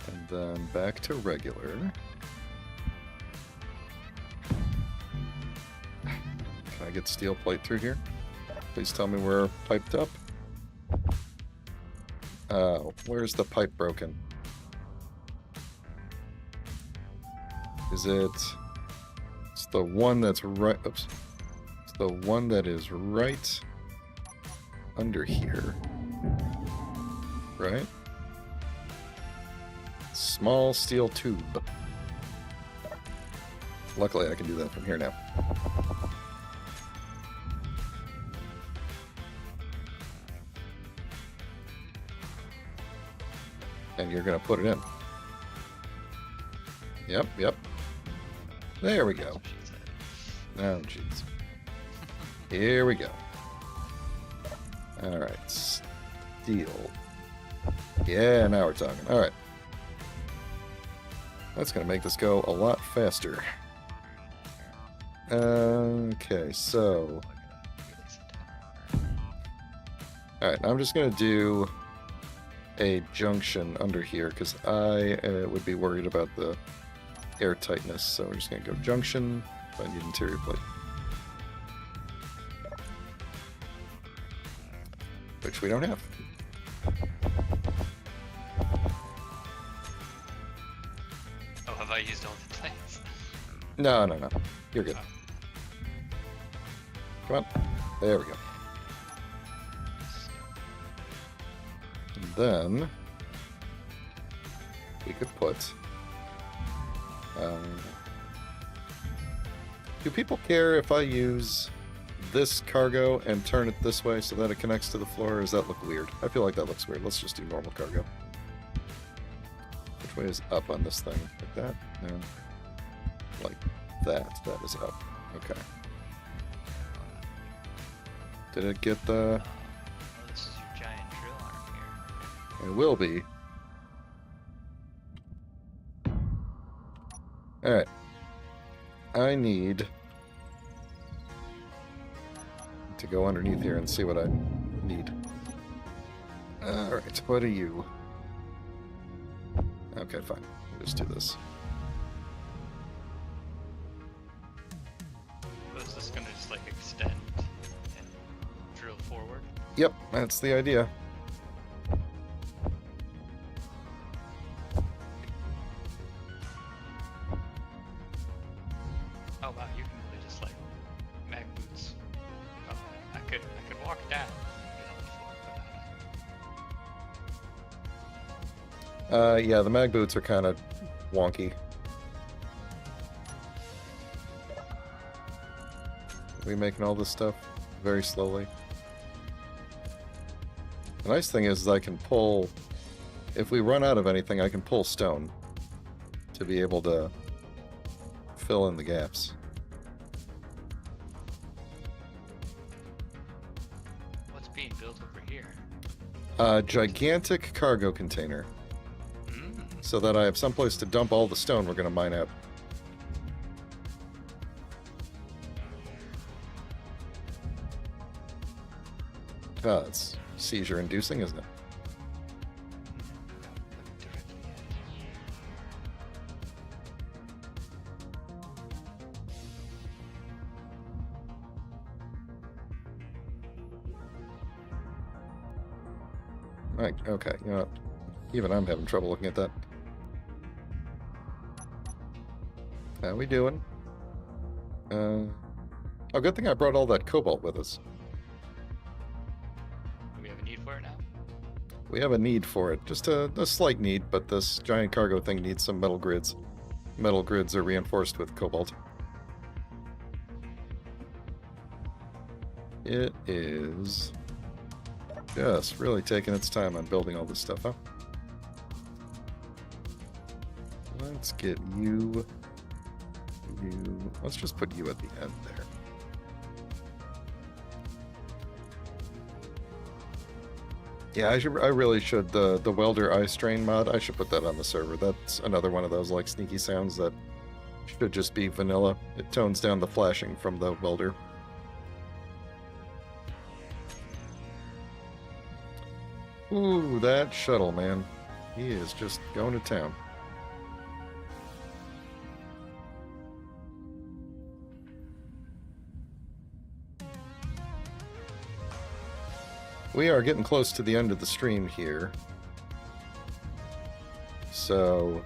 And then back to regular. Can I get steel plate through here? Please tell me we're piped up. Oh, where's the pipe broken? Is it... It's the one that's right... Oops. It's the one that is right under here. Right? Small steel tube. Luckily, I can do that from here now. And you're going to put it in. Yep, yep. There we go. Oh, jeez. Here we go. Alright. Steel. Yeah, now we're talking. Alright. That's going to make this go a lot faster. Okay, so... Alright, I'm just going to do a junction under here because I would be worried about the air tightness. So we're just going to go junction. I need interior plate. Which we don't have. Oh, have I used all the plates? No, no, no. You're good. Come on. There we go. And then we could put... do people care if I use this cargo and turn it this way so that it connects to the floor, or does that look weird? I feel like that looks weird. Let's just do normal cargo. Which way is up on this thing? Like that? No. Like that. That is up. Okay. Did it get the... Oh, this is your giant drill arm here. It will be. Alright. I need to go underneath here and see what I need. Alright, what are you? Okay, fine. We'll just do this. Was this gonna just like extend and drill forward? Yep, that's the idea. Oh wow, you can really just like mag boots. Oh, I could walk down. And get on the floor. Yeah, the mag boots are kind of wonky. We making all this stuff very slowly. The nice thing is I can pull, if we run out of anything, I can pull stone to be able to fill in the gaps. What's being built over here? A gigantic cargo container, so that I have someplace to dump all the stone we're going to mine out. It's seizure-inducing, isn't it? Right, okay, you know what? Even I'm having trouble looking at that. How we doing? Oh, good thing I brought all that cobalt with us. Do we have a need for it now? We have a need for it. Just a slight need, but this giant cargo thing needs some metal grids. Metal grids are reinforced with cobalt. It is just really taking its time on building all this stuff up. Let's get you. Let's just put you at the end there. Yeah, I really should. The welder eye strain mod, I should put that on the server. That's another one of those like sneaky sounds that should just be vanilla. It tones down the flashing from the welder. Ooh, that shuttle, man. He is just going to town. We are getting close to the end of the stream here. So,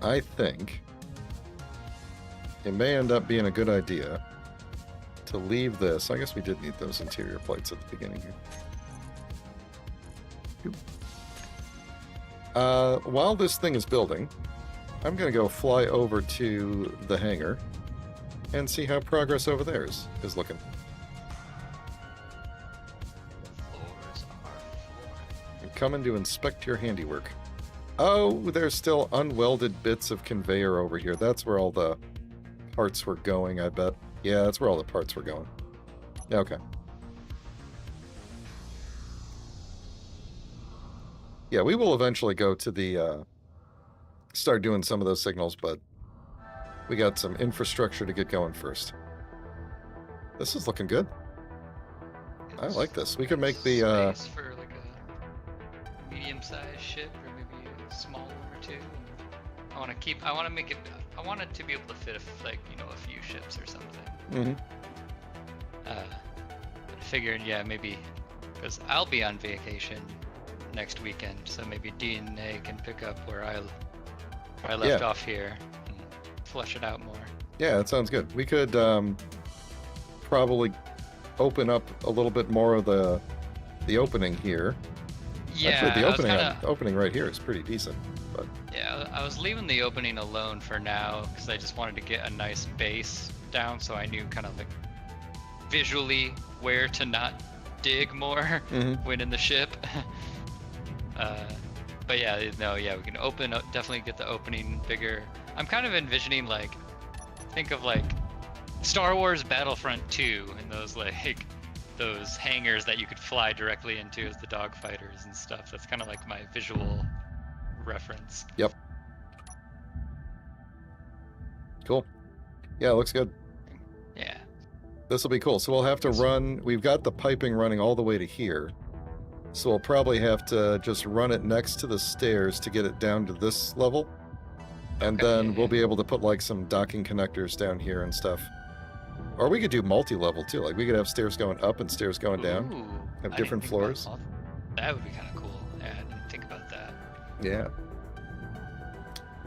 I think it may end up being a good idea to leave this. I guess we did need those interior plates at the beginning here. While this thing is building, I'm going to go fly over to the hangar and see how progress over there is looking. Floors are I'm coming to inspect your handiwork. Oh, there's still unwelded bits of conveyor over here. That's where all the parts were going, I bet. Yeah, that's where all the parts were going. Okay. Yeah, we will eventually go to the, start doing some of those signals, but we got some infrastructure to get going first. This is looking good. I like this. We could make the, space for like a medium-sized ship or maybe a small one or two. I want to make it, I want it to be able to fit a few ships or something. I figured, yeah, maybe, because I'll be on vacation next weekend, so maybe DNA can pick up where I left off here and flesh it out more. Yeah, that sounds good. We could probably open up a little bit more of the opening here. Yeah, actually, the opening right here is pretty decent. But yeah, I was leaving the opening alone for now because I just wanted to get a nice base down, so I knew kind of like visually where to not dig more when in the ship. But yeah, we can open up, definitely get the opening bigger. I'm kind of envisioning think of Star Wars Battlefront 2 and those hangars that you could fly directly into as the dogfighters and stuff. That's kind of like my visual reference. Yep. Cool. Yeah, it looks good. Yeah. This will be cool. So we'll have to run, we've got the piping running all the way to here. So we'll probably have to just run it next to the stairs to get it down to this level. And then we'll be able to put some docking connectors down here and stuff. Or we could do multi-level too. We could have stairs going up and stairs going down. Ooh, Have different floors. That would be kind of cool. Yeah, I didn't think about that. Yeah.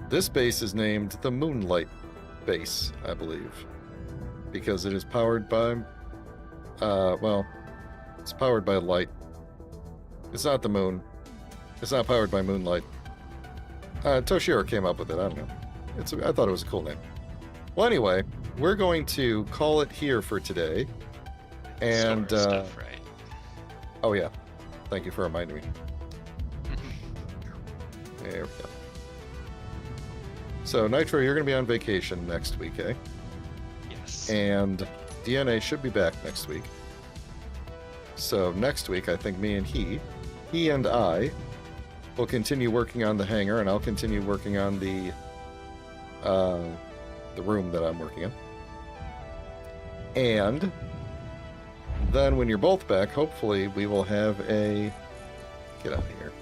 This base is named the Moonlight base, I believe. Because it is powered by, it's powered by light. It's not the moon. It's not powered by moonlight. Toshiro came up with it. I don't know. I thought it was a cool name. Well, anyway, we're going to call it here for today. And stuff, right? Oh yeah, thank you for reminding me. There we go. So Nitro, you're going to be on vacation next week, eh? Yes. And DNA should be back next week. So next week, I think me and he and I will continue working on the hangar, and I'll continue working on the room that I'm working in. And then when you're both back, hopefully we will have a... Get out of here.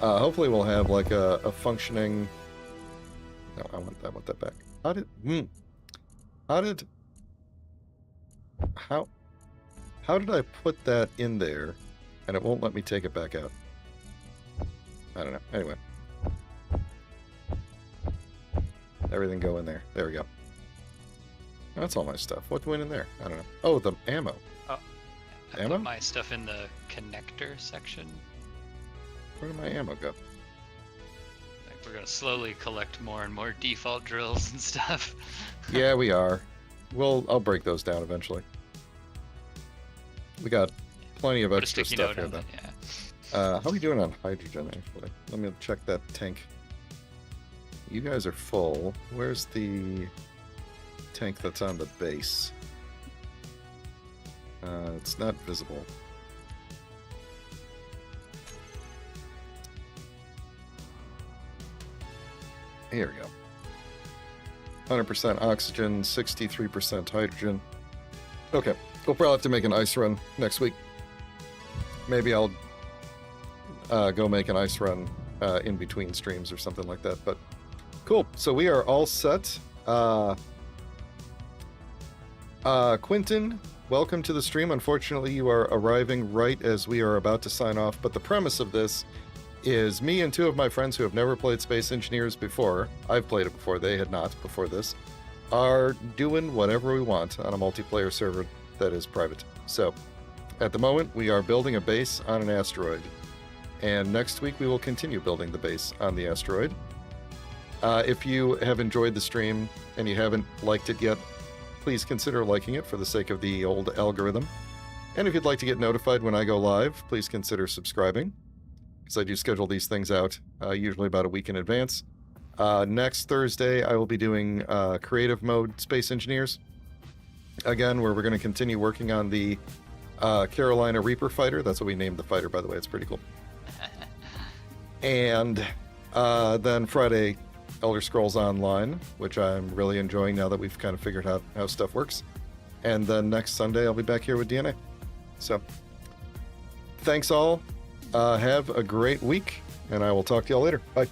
Hopefully we'll have a functioning... No, I want that back. How did I put that in there and it won't let me take it back out? I don't know. Anyway. Everything go in there. There we go. That's all my stuff. What went in there? I don't know. Oh, the ammo. I Ammo? put my stuff in the connector section. Where did my ammo go? Like we're gonna slowly collect more and more default drills and stuff. Yeah, we are. I'll break those down eventually. We got plenty of Put a extra sticky stuff note here, on though. that, yeah. How are we doing on hydrogen, actually? Let me check that tank. You guys are full. Where's the tank that's on the base? It's not visible. Here we go. 100% oxygen, 63% hydrogen. Okay, we'll probably have to make an ice run next week. Maybe I'll go make an ice run in between streams or something like that. But cool. So we are all set. Quentin, welcome to the stream. Unfortunately, you are arriving right as we are about to sign off. But the premise of this is me and two of my friends who have never played Space Engineers before. I've played it before. They had not before this. Are doing whatever we want on a multiplayer server that is private. So at the moment, we are building a base on an asteroid. And next week, we will continue building the base on the asteroid. If you have enjoyed the stream and you haven't liked it yet, please consider liking it for the sake of the old algorithm. And if you'd like to get notified when I go live, please consider subscribing, because I do schedule these things out usually about a week in advance. Next Thursday, I will be doing creative mode Space Engineers, again, where we're going to continue working on the Carolina Reaper fighter. That's what we named the fighter, by the way. It's pretty cool. And then Friday, Elder Scrolls Online, which I'm really enjoying now that we've kind of figured out how stuff works. And then next Sunday, I'll be back here with DNA. So, thanks all. Have a great week, and I will talk to y'all later. Bye.